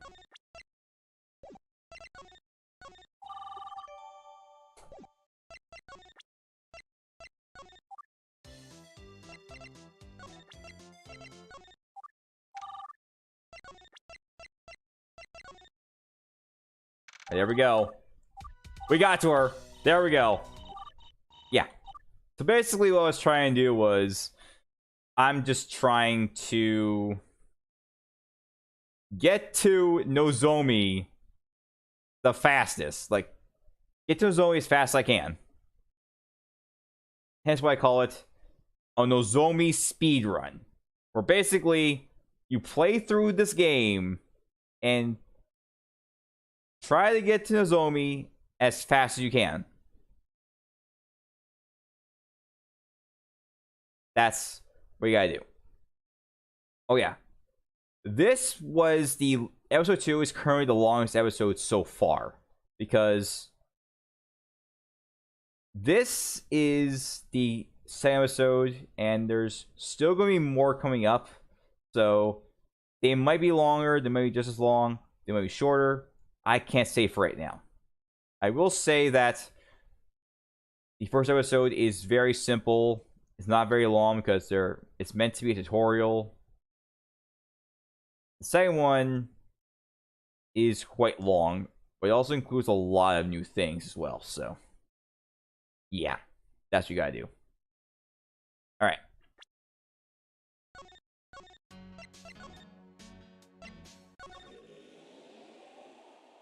There we go. We got to her. There we go. Yeah. So basically what I was trying to do was... I'm just trying to... get to Nozomi the fastest. Like, get to Nozomi as fast as I can. Hence why I call it a Nozomi speed run. Where basically, you play through this game and try to get to Nozomi as fast as you can. That's what you gotta do. Oh yeah. This was the... Episode 2 is currently the longest episode so far. Because this is the second episode, and there's still going to be more coming up. So, they might be longer, they might be just as long, they might be shorter. I can't say for right now. I will say that the first episode is very simple. It's not very long because it's meant to be a tutorial. The second one is quite long, but it also includes a lot of new things as well. So, yeah, that's what you gotta do. All right.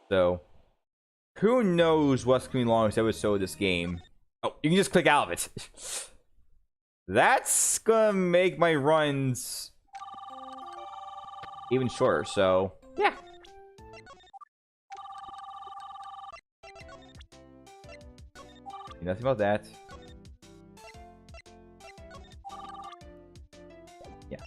So, who knows what's going to be the longest episode of this game? Oh, you can just click out of it. That's gonna make my runs even shorter, so yeah. Nothing about that. Yeah.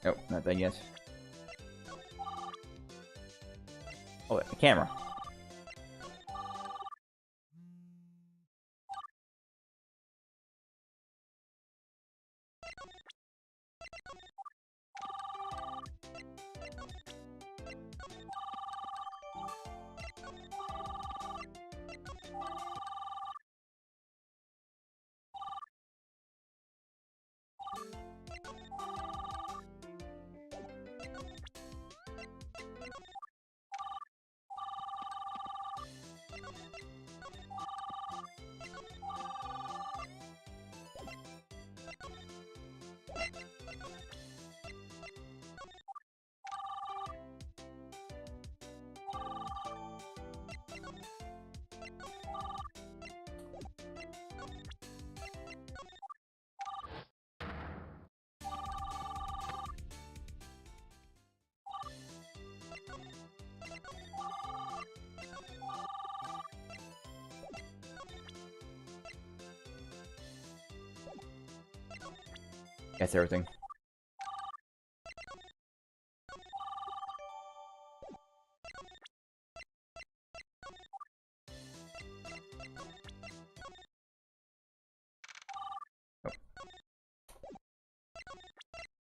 Oh, not done yet. Oh, the camera. That's everything. Oh.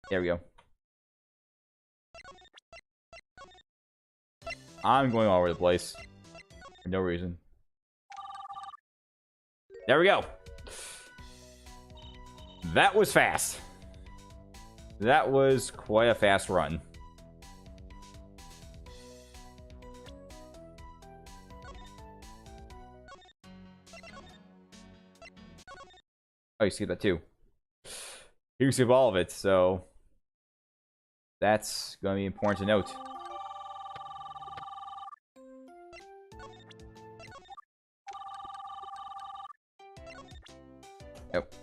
There we go. I'm going all over the place for no reason. There we go. That was fast. That was quite a fast run. Oh, you see that too. You see all of it, so that's going to be important to note. Yep.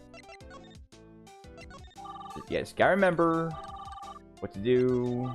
Yes, gotta remember what to do.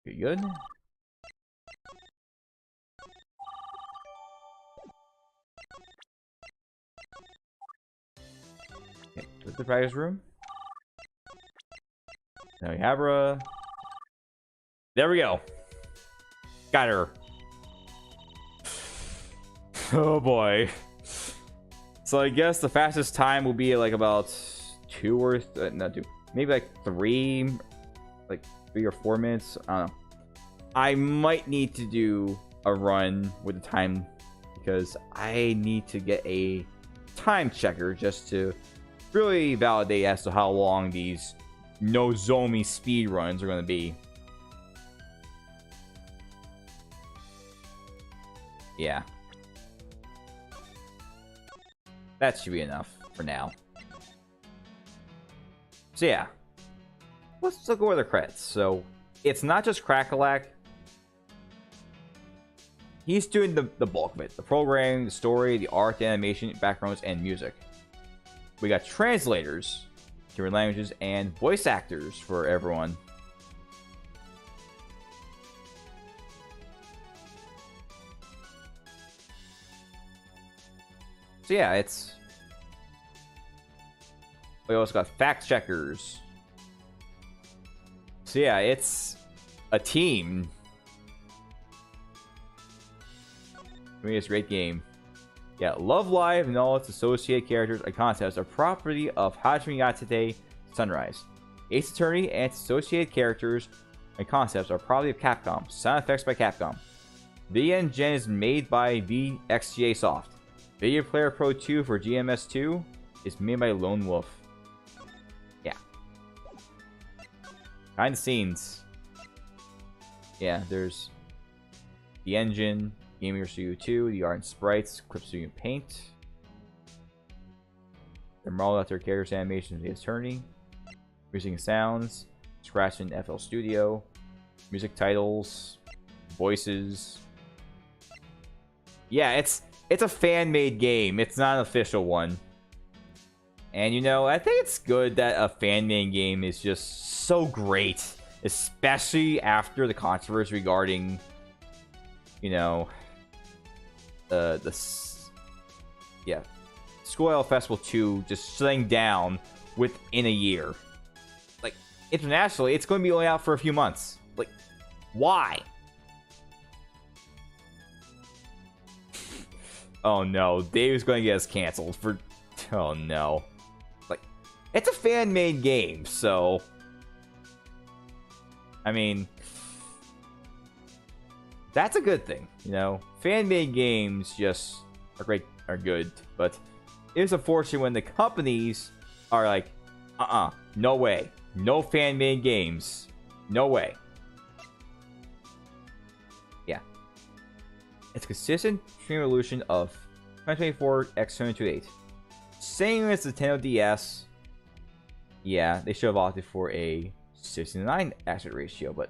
You good? Okay, to the practice room. Now we have her. There we go. Got her. Oh boy. So I guess the fastest time will be like about not 2, maybe like 3 or 4 minutes. I don't know. I might need to do a run with the time because I need to get a time checker just to really validate as to how long these Nozomi speed runs are going to be. Yeah. That should be enough for now. So yeah. Let's look over the credits. So it's not just Crackalack. He's doing the bulk of it. The programming, the story, the art, the animation, backgrounds, and music. We got translators. different languages, and voice actors for everyone. So yeah, it's... We also got fact checkers. So yeah, it's a team. I mean, it's a great game. Yeah, Love Live and all its associated characters and concepts are property of Hajime Yatate Sunrise. Ace Attorney and its associated characters and concepts are property of Capcom. Sound effects by Capcom. The engine is made by VXGA Soft. Video Player Pro 2 for GMS2 is made by Lone Wolf. Yeah. Behind the scenes. Yeah, there's the engine, Gamer Studio 2, the art and sprites, Clip Studio Paint. They're modeled after characters' animations of the attorney. Music and sounds, Scratch and FL Studio. Music titles, voices. Yeah, it's a fan-made game. It's not an official one. And, you know, I think it's good that a fan-made game is just so great. Especially after the controversy regarding, you know, School Idol Festival 2 just shutting down within a year. Like, internationally, it's going to be only out for a few months. Like, why? Oh no, Dave's going to get us canceled for... Oh no. Like, it's a fan-made game, so... I mean... That's a good thing, you know? Fan-made games just are good, but it's unfortunate when the companies are like, no way. No fan-made games. No way. Yeah. It's a consistent stream evolution of 2024 X728. Same as the Nintendo DS. Yeah, they should have opted for a 69 aspect ratio, but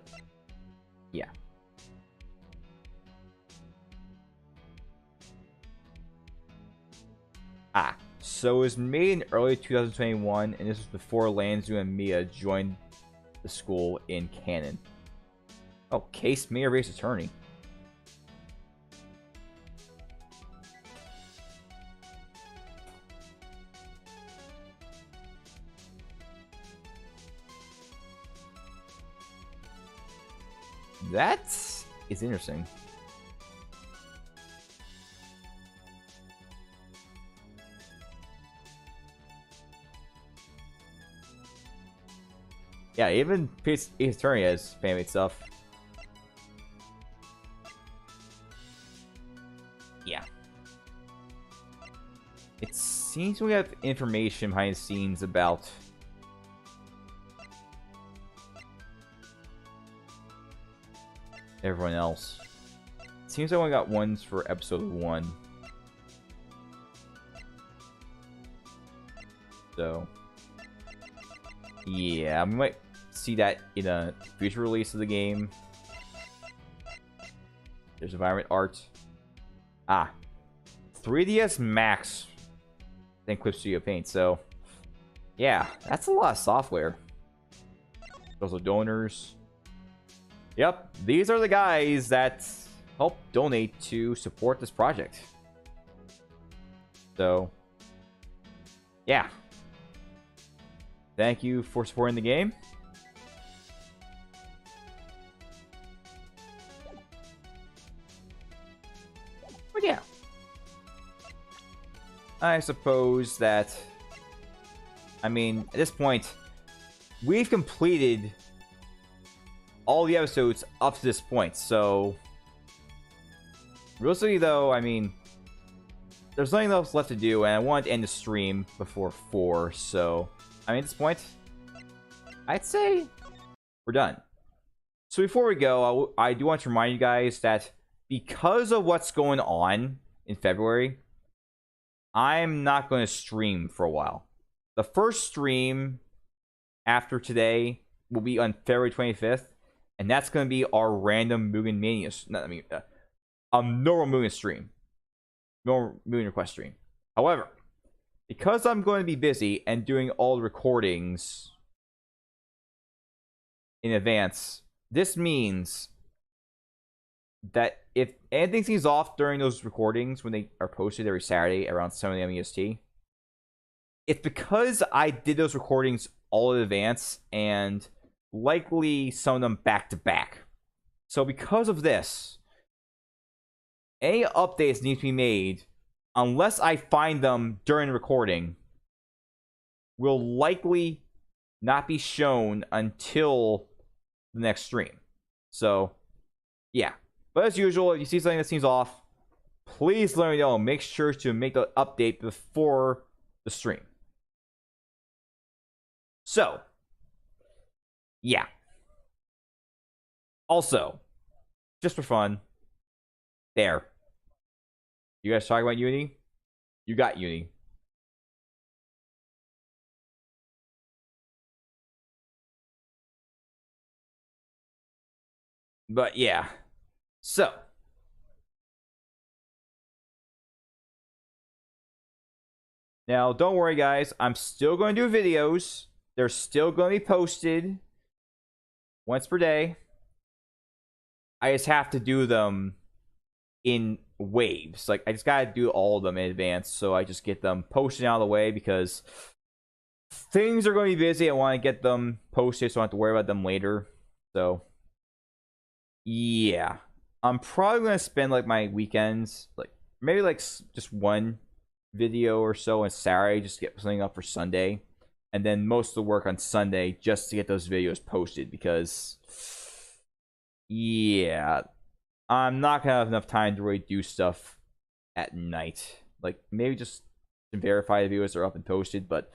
yeah. So it was made in early 2021, and this was before Lanzu and Mia joined the school in canon. Oh, Case Mia Race Attorney. That is interesting. Yeah, even Ace Attorney has fan-made stuff. Yeah. It seems we have information behind the scenes about... everyone else. It seems I only got ones for episode 1. So... yeah, we might see that in a future release of the game. There's environment art. 3DS Max then Clip Studio Paint. So, yeah, that's a lot of software. Also donors. Yep, these are the guys that help donate to support this project. So, yeah. Thank you for supporting the game. But yeah. I suppose that... I mean, at this point, we've completed all the episodes up to this point, so... realistically, though, I mean... there's nothing else left to do, and I wanted to end the stream before 4, so... I mean, at this point, I'd say we're done. So before we go, I do want to remind you guys that because of what's going on in February, I'm not going to stream for a while. The first stream after today will be on February 25th, and that's going to be our random Mugen Mania. A normal Mugen stream. Normal Mugen request stream. However, because I'm going to be busy and doing all the recordings in advance, this means that if anything seems off during those recordings when they are posted every Saturday around 7 a.m. EST, it's because I did those recordings all in advance and likely some of them back to back. So because of this, any updates need to be made unless I find them during the recording will likely not be shown until the next stream. So yeah, but as usual, if you see something that seems off, please let me know. Make sure to make the update before the stream. So yeah, also just for fun, there, you guys talk about uni, you got uni. But yeah, so now don't worry guys, I'm still going to do videos. They're still going to be posted once per day. I just have to do them in waves. Like I just gotta do all of them in advance, so I just get them posted out of the way because things are going to be busy. I want to get them posted so I don't have to worry about them later. So yeah, I'm probably gonna spend like my weekends, like maybe like just one video or so on Saturday, just to get something up for Sunday, and then most of the work on Sunday just to get those videos posted because yeah, I'm not gonna have enough time to really do stuff at night. Like maybe just to verify the videos are up and posted, but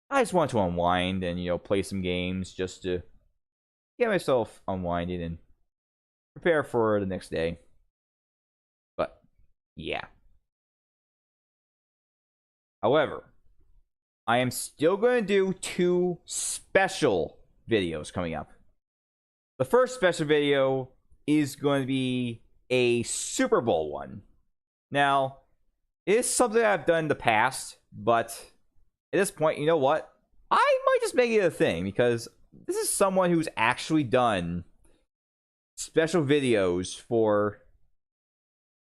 I just want to unwind and play some games just to get myself unwinded and prepare for the next day. But yeah. However, I am still going to do 2 special videos coming up. The first special video is going to be a Super Bowl one. Now, it is something I've done in the past, but at this point, you know what? I might just make it a thing because this is someone who's actually done special videos for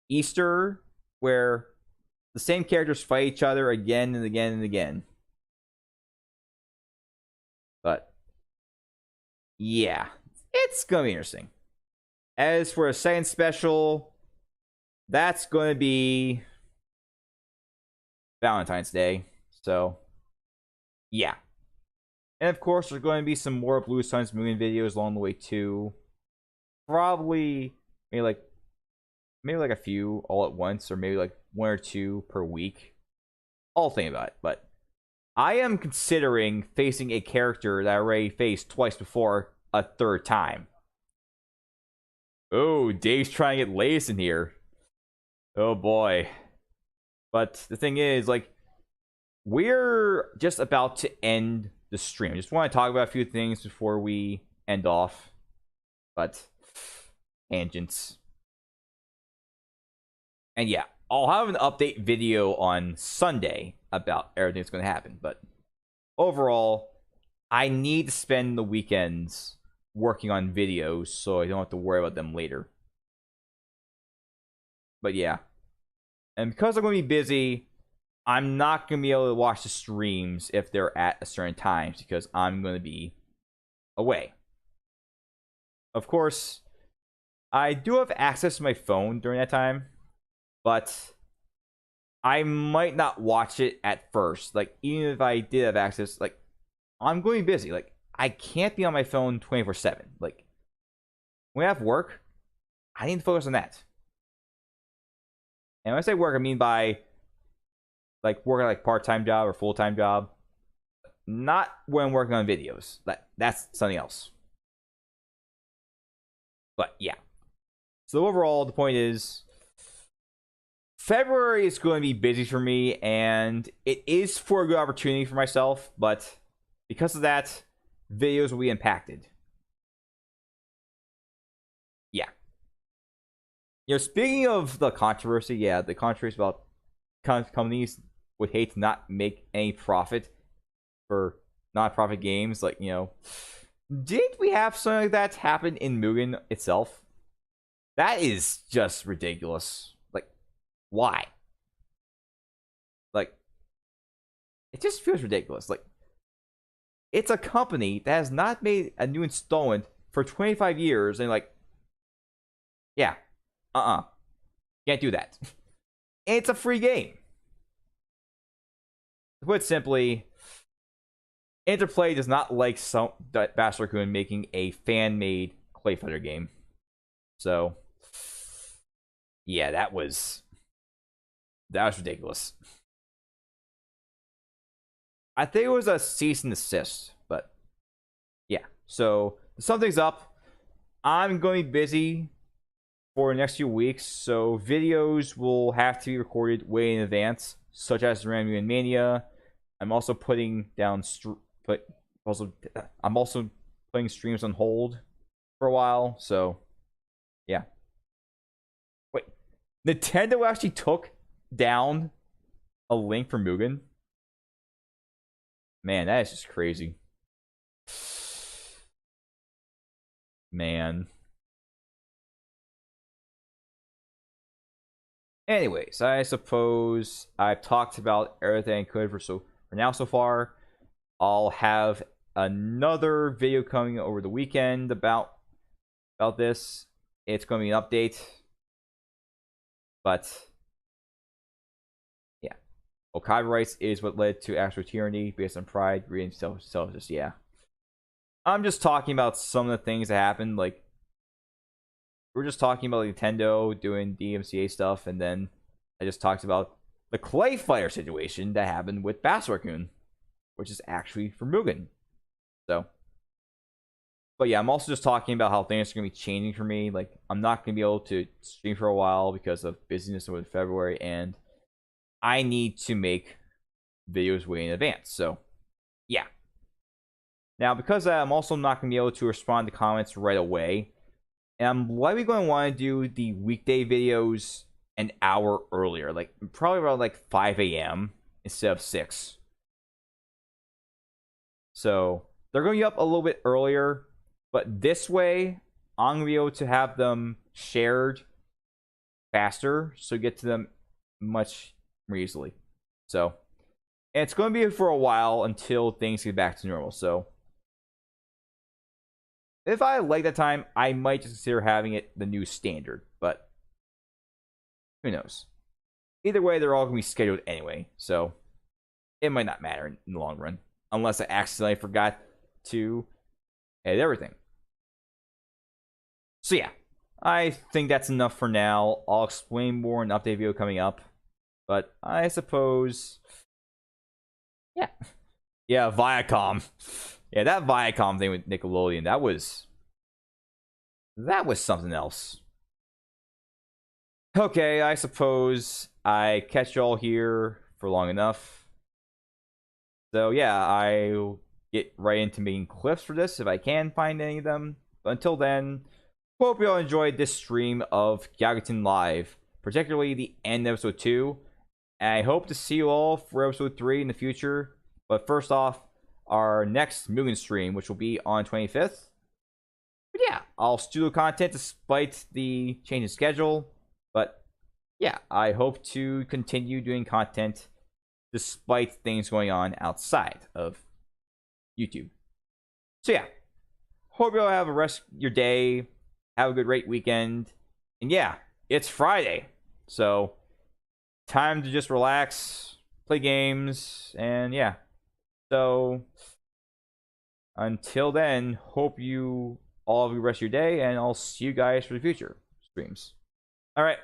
Easter where the same characters fight each other again and again and again. But yeah, it's gonna be interesting. As for a second special, that's gonna be Valentine's Day. So yeah. And of course, there's going to be some more Blue Suns Moon videos along the way too. Probably maybe like a few all at once, or maybe like 1 or 2 per week. I'll think about it. But I am considering facing a character that I already faced twice before a third time. Oh, Dave's trying to get laced in here. Oh boy. But the thing is, like, we're just about to end the stream. I just want to talk about a few things before we end off. But tangents. And yeah, I'll have an update video on Sunday about everything that's going to happen. But overall, I need to spend the weekends working on videos so I don't have to worry about them later. But yeah. And because I'm going to be busy, I'm not going to be able to watch the streams if they're at a certain times because I'm going to be away. Of course, I do have access to my phone during that time, but I might not watch it at first. Like, even if I did have access, like, I'm going to be busy. Like, I can't be on my phone 24/7. Like, when I have work, I need to focus on that. And when I say work, I mean by like working like part-time job or full-time job, not when working on videos. That's something else. But yeah. So overall, the point is, February is going to be busy for me, and it is for a good opportunity for myself, but because of that, videos will be impacted. Yeah. Speaking of the controversy, yeah, the controversy about companies would hate to not make any profit for non-profit games. Like, you know, did we have something like that happen in Mugen itself? That is just ridiculous. Like, why? Like, it just feels ridiculous. Like, it's a company that has not made a new installment for 25 years, and like, yeah, can't do that. And it's a free game. To put it simply, Interplay does not like Bachelor Kun making a fan-made Clay Fighter game. So, yeah, that was ridiculous. I think it was a cease and desist, but yeah. So something's up. I'm going to be busy for the next few weeks, so videos will have to be recorded way in advance, such as Random Mania. I'm also putting down I'm also putting streams on hold for a while. So yeah. Wait, Nintendo actually took down a link for Mugen? Man, that is just crazy. Man. Anyways, I suppose I've talked about everything I could for now so far. I'll have another video coming over the weekend about this. It's going to be an update. But yeah. Okabe rights is what led to actual tyranny based on pride, greed, and selfishness. Yeah. I'm just talking about some of the things that happened. Like, we're just talking about Nintendo doing DMCA stuff, and then I just talked about the Clay Fighter situation that happened with Bachelor Kun, which is actually for Mugen. So, but yeah, I'm also just talking about how things are going to be changing for me. Like, I'm not going to be able to stream for a while because of busyness over February, and I need to make videos way in advance. So, yeah. Now, because I'm also not going to be able to respond to comments right away, and I'm likely going to want to do the weekday videos an hour earlier, like probably around like 5 a.m. instead of 6. So they're going to be up a little bit earlier, but this way I'm going to be able to have them shared faster, so get to them much more easily. So, and it's going to be for a while until things get back to normal. So if I like that time, I might just consider having it the new standard, but who knows? Either way, they're all going to be scheduled anyway, so it might not matter in the long run, unless I accidentally forgot to edit everything. So yeah, I think that's enough for now. I'll explain more in an update video coming up, but I suppose, yeah, Viacom. Yeah, that Viacom thing with Nickelodeon, that was something else. Okay, I suppose I catch y'all here for long enough. So yeah, I'll get right into making clips for this if I can find any of them. But until then, hope you all enjoyed this stream of Gyakuten Live, particularly the end of episode 2. And I hope to see you all for episode 3 in the future. But first off, our next Mugen stream, which will be on 25th. But yeah, I'll studio content despite the change in schedule. But yeah, I hope to continue doing content despite things going on outside of YouTube. So yeah, hope you all have a rest of your day. Have a good great weekend. And yeah, it's Friday. So time to just relax, play games, and yeah. So until then, hope you all have a rest of your day, and I'll see you guys for the future streams. All right.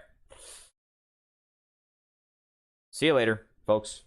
See you later, folks.